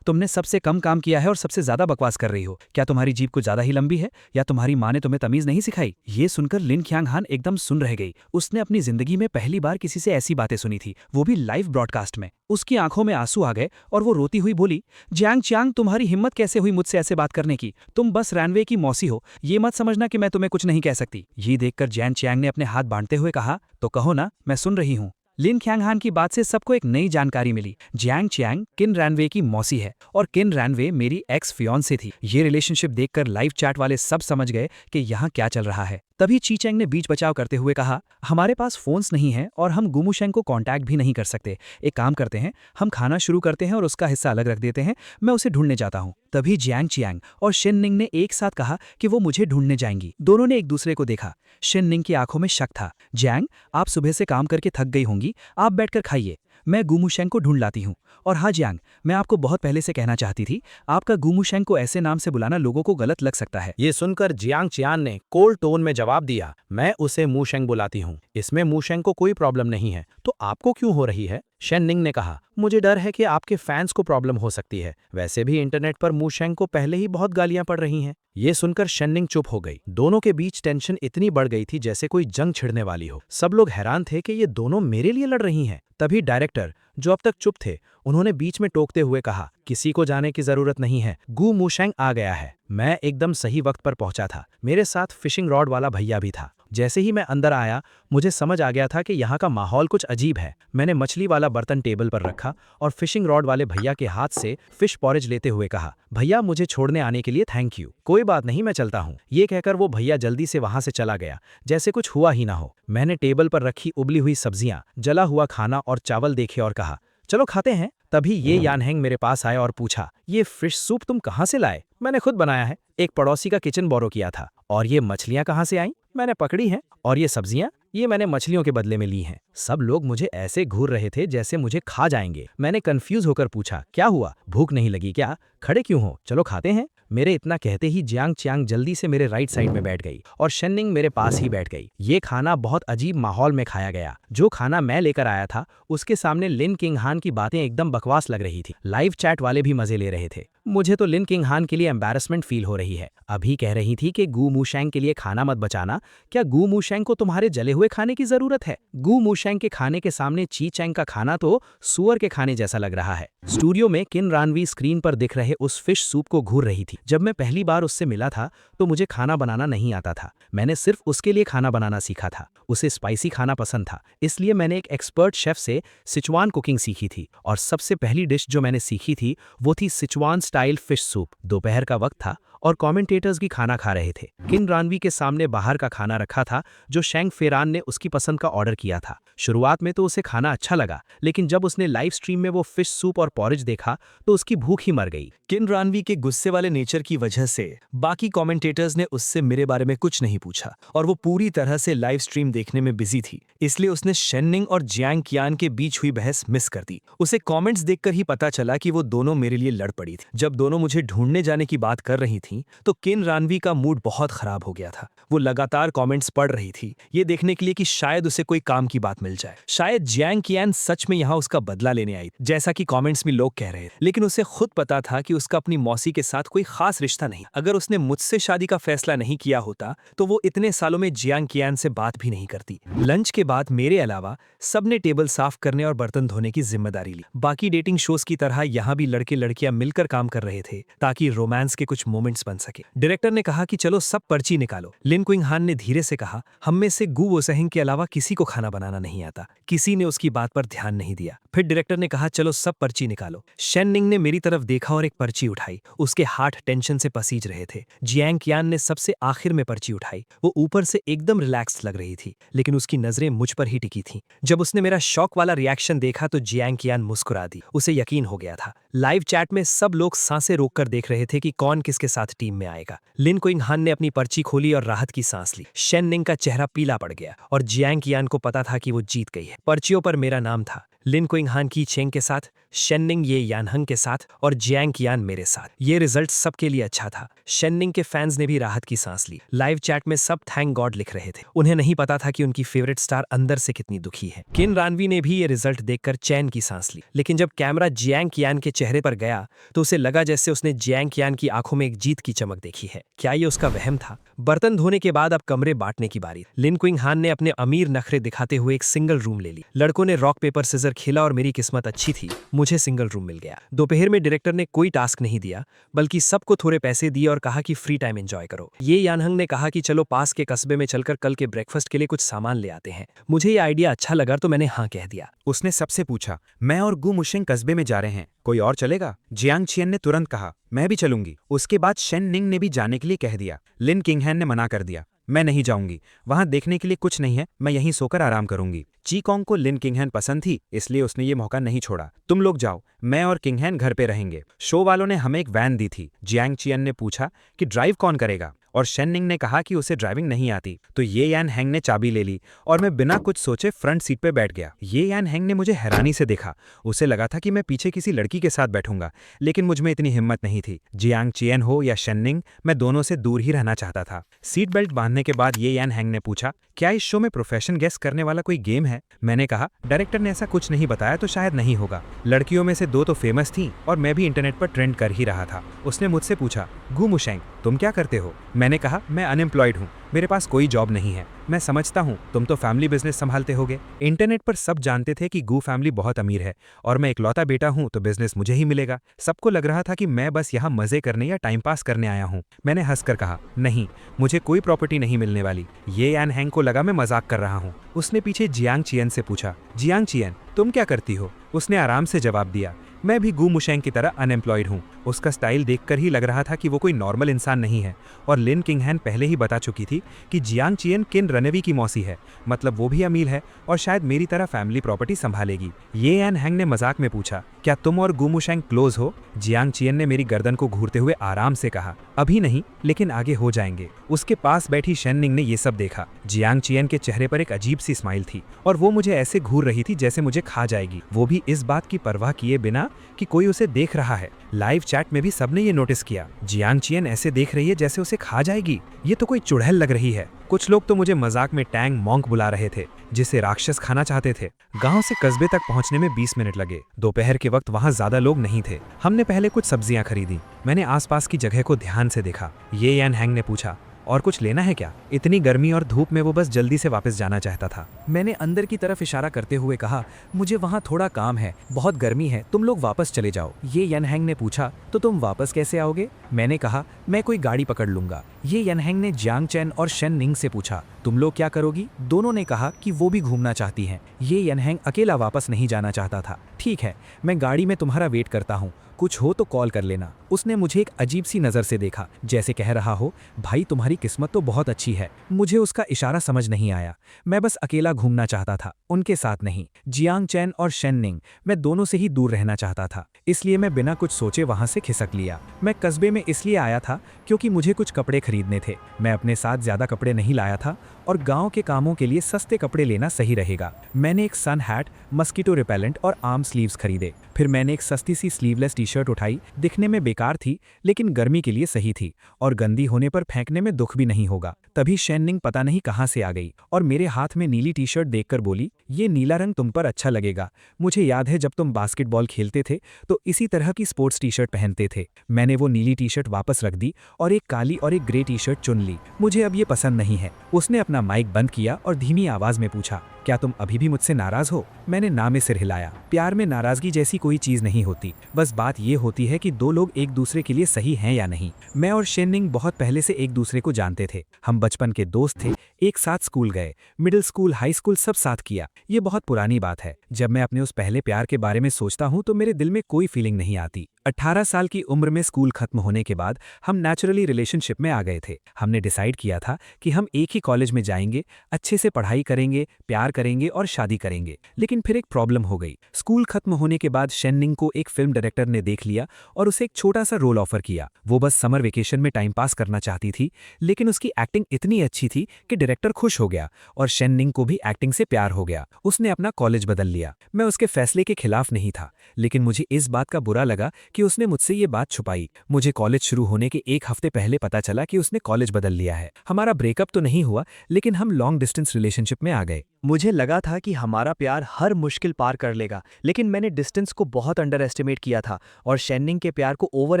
तुमने सबसे कम काम किया है और सबसे ज्यादा बकवास कर रही हो। क्या तुम्हारी जीभ कुछ ज्यादा ही लंबी है या तुम्हारी माँ ने तुम्हें तमीज नहीं सिखाई? ये सुनकर लिन ख्यांग हान एकदम सुन रह गई। उसने अपनी जिंदगी में पहली बार किसी से ऐसी बातें सुनी थी, वो भी लाइव ब्रॉडकास्ट में। उसकी आंखों में आंसू आ गए और वो रोती हुई बोली, जियांग चियांग, तुम्हारी हिम्मत कैसे हुई मुझसे ऐसे बात करने की? तुम बस रैनवे की मौसी हो, ये मत समझना कि मैं तुम्हें कुछ नहीं कह सकती। ये देखकर जियांग चियांग ने अपने हाथ बांधते हुए कहा, तो कहो ना, मैं सुन रही हूँ। लिन ख्यांग हान की बात से सबको एक नई जानकारी मिली। जियांग चियांग किन रैनवे की मौसी है और किन रैनवे मेरी एक्स फियोंसे थी। ये रिलेशनशिप देखकर लाइव चैट वाले सब समझ गए कि यहाँ क्या चल रहा है। तभी ची चेंग ने बीच बचाव करते हुए कहा, हमारे पास फोन्स नहीं हैं और हम गुमुशेंग को कांटेक्ट भी नहीं कर सकते। एक काम करते हैं, हम खाना शुरू करते हैं और उसका हिस्सा अलग रख देते हैं। मैं उसे ढूंढने जाता हूँ। तभी जियांग चियांग और शिन निंग ने एक साथ कहा कि वो मुझे ढूंढने जाएंगी। दोनों ने एक दूसरे को देखा। शिन निंग की आंखों में शक था। जियांग, आप सुबह से काम करके थक गई होंगी, आप बैठकर खाइए, मैं गुमुशेंग को ढूंढ लाती हूँ। और हाँ जियांग, मैं आपको बहुत पहले से कहना चाहती थी, आपका गुमुशेंग को ऐसे नाम से बुलाना लोगों को गलत लग सकता है। ये सुनकर जियांग चियान ने कोल्ड टोन में जवाब दिया, मैं उसे मुशेंग बुलाती हूँ, इसमें मुशेंग को कोई प्रॉब्लम नहीं है, तो आपको क्यों हो रही है? शेन निंग ने कहा, मुझे डर है कि आपके फैंस को प्रॉब्लम हो सकती है। वैसे भी इंटरनेट पर मुशेंग को पहले ही बहुत गालियां पड़ रही हैं। ये सुनकर शेन निंग चुप हो गई। दोनों के बीच टेंशन इतनी बढ़ गई थी जैसे कोई जंग छिड़ने वाली हो। सब लोग हैरान थे कि ये दोनों मेरे लिए लड़ रही हैं। तभी डायरेक्टर, जो अब तक चुप थे, उन्होंने बीच में टोकते हुए कहा, किसी को जाने की जरूरत नहीं है, गू मुशेंग आ गया है। मैं एकदम सही वक्त पर पहुंचा था। मेरे साथ फिशिंग रॉड वाला भैया भी था। जैसे ही मैं अंदर आया, मुझे समझ आ गया था कि यहाँ का माहौल कुछ अजीब है। मैंने मछली वाला बर्तन टेबल पर रखा और फिशिंग रॉड वाले भैया के हाथ से फिश पॉरेज लेते हुए कहा, भैया मुझे छोड़ने आने के लिए थैंक यू। कोई बात नहीं, मैं चलता हूँ। ये कहकर वो भैया जल्दी से वहां से चला गया, जैसे कुछ हुआ ही ना हो। मैंने टेबल पर रखी उबली हुई सब्जियां, जला हुआ खाना और चावल देखे और कहा, चलो खाते हैं। तभी ये यान हैंग मेरे पास आया और पूछा, ये फिश सूप तुम कहाँ से लाए? मैंने खुद बनाया है। एक पड़ोसी का किचन बोरो किया था। और ये मछलियाँ कहाँ से आईं? मैंने पकड़ी हैं। और ये सब्जियाँ? ये मैंने मछलियों के बदले में ली हैं। सब लोग मुझे ऐसे घूर रहे थे जैसे मुझे खा जाएंगे। मैंने कंफ्यूज होकर पूछा, क्या हुआ? भूख नहीं लगी क्या? खड़े क्यों हो? चलो खाते हैं। मेरे इतना कहते ही जियांग चियांग जल्दी से मेरे राइट साइड में बैठ गई और शेन्निंग मेरे पास ही बैठ गई। ये खाना बहुत अजीब माहौल में खाया गया। जो खाना मैं लेकर आया था उसके सामने लिन किंगहान की बातें एकदम बकवास लग रही थी। लाइव चैट वाले भी मजे ले रहे थे। मुझे तो लिन किंगहान के लिए एम्बैरेसमेंट फील हो रही है। अभी कह रही थी कि गू मूशैंग के लिए खाना मत बचाना। क्या गू मूशैंग को तुम्हारे जले हुए खाने की जरूरत है? गू मूशैंग के खाने के सामने ची चैंग का खाना तो सुअर के खाने जैसा लग रहा है। स्टूडियो में किन रानवी स्क्रीन पर दिख रहे उस फिश सूप को घूर रही थी। जब मैं पहली बार उससे मिला था तो मुझे खाना बनाना नहीं आता था। मैंने सिर्फ उसके लिए खाना बनाना सीखा था। उसे स्पाइसी खाना पसंद था, इसलिए मैंने एक एक्सपर्ट शेफ से सिचुआन कुकिंग सीखी थी। और सबसे पहली डिश जो मैंने सीखी थी वो थी सिचुआन स्टाइल फिश सूप। दोपहर का वक्त था और कमेंटेटर्स भी खाना खा रहे थे। किन रानवी के सामने बाहर का खाना रखा था जो शेंग फेरान ने उसकी पसंद का ऑर्डर किया था। शुरुआत में तो उसे खाना अच्छा लगा, लेकिन जब उसने लाइव स्ट्रीम में वो फिश सूप और पॉरेज देखा तो उसकी भूख ही मर गई। किन रानवी के गुस्से वाले नेचर की वजह से बाकी कमेंटेटर्स ने उससे मेरे बारे में कुछ नहीं पूछा और वो पूरी तरह से लाइव स्ट्रीम देखने में बिजी थी, इसलिए उसने शेन्निंग और जियांग कियान के बीच हुई बहस मिस कर दी। उसे कमेंट्स देखकर ही पता चला कि वो दोनों मेरे लिए लड़ पड़ी थी। जब दोनों मुझे ढूंढने जाने की बात कर रही थीं, तो किन रानवी का मूड बहुत खराब हो गया था। वो लगातार कमेंट्स पढ़ रही थी, ये देखने के लिए कि शायद उसे कोई काम की बात मिल जाए। शायद जियांग कियान सच में यहाँ उसका बदला लेने आई, जैसा कि कमेंट्स में लोग कह रहे थे। लेकिन उसे खुद पता था कि उसका अपनी मौसी के साथ कोई खास रिश्ता नहीं। अगर उसने मुझसे शादी का फैसला नहीं किया होता तो वो इतने सालों में जियांग कियान से बात भी नहीं करती। लंच के बाद मेरे अलावा सबने टेबल साफ करने और बर्तन धोने की जिम्मेदारी ली। बाकी डेटिंग शोज की तरह यहाँ भी लड़के लड़कियां मिलकर काम कर रहे थे ताकि रोमांस के कुछ मोमेंट्स बन सके। डायरेक्टर ने कहा कि चलो सब पर्ची निकालो। लिन क्विंगहान ने धीरे से कहा, हम में से गू वोसेहिंग के अलावा किसी को खाना बनाना नहीं आता। किसी ने उसकी बात पर ध्यान नहीं दिया। फिर डायरेक्टर ने कहा, चलो सब पर्ची निकालो। शेन्निंग ने मेरी तरफ देखा और एक पर्ची उठाई। उसके हाथ टेंशन से पसीज रहे थे। जियांग कियान ने सबसे आखिर में पर्ची उठाई। वो ऊपर से एकदम रिलैक्स लग रही थी, लेकिन उसकी नजरें मुझ पर ही टिकी थीं। जब उसने मेरा शॉक वाला रिएक्शन देखा तो जियांग कियान मुस्कुरा दी। उसे यकीन हो गया था। लाइव चैट में सब लोग सांसें रोककर देख रहे थे कि कौन किसके साथ टीम में आएगा। लिन क्विंगहान ने अपनी पर्ची खोली और राहत की सांस ली। शेन्निंग का चेहरा पीला पड़ गया और जियांग कियान को पता था कि वो जीत गई है। पर्चियों पर मेरा नाम था, लिन क्विंगहान की चेंग के साथ, शेन्निंग ये यानहंग के साथ और जियांग कियान मेरे साथ। ये रिजल्ट सबके लिए अच्छा था। शेन्निंग के फैंस ने भी राहत की सांस ली। लाइव चैट में सब थैंक गॉड लिख रहे थे। उन्हें नहीं पता था कि उनकी फेवरेट स्टार अंदर से कितनी दुखी है। किन रानवी ने भी ये रिजल्ट देखकर चैन की सांस ली, लेकिन जब कैमरा जियांग कियान के चेहरे पर गया तो उसे लगा जैसे उसने जियांग कियान की आंखों में एक जीत की चमक देखी है। क्या ये उसका वहम था? बर्तन धोने के बाद अब कमरे बांटने की बारी। लिन क्विंगहान ने अपने अमीर नखरे दिखाते हुए एक सिंगल रूम ले ली। लड़कों ने रॉक पेपर सीजर खेला और मेरी किस्मत अच्छी थी, मुझे सिंगल रूम मिल गया। दोपहर में डायरेक्टर ने कोई टास्क नहीं दिया, बल्कि सबको थोड़े पैसे दिए और कहा कि फ्री टाइम एंजॉय करो। ये यानहंग ने कहा कि चलो पास के कस्बे में चलकर कल के ब्रेकफास्ट के लिए कुछ सामान ले आते हैं। मुझे ये आइडिया अच्छा लगा तो मैंने हाँ कह दिया। उसने सबसे पूछा, मैं और गू मुशेंग कस्बे में जा रहे हैं, कोई और चलेगा? जियांग चियन ने तुरंत कहा, मैं भी चलूंगी। उसके बाद शेन्निंग ने भी जाने के लिए कह दिया। लिन किंगहान ने मना कर दिया, मैं नहीं जाऊंगी, वहां देखने के लिए कुछ नहीं है, मैं यहीं सोकर आराम करूंगी। ची कॉन्ग को लिन किंगहान पसंद थी, इसलिए उसने ये मौका नहीं छोड़ा। तुम लोग जाओ, मैं और किंगहान घर पे रहेंगे। शो वालों ने हमें एक वैन दी थी। जियांग चियन ने पूछा कि ड्राइव कौन करेगा, और शेन्निंग ने कहा कि उसे ड्राइविंग नहीं आती। तो ये यान हैंग ने चाबी ले ली और मैं बिना कुछ सोचे फ्रंट सीट पे बैठ गया। ये यान हैंग ने मुझे हैरानी से देखा। उसे लगा था कि मैं पीछे किसी लड़की के साथ बैठूंगा, लेकिन मुझ में इतनी हिम्मत नहीं थी। जियांग चियन हो या शेन्निंग, मैं दोनों से दूर ही रहना चाहता था। सीट बेल्ट बांधने के बाद ये यान हैंग ने पूछा, क्या इस शो में प्रोफेशन गेस करने वाला कोई गेम है? मैंने कहा, डायरेक्टर ने ऐसा कुछ नहीं बताया तो शायद नहीं होगा। लड़कियों में से दो तो फेमस थीं और मैं भी इंटरनेट पर ट्रेंड कर ही रहा था। उसने मुझसे पूछा, गू मुशेंग तुम क्या करते हो? मैंने कहा, मैं अनएम्प्लॉयड हूँ, मेरे पास कोई जॉब नहीं है। मैं समझता हूँ तुम तो फैमिली बिजनेस संभालते होगे। इंटरनेट पर सब जानते थे कि गू फैमिली बहुत अमीर है और मैं इकलौता बेटा हूँ तो बिजनेस मुझे ही मिलेगा। सबको लग रहा था कि मैं बस यहाँ मजे करने या टाइम पास करने आया हूँ। मैंने हंसकर कहा, नहीं, मुझे कोई प्रॉपर्टी नहीं मिलने वाली। ये यान हैंग को लगा मैं मजाक कर रहा हूँ। उसने पीछे जियांग चियन से पूछा, जियांग चियन तुम क्या करती हो? उसने आराम से जवाब दिया, मैं भी गू मुशेंग की तरह अनएम्प्लॉयड हूँ। उसका स्टाइल देखकर ही लग रहा था कि वो कोई नॉर्मल इंसान नहीं है और लिन किंगहान पहले ही बता चुकी थी थी कि जियांग चियन किन रनवी की मौसी है, मतलब वो भी अमीर है और शायद मेरी तरह फैमिली प्रॉपर्टी संभालेगी। ये एन हैंग ने मजाक में पूछा, क्या तुम और गुमुशेंग क्लोज हो? जियांग चियन ने मेरी गर्दन को घूरते हुए आराम से कहा, अभी नहीं, लेकिन आगे हो जाएंगे। उसके पास बैठी शेननिंग ने ये सब देखा। जियांग चियन के चेहरे पर एक अजीब सी स्माइल थी और वो मुझे ऐसे घूर रही थी जैसे मुझे खा जाएगी, वो भी इस बात की परवाह किए बिना कि कोई उसे देख रहा है। लाइव चैट में भी सबने ये नोटिस किया, जियांग चियन ऐसे देख रही है जैसे उसे खा जाएगी। ये तो कोई चुड़ैल लग रही है। कुछ लोग तो मुझे मजाक में टैंग मॉन्क बुला रहे थे, जिसे राक्षस खाना चाहते थे। गांव से कस्बे तक पहुंचने में 20 मिनट लगे। दोपहर के वक्त वहां ज्यादा लोग नहीं थे। हमने पहले कुछ सब्जियां खरीदी। मैंने आसपास की जगह को ध्यान से देखा। ये यान हैंग ने पूछा, और कुछ लेना है क्या? इतनी गर्मी और धूप में वो बस जल्दी से वापस जाना चाहता था। मैंने अंदर की तरफ इशारा करते हुए कहा, मुझे वहाँ थोड़ा काम है, बहुत गर्मी है, तुम लोग वापस चले जाओ। ये यनहैंग ने पूछा, तो तुम वापस कैसे आओगे? मैंने कहा, मैं कोई गाड़ी पकड़ लूंगा। ये यनहैंग ने जियांग चैन और शेन निंग से पूछा, तुम लोग क्या करोगी? दोनों ने कहा कि वो भी घूमना चाहती हैं। ये यनहैंग अकेला वापस नहीं जाना चाहता था। ठीक है, मैं गाड़ी में तुम्हारा वेट करता हूँ, कुछ हो तो कॉल कर लेना। उसने मुझे एक अजीब सी नज़र से देखा, जैसे कह रहा हो, भाई तुम्हारी किस्मत तो बहुत अच्छी है। मुझे उसका इशारा समझ नहीं आया। मैं बस अकेला घूमना चाहता था, उनके साथ नहीं। जियांग चैन और शेन निंग, मैं दोनों से ही दूर रहना चाहता था, इसलिए मैं बिना कुछ सोचे वहां से खिसक लिया। मैं कस्बे में इसलिए आया था क्योंकि मुझे कुछ कपड़े खरीदने थे। मैं अपने साथ ज्यादा कपड़े नहीं लाया था और गाँव के कामों के लिए सस्ते कपड़े लेना सही रहेगा। मैंने एक सन हैट, मस्कीटो रिपेलेंट और आर्म स्लीव्स खरीदे। फिर मैंने एक सस्ती सी स्लीवलेस टी-शर्ट उठाई। दिखने में बेकार थी, लेकिन गर्मी के लिए सही थी और गंदी होने पर फेंकने में दुख भी नहीं होगा। तभी शेन निंग पता नहीं कहां से आ गई और मेरे हाथ में नीली टी-शर्ट देखकर बोली, ये नीला रंग तुम पर अच्छा लगेगा। मुझे याद है जब तुम बास्केटबॉल खेलते थे तो इसी तरह की स्पोर्ट्स टी-शर्ट पहनते थे। मैंने वो नीली टी-शर्ट वापस रख दी और एक काली और एक ग्रे टी-शर्ट चुन ली। मुझे अब ये पसंद नहीं है। उसने अपना माइक बंद किया और धीमी आवाज में पूछा, क्या तुम अभी भी मुझसे नाराज हो? मैंने ना में सिर हिलाया। प्यार में नाराजगी जैसी कोई चीज नहीं होती, बस बात ये होती है कि दो लोग एक दूसरे के लिए सही हैं या नहीं। मैं और शेन निंग बहुत पहले से एक दूसरे को जानते थे। हम बचपन के दोस्त थे, एक साथ स्कूल गए, मिडिल स्कूल, हाई स्कूल सब साथ किया। ये बहुत पुरानी बात है। जब मैं अपने उस पहले प्यार के बारे में सोचता हूँ तो मेरे दिल में कोई फीलिंग नहीं आती। 18 साल की उम्र में स्कूल खत्म होने के बाद हम नेचुरली रिलेशनशिप में आ गए थे। हमने डिसाइड किया था कि हम एक ही कॉलेज में जाएंगे, अच्छे से पढ़ाई करेंगे, प्यार करेंगे और शादी करेंगे। लेकिन फिर एक प्रॉब्लम हो गई। स्कूल खत्म होने के बाद शेन निंग को एक फिल्म डायरेक्टर ने देख लिया और उसे एक छोटा सा रोल ऑफर किया। वो बस समर वेकेशन में टाइम पास करना चाहती थी, लेकिन उसकी एक्टिंग इतनी अच्छी थी कि डायरेक्टर खुश हो गया और शेन निंग को भी एक्टिंग से प्यार हो गया। उसने अपना कॉलेज बदल लिया। मैं उसके फैसले के खिलाफ नहीं था, लेकिन मुझे इस बात का बुरा लगा कि उसने मुझसे ये बात छुपाई। मुझे कॉलेज शुरू होने के एक हफ्ते पहले पता चला कि उसने कॉलेज बदल लिया है। हमारा ब्रेकअप तो नहीं हुआ, लेकिन हम लॉन्ग डिस्टेंस रिलेशनशिप में आ गए। मुझे लगा था कि हमारा प्यार हर मुश्किल पार कर लेगा, लेकिन मैंने डिस्टेंस को बहुत अंडर एस्टिमेट किया था और शेन निंग के प्यार को ओवर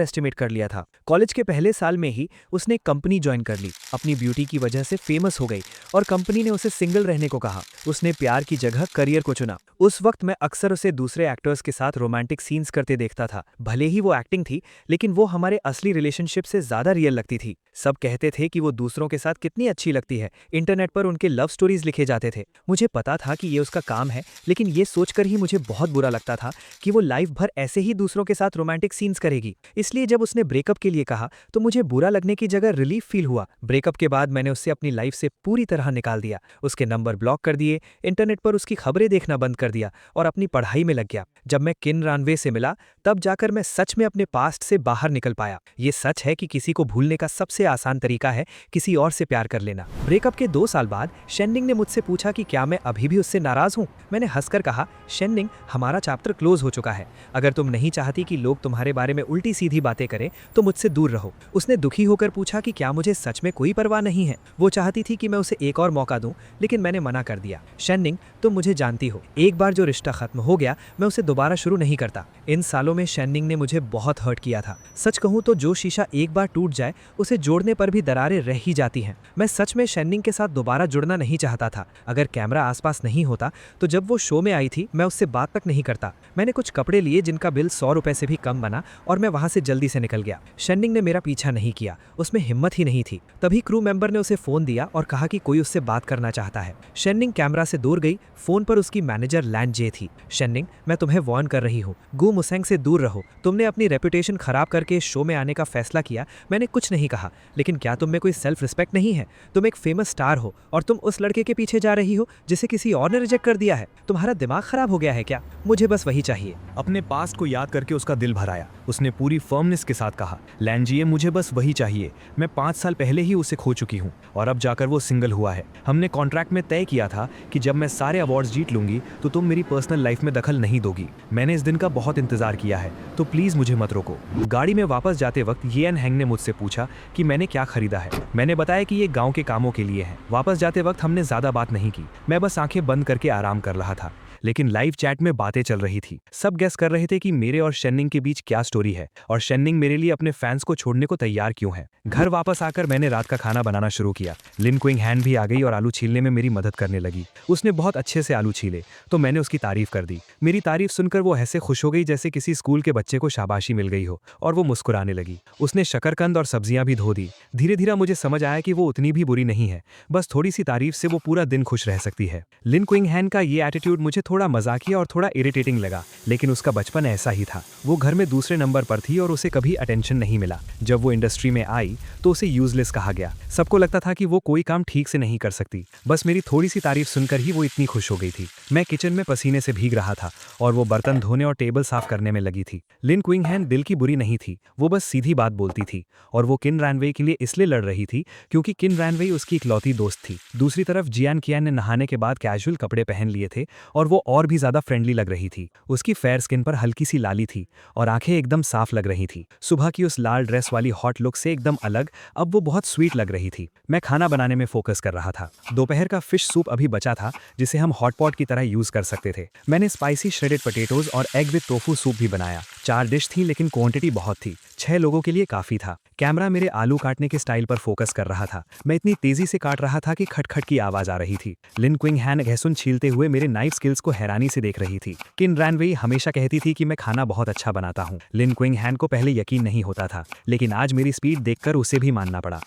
एस्टिमेट कर लिया था। कॉलेज के पहले साल में ही उसने एक कंपनी ज्वाइन कर ली, अपनी ब्यूटी की वजह से फेमस हो गई और कंपनी ने उसे सिंगल रहने को कहा। उसने प्यार की जगह करियर को चुना। उस वक्त मैं अक्सर उसे दूसरे एक्टर्स के साथ रोमांटिक सीन्स करते देखता था। भले ही वो एक्टिंग थी, लेकिन वो हमारे असली रिलेशनशिप से ज्यादा रियल लगती थी। सब कहते थे कि वो दूसरों के साथ कितनी अच्छी लगती है। इंटरनेट पर उनके लव स्टोरीज लिखे जाते थे। मुझे पता था कि ये उसका काम है, लेकिन ये सोचकर ही मुझे बहुत बुरा लगता था कि वो लाइफ भर ऐसे ही दूसरों के साथ रोमांटिक सीन्स करेगी। इसलिए जब उसने ब्रेकअप के लिए कहा तो मुझे बुरा लगने की जगह रिलीफ फील हुआ। ब्रेकअप के बाद मैंने उससे अपनी लाइफ से पूरी तरह निकाल दिया। उसके नंबर ब्लॉक कर दिए, इंटरनेट पर उसकी खबरें देखना बंद कर दिया और अपनी पढ़ाई में लग गया। जब मैं किन रानवे से मिला तब जाकर मैं सच में अपने पास्ट से बाहर निकल पाया। ये सच है कि किसी को भूलने का सबसे आसान तरीका है किसी और से प्यार कर लेना। ब्रेकअप के 2 साल बाद शेन निंग ने मुझसे पूछा कि क्या मैं अभी भी उससे नाराज हूं। मैंने हंसकर कहा, शेन निंग, हमारा चैप्टर क्लोज हो चुका है। अगर तुम नहीं चाहती कि लोग तुम्हारे बारे में उल्टी सीधी बातें करें तो मुझसे दूर रहो। उसने दुखी होकर पूछा कि क्या मुझे सच में कोई परवाह नहीं है। वो चाहती थी कि मैं उसे एक और मौका दूं, लेकिन मैंने मना कर दिया। शेन निंग, तुम मुझे जानती हो, एक बार जो रिश्ता खत्म हो गया मैं उसे दोबारा शुरू नहीं करता। इन सालों में शेन निंग ने मुझे बहुत हर्ट किया था। सच कहूं तो जो शीशा एक बार टूट जाए उसे जोड़ने पर भी दरारें रह ही जाती हैं। मैं सच में शेन निंग के साथ दोबारा जुड़ना नहीं चाहता था। अगर कैमरा कैमरा आसपास नहीं होता तो जब वो शो में आई थी मैं उससे बात तक नहीं करता। मैंने कुछ कपड़े लिए जिनका बिल 100 रुपए से भी कम बना और मैं वहां से जल्दी से निकल गया। शेन्निंग ने मेरा पीछा नहीं किया, उसमें हिम्मत ही नहीं थी। तभी क्रू मेंबर ने उसे फोन दिया और कहा कि कोई उससे बात करना चाहता है। शेन्निंग कैमरा से दूर गई। फोन पर उसकी मैनेजर लैन जे थी। शेन्निंग, मैं तुम्हें वार्न कर रही हूँ, गू मुसेंग से दूर रहो। तुमने अपनी रेपुटेशन खराब करके इस शो में आने का फैसला किया। मैंने कुछ नहीं कहा, लेकिन क्या तुम में कोई सेल्फ रिस्पेक्ट नहीं है? तुम एक फेमस स्टार हो और तुम उस लड़के के पीछे जा रही हो जिसे किसी और ने रिजेक्ट कर दिया है। तुम्हारा दिमाग खराब हो गया है क्या? मुझे बस वही चाहिए। अपने पास्ट को याद करके उसका दिल भर आया। उसने पूरी फर्मनेस के साथ कहा, लैंजिए, मुझे बस वही चाहिए। मैं 5 साल पहले ही उसे खो चुकी हूँ और अब जाकर वो सिंगल हुआ है। हमने कॉन्ट्रैक्ट में तय किया था कि जब मैं सारे अवार्ड्स जीत लूंगी तो तुम मेरी पर्सनल लाइफ में दखल नहीं दोगी। मैंने इस दिन का बहुत इंतजार किया है, तो प्लीज मुझे मत रोको। गाड़ी में वापस जाते वक्त येन हैंग ने मुझसे पूछा कि मैंने क्या खरीदा है। मैंने बताया कि ये गांव के कामों के लिए है। वापस जाते वक्त हमने ज्यादा बात नहीं की। मैं बस आंखें बंद करके आराम कर रहा था, लेकिन लाइव चैट में बातें चल रही थी। सब गेस कर रहे थे कि मेरे और शेन्निंग के बीच क्या स्टोरी है और शेन्निंग मेरे लिए अपने फैंस को छोड़ने को तैयार क्यों है। घर वापस आकर मैंने रात का खाना बनाना शुरू किया। लिन क्विंग हैन भी आ गई और आलू छीलने में मेरी मदद करने लगी। उसने बहुत अच्छे से आलू छीले तो मैंने उसकी तारीफ कर दी। मेरी तारीफ सुनकर वो ऐसे खुश हो गई जैसे किसी स्कूल के बच्चे को शाबाशी मिल गई हो, और वो मुस्कुराने लगी। उसने शकरकंद और सब्जियां भी धो दी। धीरे धीरे मुझे समझ आया कि वो उतनी भी बुरी नहीं है, बस थोड़ी सी तारीफ से वो पूरा दिन खुश रह सकती है। लिन क्विंग हैन का ये एटीट्यूड मुझे थोड़ा मजाकिया और थोड़ा इरिटेटिंग लगा, लेकिन उसका बचपन ऐसा ही था। वो घर में दूसरे नंबर पर थी और उसे कभी अटेंशन नहीं मिला। जब वो इंडस्ट्री में आई तो उसे यूजलेस कहा गया। सबको लगता था कि वो कोई काम ठीक से नहीं कर सकती। बस मेरी थोड़ी सी तारीफ सुनकर ही वो इतनी खुश हो गई थी। मैं किचन में पसीने से भीग रहा था और वो बर्तन धोने और टेबल साफ करने में लगी थी। लिन क्विंग हैन दिल की बुरी नहीं थी, वो बस सीधी बात बोलती थी और वो किन रैनवे के लिए इसलिए लड़ रही थी क्योंकि किन रैनवे उसकी इकलौती दोस्त थी। दूसरी तरफ जियान कियान ने नहाने के बाद कैजुअल कपड़े पहन लिए थे और वो और भी ज्यादा फ्रेंडली लग रही थी। उसकी फेयर स्किन पर हल्की सी लाली थी और आंखें एकदम साफ लग रही थी। सुबह की उस लाल ड्रेस वाली हॉट लुक से एकदम अलग अब वो बहुत स्वीट लग रही थी। मैं खाना बनाने में फोकस कर रहा था। दोपहर का फिश सूप अभी बचा था जिसे हम हॉट पॉट की तरह यूज कर सकते थे। मैंने स्पाइसी श्रेडेड पोटैटोज और एग विद टोफू सूप भी बनाया। 4 डिश थी लेकिन क्वांटिटी बहुत थी। 6 लोगों के लिए काफी था। कैमरा मेरे आलू काटने के स्टाइल पर फोकस कर रहा था। मैं इतनी तेजी से काट रहा था कि खटखट की आवाज आ रही थी। लिन क्विंग हैन लहसुन छीलते हुए मेरे नाइफ स्किल्स को हैरानी से देख रही थी। किन रैनवे हमेशा कहती थी कि मैं खाना बहुत अच्छा बनाता हूँ। लिन क्विंग हैन को पहले यकीन नहीं होता था, लेकिन आज मेरी स्पीड देखकर उसे भी मानना पड़ा।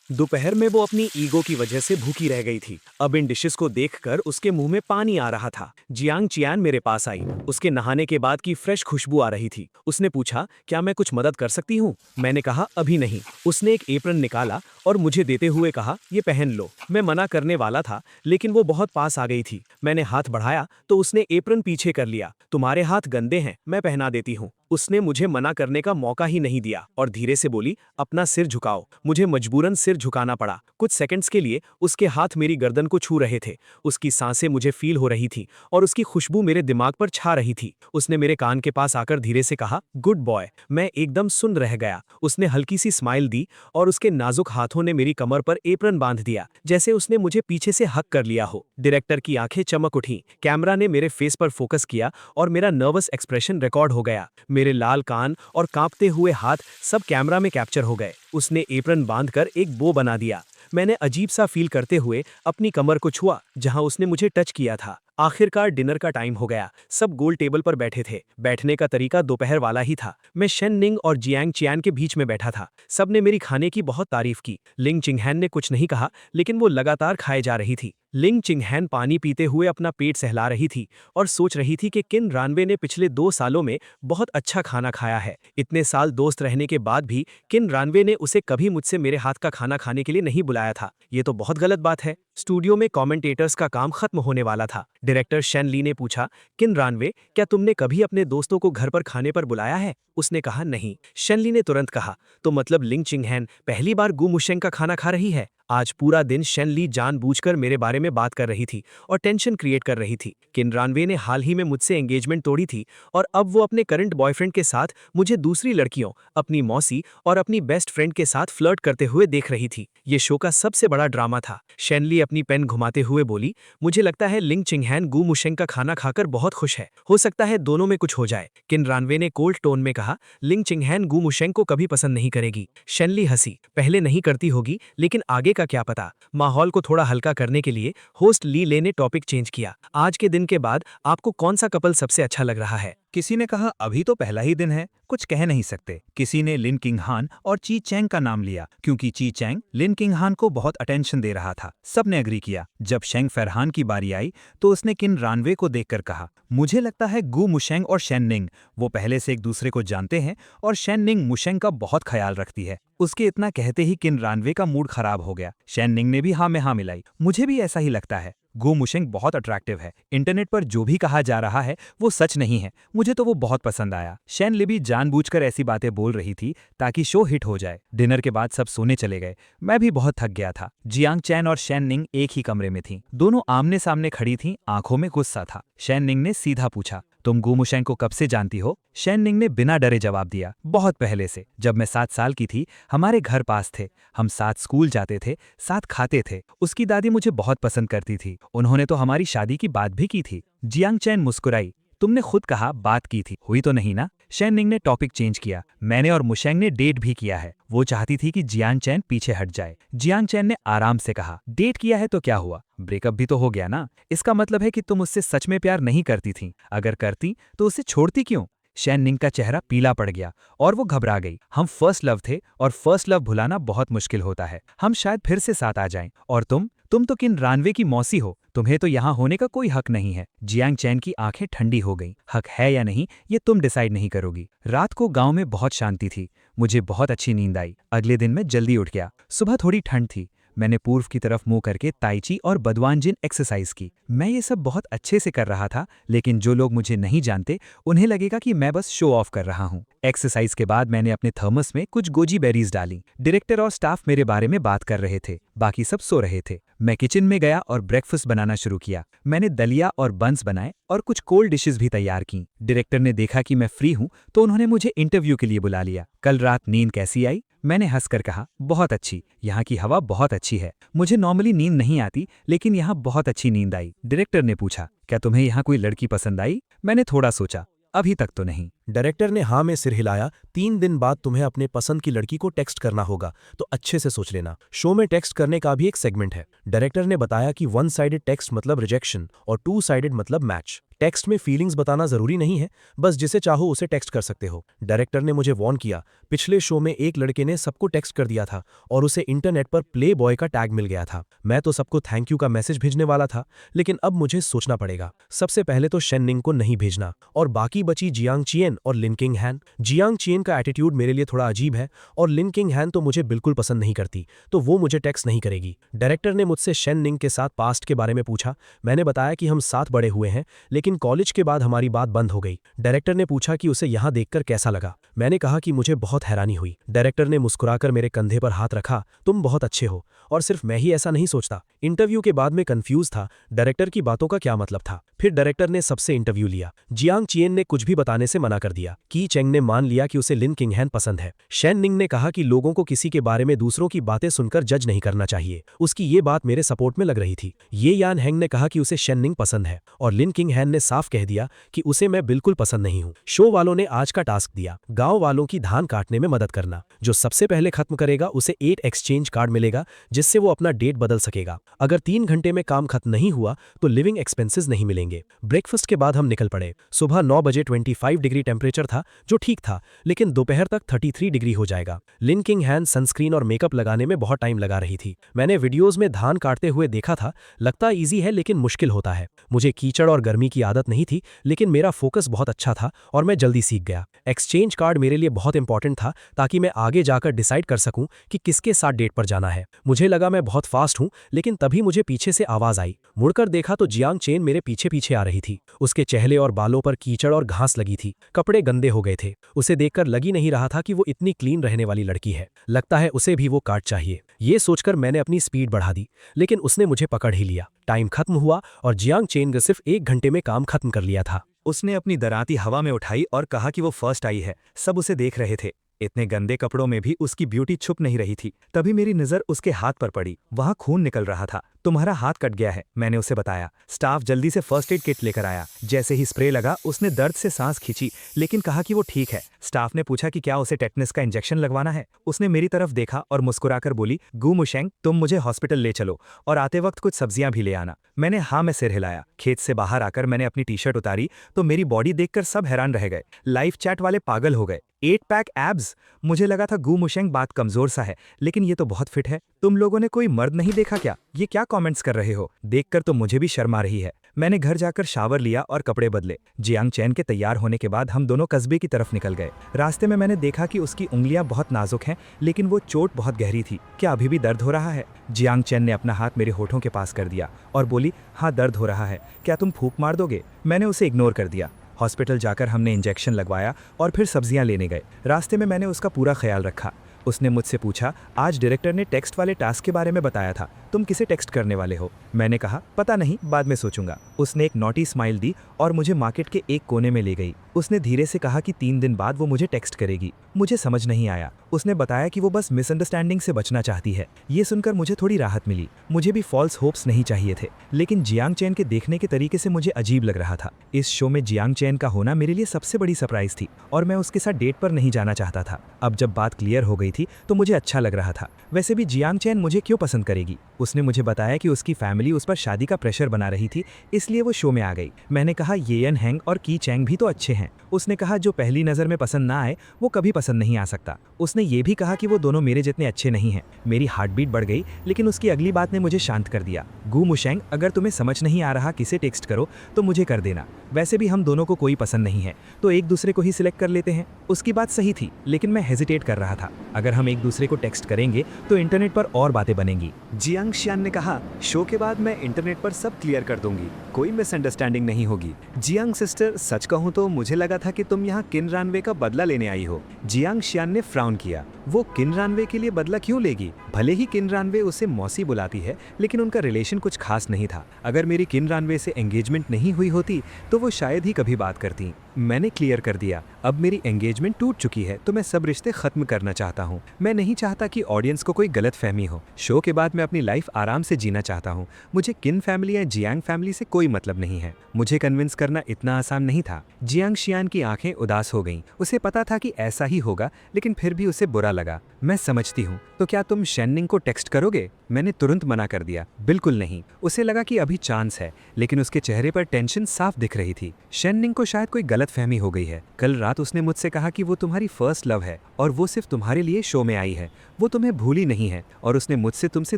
दोपहर में वो अपनी ईगो की वजह से भूखी रह गई थी। अब इन डिशेस को देखकर उसके मुंह में पानी आ रहा था। जियांग चियान मेरे पास आई। उसके नहाने के बाद की फ्रेश खुशबू आ रही थी। उसने पूछा, क्या मैं कुछ मदद कर सकती हूँ? मैंने कहा, अभी नहीं। उसने एक एप्रन निकाला और मुझे देते हुए कहा, ये पहन लो। मैं मना करने वाला था, लेकिन वो बहुत पास आ गई थी। मैंने हाथ बढ़ाया तो उसने एप्रन पीछे कर लिया। तुम्हारे हाथ गंदे हैं, मैं पहना देती हूँ। उसने मुझे मना करने का मौका ही नहीं दिया और धीरे से बोली, अपना सिर झुकाओ। मुझे मजबूरन सिर झुकाना पड़ा। कुछ सेकंड्स के लिए उसके हाथ मेरी गर्दन को छू रहे थे। उसकी सांसें मुझे फील हो रही थी और उसकी खुशबू मेरे दिमाग पर छा रही थी। उसने मेरे कान के पास आकर धीरे से कहा, गुड बॉय। मैं एकदम सुन रह गया। उसने हल्की सी स्माइल दी और उसके नाजुक हाथों ने मेरी कमर पर एप्रन बांध दिया, जैसे उसने मुझे पीछे से हक कर लिया हो। डायरेक्टर की आंखें चमक उठी। कैमरा ने मेरे फेस पर फोकस किया और मेरा नर्वस एक्सप्रेशन रिकॉर्ड हो गया। मेरे लाल कान और कांपते हुए हाथ सब कैमरा में कैप्चर हो गए। उसने एप्रन बांधकर एक बो बना दिया। मैंने अजीब सा फील करते हुए अपनी कमर को छुआ जहां उसने मुझे टच किया था। आखिरकार डिनर का टाइम हो गया। सब गोल टेबल पर बैठे थे। बैठने का तरीका दोपहर वाला ही था। मैं शेन्निंग और जियांग चियान के बीच में बैठा था। सबने मेरी खाने की बहुत तारीफ की। लिंग चिंगहैन ने कुछ नहीं कहा, लेकिन वो लगातार खाए जा रही थी। लिंग चिंगहैन पानी पीते हुए अपना पेट सहला रही थी और सोच रही थी कि किन रानवे ने पिछले 2 सालों में बहुत अच्छा खाना खाया है। इतने साल दोस्त रहने के बाद भी किन रानवे ने उसे कभी मुझसे मेरे हाथ का खाना खाने के लिए नहीं बुलाया था। ये तो बहुत गलत बात है। स्टूडियो में कमेंटेटर्स का काम खत्म होने वाला था। डायरेक्टर शेन ली ने पूछा, किन रानवे, क्या तुमने कभी अपने दोस्तों को घर पर खाने पर बुलाया है? उसने कहा, नहीं। शेन ली ने तुरंत कहा, तो मतलब लिंग चिंगहैन पहली बार गू मुशेंग का खाना खा रही है? आज पूरा दिन शेन ली जानबूझकर मेरे बारे में बात कर रही थी और टेंशन क्रिएट कर रही थी। किन रानवे ने हाल ही में मुझसे एंगेजमेंट तोड़ी थी और अब वो अपने करंट बॉयफ्रेंड के साथ मुझे दूसरी लड़कियों, अपनी मौसी और अपनी बेस्ट फ्रेंड के साथ फ्लर्ट करते हुए देख रही थी। ये शो का सबसे बड़ा ड्रामा था। शेन ली अपनी पेन घुमाते हुए बोली, मुझे लगता है लिंग चिंगहैन गू मुशेंग का खाना खाकर बहुत खुश है। हो सकता है दोनों में कुछ हो जाए। किन रानवे ने कोल्ड टोन में कहा, लिंग चिंगहैन गू मुशेंग को कभी पसंद नहीं करेगी। शेन ली हंसी, पहले नहीं करती होगी, लेकिन आगे का क्या पता। माहौल को थोड़ा हल्का करने के लिए होस्ट ली ले ने टॉपिक चेंज किया। आज के दिन के बाद आपको कौन सा कपल सबसे अच्छा लग रहा है? किसी ने कहा अभी तो पहला ही दिन है, कुछ कह नहीं सकते। किसी ने लिन किंगहान और ची चैंग का नाम लिया क्योंकि ची चैंग लिन किंगहान को बहुत अटेंशन दे रहा था। सबने एग्री किया। जब शेंग फरहान की बारी आई तो उसने किन रानवे को देखकर कहा, मुझे लगता है गु मुशेंग और शेननिंग वो पहले से एक दूसरे को जानते हैं और शेननिंग मुशेंग का बहुत ख्याल रखती है। उसके इतना कहते ही किन रानवे का मूड खराब हो गया। शेननिंग ने भी हाँ में हाँ मिलाई। मुझे भी ऐसा ही लगता है। गु मुशेंग बहुत अट्रैक्टिव है। इंटरनेट पर जो भी कहा जा रहा है वो सच नहीं है। मुझे तो वो बहुत पसंद आया। शेन लिबी जानबूझकर ऐसी बातें बोल रही थी ताकि शो हिट हो जाए। डिनर के बाद सब सोने चले गए। मैं भी बहुत थक गया था। जियांग चैन और शेन निंग एक ही कमरे में थीं। दोनों आमने सामने खड़ी थीं, आंखों में गुस्सा था। शेन निंग ने सीधा पूछा, तुम गु मुशेंग को कब से जानती हो? शेन निंग ने बिना डरे जवाब दिया, बहुत पहले से। जब मैं 7 साल की थी, हमारे घर पास थे। हम साथ स्कूल जाते थे, साथ खाते थे। उसकी दादी मुझे बहुत पसंद करती थी। उन्होंने तो हमारी शादी की बात भी की थी। जियांग चैन मुस्कुराई, तुमने खुद कहा बात की थी, हुई तो नहीं ना? शेन निंग ने टॉपिक चेंज किया, मैंने और मुशेंग ने डेट भी किया है। वो चाहती थी कि जियांग चैन पीछे हट जाए। जियांग चैन ने आराम से कहा, डेट किया है तो क्या हुआ, ब्रेकअप भी तो हो गया ना। इसका मतलब है कि तुम उससे सच में प्यार नहीं करती थी। अगर करती तो उसे छोड़ती क्यों? शेन निंग का चेहरा पीला पड़ गया और वो घबरा गई। हम फर्स्ट लव थे और फर्स्ट लव भुलाना बहुत मुश्किल होता है। हम शायद फिर से साथ आ जाएं। और तुम तो किन रानवे की मौसी हो, तुम्हें तो यहाँ होने का कोई हक नहीं है। जियांग चैन की आंखें ठंडी हो गईं। हक है या नहीं ये तुम डिसाइड नहीं करोगी। रात को गांव में बहुत शांति थी। मुझे बहुत अच्छी नींद आई। अगले दिन मैं जल्दी उठ गया। सुबह थोड़ी ठंड थी। मैंने पूर्व की तरफ मुंह करके ताइची और बदवानजिन एक्सरसाइज की। मैं ये सब बहुत अच्छे से कर रहा था, लेकिन जो लोग मुझे नहीं जानते उन्हें लगेगा कि मैं बस शो ऑफ कर रहा हूँ। एक्सरसाइज के बाद मैंने अपने थर्मस में कुछ गोजी बेरीज डाली। डायरेक्टर और स्टाफ मेरे बारे में बात कर रहे थे, बाकी सब सो रहे थे। मैं किचन में गया और ब्रेकफास्ट बनाना शुरू किया। मैंने दलिया और बंस बनाए और कुछ कोल्ड डिशेस भी तैयार की। डायरेक्टर ने देखा कि मैं फ्री हूँ तो उन्होंने मुझे इंटरव्यू के लिए बुला लिया। कल रात नींद कैसी आई? मैंने हंसकर कहा, बहुत अच्छी। यहाँ की हवा बहुत अच्छी है। मुझे नॉर्मली नींद नहीं आती, लेकिन यहाँ बहुत अच्छी नींद आई। डायरेक्टर ने पूछा, क्या तुम्हें यहाँ कोई लड़की पसंद आई? मैंने थोड़ा सोचा, अभी तक तो नहीं। डायरेक्टर ने हाँ में सिर हिलाया। 3 दिन बाद तुम्हें अपने पसंद की लड़की को टेक्स्ट करना होगा, तो अच्छे से सोच लेना। शो में टेक्स्ट करने का भी एक सेगमेंट है। डायरेक्टर ने बताया कि 1 साइडेड टेक्स्ट मतलब रिजेक्शन और 2 साइडेड मतलब मैच। टेक्स्ट में फीलिंग्स बताना जरूरी नहीं है, बस जिसे चाहो उसे टेक्स्ट कर सकते हो। डायरेक्टर ने मुझे वार्न किया, पिछले शो में एक लड़के ने सबको टेक्स्ट कर दिया था और उसे इंटरनेट पर प्ले बॉय का टैग मिल गया था। मैं तो सबको थैंक यू का मैसेज भेजने वाला था, लेकिन अब मुझे सोचना पड़ेगा। सबसे पहले तो शेन निंग को नहीं भेजना, और बाकी बची जियांग चियन और लिन किंगहान। जियांग चियन का एटीट्यूड मेरे लिए थोड़ा अजीब है और लिन किंगहान तो मुझे बिल्कुल पसंद नहीं करती, तो वो मुझे टेक्स्ट नहीं करेगी। डायरेक्टर ने मुझसे शेन निंग के साथ पास्ट के बारे में पूछा। मैंने बताया कि हम साथ बड़े हुए हैं, लेकिन कॉलेज के बाद हमारी बात बंद हो गई। डायरेक्टर ने पूछा कि उसे यहाँ देखकर कैसा लगा। मैंने कहा कि मुझे बहुत हैरानी हुई। डायरेक्टर ने मुस्कुराकर मेरे कंधे पर हाथ रखा, तुम बहुत अच्छे हो, और सिर्फ मैं ही ऐसा नहीं सोचता। इंटरव्यू के बाद मैं कंफ्यूज था, डायरेक्टर की बातों का क्या मतलब था। फिर डायरेक्टर ने सबसे इंटरव्यू लिया। जियांग चियन ने कुछ भी बताने से मना कर दिया। की चेंग ने मान लिया कि उसे लिन किंगहान पसंद है। शेन निंग ने कहा कि लोगों को किसी के बारे में दूसरों की बातें सुनकर जज नहीं करना चाहिए। उसकी ये बात मेरे सपोर्ट में लग रही थी। ये यान हैंग ने कहा कि उसे शेन निंग पसंद है, और लिन किंगहान ने साफ कह दिया कि उसे मैं बिल्कुल पसंद नहीं हूं। शो वालों ने आज का टास्क दिया, गांव वालों की धान काटने में मदद करना। जो सबसे पहले खत्म करेगा उसे 8 एक्सचेंज कार्ड मिलेगा, जिससे वो अपना डेट बदल सकेगा। अगर 3 घंटे में काम खत्म नहीं हुआ तो लिविंग एक्सपेंसेस नहीं मिलेंगे। ब्रेकफास्ट के बाद हम निकल पड़े। सुबह 9 बजे 25 डिग्री टेम्परेचर था, जो ठीक था, लेकिन दोपहर तक 33 डिग्री हो जाएगा। लिन किंगहान सनस्क्रीन और मेकअप लगाने में बहुत टाइम लगा रही थी। मैंने वीडियोज में धान काटते हुए देखा था। लगता ईजी है, लेकिन मुश्किल होता है। मुझे कीचड़ और गर्मी की आदत नहीं थी, लेकिन मेरा फोकस बहुत अच्छा था और मैं जल्दी सीख गया। एक्सचेंज कार्ड मेरे लिए बहुत इंपॉर्टेंट था, ताकि मैं आगे जाकर डिसाइड कर सकूं कि किसके साथ डेट पर जाना है। मुझे लगा मैं बहुत फास्ट हूं, लेकिन तभी मुझे पीछे से आवाज आई। मुड़कर देखा तो जियांग चेन मेरे पीछे पीछे आ रही थी। उसके चेहरे और बालों पर कीचड़ और घास लगी थी। कपड़े गंदे हो गए थे। उसे देखकर लग ही नहीं रहा था कि वो इतनी क्लीन रहने वाली लड़की है। लगता है उसे भी वो कार्ड चाहिए। ये सोचकर मैंने अपनी स्पीड बढ़ा दी, लेकिन उसने मुझे पकड़ ही लिया। टाइम खत्म हुआ और जियांग चेन ने सिर्फ 1 घंटे में काम खत्म कर लिया था। उसने अपनी दराती हवा में उठाई और कहा कि वो फर्स्ट आई है। सब उसे देख रहे थे। इतने गंदे कपड़ों में भी उसकी ब्यूटी छुप नहीं रही थी। तभी मेरी नज़र उसके हाथ पर पड़ी, वहाँ खून निकल रहा था। तुम्हारा हाथ कट गया है, मैंने उसे बताया। स्टाफ जल्दी से फर्स्ट एड किट लेकर आया। जैसे ही स्प्रे लगा उसने दर्द से सांस खींची, लेकिन कहा कि वो ठीक है। स्टाफ ने पूछा कि क्या उसे टेटनस का इंजेक्शन लगवाना है। उसने मेरी तरफ देखा और मुस्कुराकर बोली, गू मुशेंग, तुम मुझे हॉस्पिटल ले चलो और आते वक्त कुछ सब्जियां भी ले आना। मैंने हाँ में सिर हिलाया। खेत से बाहर आकर मैंने अपनी टी शर्ट उतारी तो मेरी बॉडी देखकर सब हैरान रह गए। लाइफ चैट वाले पागल हो गए। 8 पैक एब्स। मुझे लगा था गू मुशेंग बात कमजोर सा है, लेकिन ये तो बहुत फिट है। तुम लोगों ने कोई मर्द नहीं देखा क्या? ये क्या कमेंट्स कर रहे हो? देखकर तो मुझे भी शर्म आ रही है। मैंने घर जाकर शावर लिया और कपड़े बदले। जियांग चैन के तैयार होने के बाद हम दोनों कस्बे की तरफ निकल गए। रास्ते में मैंने देखा कि उसकी उंगलियां बहुत नाजुक हैं, लेकिन वो चोट बहुत गहरी थी। क्या अभी भी दर्द हो रहा है? जियांग चैन ने अपना हाथ मेरे होठों के पास कर दिया और बोली, हाँ दर्द हो रहा है, क्या तुम फूंक मार दोगे? मैंने उसे इग्नोर कर दिया। हॉस्पिटल जाकर हमने इंजेक्शन लगवाया और फिर सब्जियां लेने गए। रास्ते में मैंने उसका पूरा ख्याल रखा। उसने मुझसे पूछा, आज डायरेक्टर ने टेक्स्ट वाले टास्क के बारे में बताया था, तुम किसे टेक्स्ट करने वाले हो? मैंने कहा, पता नहीं, बाद में सोचूंगा। उसने एक नॉटी स्माइल दी और मुझे मार्केट के एक कोने में ले गई। उसने धीरे से कहा कि 3 दिन बाद वो मुझे टेक्स्ट करेगी। मुझे समझ नहीं आया। उसने बताया कि वो बस मिसअंडरस्टैंडिंग से बचना चाहती है। ये सुनकर मुझे थोड़ी राहत मिली। मुझे भी फॉल्स होप्स नहीं चाहिए थे, लेकिन जियांग चैन के देखने के तरीके से मुझे अजीब लग रहा था। इस शो में जियांग चैन का होना मेरे लिए सबसे बड़ी सरप्राइज थी और मैं उसके साथ डेट पर नहीं जाना चाहता था। अब जब बात क्लियर हो गई थी तो मुझे अच्छा लग रहा था। वैसे भी जियांग चैन मुझे क्यों पसंद करेगी? उसने मुझे बताया कि उसकी फैमिली उस पर शादी का प्रेशर बना रही थी, इसलिए वो शो में आ गई। मैंने कहा, येयन हैंग और की चैंग भी तो अच्छे हैं। उसने कहा, जो पहली नज़र में पसंद ना आए वो कभी पसंद नहीं आ सकता। उसने ये भी कहा कि वो दोनों मेरे जितने अच्छे नहीं हैं। मेरी हार्ट बीट बढ़ गई, लेकिन उसकी अगली बात ने मुझे शांत कर दिया। गू मुशेंग, अगर तुम्हें समझ नहीं आ रहा किसे टेक्स्ट करो तो मुझे कर देना। वैसे भी हम दोनों को कोई पसंद नहीं है, तो एक दूसरे को ही सिलेक्ट कर लेते हैं। उसकी बात सही थी, लेकिन मैं हेजिटेट कर रहा था। अगर हम एक दूसरे को टेक्स्ट करेंगे तो इंटरनेट पर और बातें बनेंगी। जियांग शियान ने कहा, शो के बाद मैं इंटरनेट पर सब क्लियर कर दूंगी, कोई मिसअंडरस्टैंडिंग नहीं होगी। जियांग सिस्टर, सच कहूं तो मुझे लगा था कि तुम यहाँ किन रानवे का बदला लेने आई हो। जियांग शियान ने फ्राउन किया। वो किन रानवे के लिए बदला क्यों लेगी? भले ही किन रानवे उसे मौसी बुलाती है, लेकिन उनका रिलेशन कुछ खास नहीं था। अगर मेरी किन रानवे से एंगेजमेंट नहीं हुई होती तो वो शायद ही कभी बात करती। मैंने क्लियर कर दिया, अब मेरी एंगेजमेंट टूट चुकी है तो मैं सब रिश्ते खत्म करना चाहता हूँ। मैं नहीं चाहता कि ऑडियंस को कोई गलत फहमी हो। शो के बाद मैं अपनी लाइफ आराम से जीना चाहता हूँ। मुझे किन फैमिली या जियांग फैमिली से कोई मतलब नहीं है। मुझे कन्विंस करना इतना आसान नहीं था। जियांग शियान की आंखें उदास हो गईं। उसे पता था कि ऐसा ही होगा, लेकिन फिर भी उसे बुरा लगा। मैं समझती हूँ, तो क्या तुम शेननिंग को टेक्स्ट करोगे? मैंने तुरंत मना कर दिया, बिल्कुल नहीं। उसे लगा कि अभी चांस है, लेकिन उसके चेहरे पर टेंशन साफ दिख रही थी। शेननिंग को शायद कोई गलतफहमी हो गई है। कल रात उसने मुझसे कहा कि वो तुम्हारी फर्स्ट लव है और वो सिर्फ तुम्हारे लिए शो में आई है। वो तुम्हें भूली नहीं है और उसने मुझसे तुमसे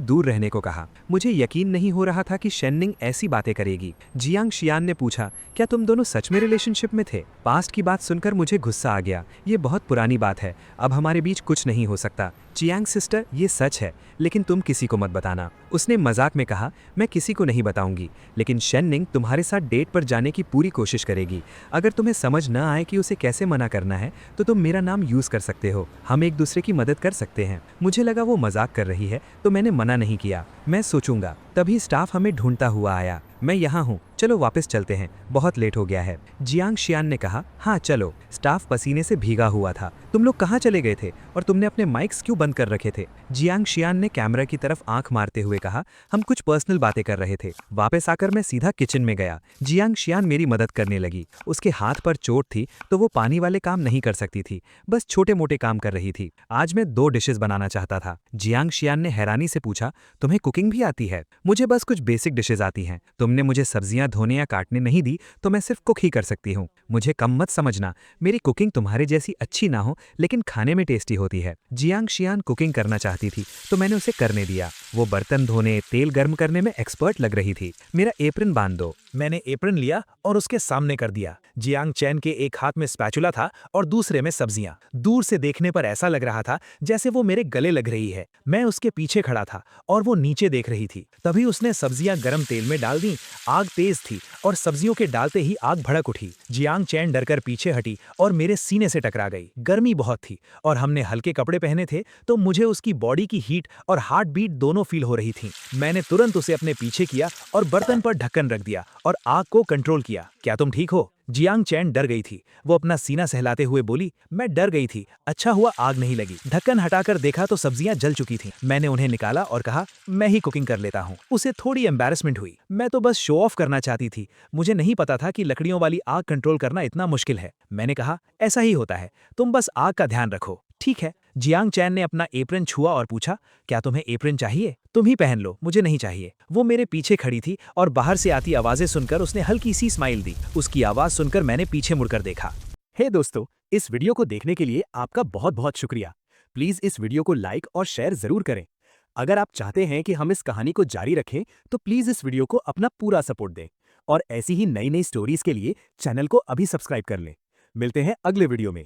दूर रहने को कहा। मुझे यकीन नहीं हो रहा था कि शेननिंग ऐसी बातें करेगी। जियांग शियान ने पूछा, क्या तुम दोनों सच में रिलेशनशिप में थे? पास्ट की बात सुनकर मुझे गुस्सा आ गया। ये बहुत पुरानी बात है, अब हमारे बीच कुछ नहीं हो सकता। जियांग सिस्टर, ये सच है, लेकिन तुम किसी को मत बताना। उसने मजाक में कहा, मैं किसी को नहीं बताऊंगी, लेकिन शेननिंग तुम्हारे साथ डेट पर जाने की पूरी कोशिश करेगी। अगर तुम्हें समझ न आए कि उसे कैसे मना करना है तो तुम मेरा नाम यूज़ कर सकते हो। हम एक दूसरे की मदद कर सकते हैं। मुझे लगा वो मजाक कर रही है, तो मैंने मना नहीं किया। मैं सोचूंगा। तभी स्टाफ हमें ढूंढता हुआ आया। मैं यहाँ हूँ, चलो वापस चलते हैं, बहुत लेट हो गया है। जियांग शियान ने कहा, हाँ चलो। स्टाफ पसीने से भीगा हुआ था। तुम लोग कहाँ चले गए थे और तुमने अपने माइक्स क्यों बंद कर रखे थे? जियांग शियान ने कैमरा की तरफ आंख मारते हुए कहा, हम कुछ पर्सनल बातें कर रहे थे। वापस आकर मैं सीधा किचन में गया। जियांग शियान मेरी मदद करने लगी। उसके हाथ पर चोट थी तो वो पानी वाले काम नहीं कर सकती थी, बस छोटे मोटे काम कर रही थी। आज मैं 2 डिशेस बनाना चाहता था। जियांग शियान ने हैरानी से पूछा, तुम्हें कुकिंग भी आती है? मुझे बस कुछ बेसिक डिशेस आती हैं। तुमने मुझे सब्जियां धोने या काटने नहीं दी तो मैं सिर्फ कुक ही कर सकती हूँ। मुझे कम मत समझना, मेरी कुकिंग तुम्हारे जैसी अच्छी ना हो, लेकिन खाने में टेस्टी होती है। जियांग शियान कुकिंग करना चाहती थी तो मैंने उसे करने दिया। वो बर्तन धोने, तेल गर्म करने में एक्सपर्ट लग रही थी। मेरा एप्रन बांध दो। मैंने एप्रन लिया और उसके सामने कर दिया। जियांग चैन के एक हाथ में स्पैचुला था और दूसरे में सब्जियां। दूर से देखने पर ऐसा लग रहा था जैसे वो मेरे गले लग रही है। मैं उसके पीछे खड़ा था और वो नीचे देख रही थी। तभी उसने सब्जियां गरम तेल में डाल दी। आग तेज थी और सब्जियों के डालते ही आग भड़क उठी। जियांग चैन डरकर पीछे हटी और मेरे सीने से टकरा गई। गर्मी बहुत थी और हमने हल्के कपड़े पहने थे, तो मुझे उसकी बॉडी की हीट और हार्ट बीट दोनों फील हो रही थी। मैंने तुरंत उसे अपने पीछे किया और बर्तन पर ढक्कन रख दिया और आग को कंट्रोल किया। क्या तुम ठीक हो? जियांग चैन डर गई थी। वो अपना सीना सहलाते हुए बोली, मैं डर गई थी, अच्छा हुआ आग नहीं लगी। ढक्कन हटाकर देखा तो सब्जियां जल चुकी थीं। मैंने उन्हें निकाला और कहा, मैं ही कुकिंग कर लेता हूँ। उसे थोड़ी एम्बैरेसमेंट हुई। मैं तो बस शो ऑफ करना चाहती थी, मुझे नहीं पता था कि लकड़ियों वाली आग कंट्रोल करना इतना मुश्किल है। मैंने कहा, ऐसा ही होता है, तुम बस आग का ध्यान रखो। ठीक है। जियांग चैन ने अपना एप्रन छुआ और पूछा, क्या तुम्हें एप्रन चाहिए? तुम ही पहन लो, मुझे नहीं चाहिए। वो मेरे पीछे खड़ी थी और बाहर से आती आवाजें सुनकर उसने हल्की सी स्माइल दी। उसकी आवाज सुनकर मैंने पीछे मुड़कर देखा। हे दोस्तों, इस वीडियो को देखने के लिए आपका बहुत बहुत शुक्रिया। प्लीज इस वीडियो को लाइक और शेयर जरूर करें। अगर आप चाहते हैं कि हम इस कहानी को जारी रखें तो प्लीज इस वीडियो को अपना पूरा सपोर्ट दें और ऐसी ही नई नई स्टोरीज के लिए चैनल को अभी सब्सक्राइब कर लें। मिलते हैं अगले वीडियो में।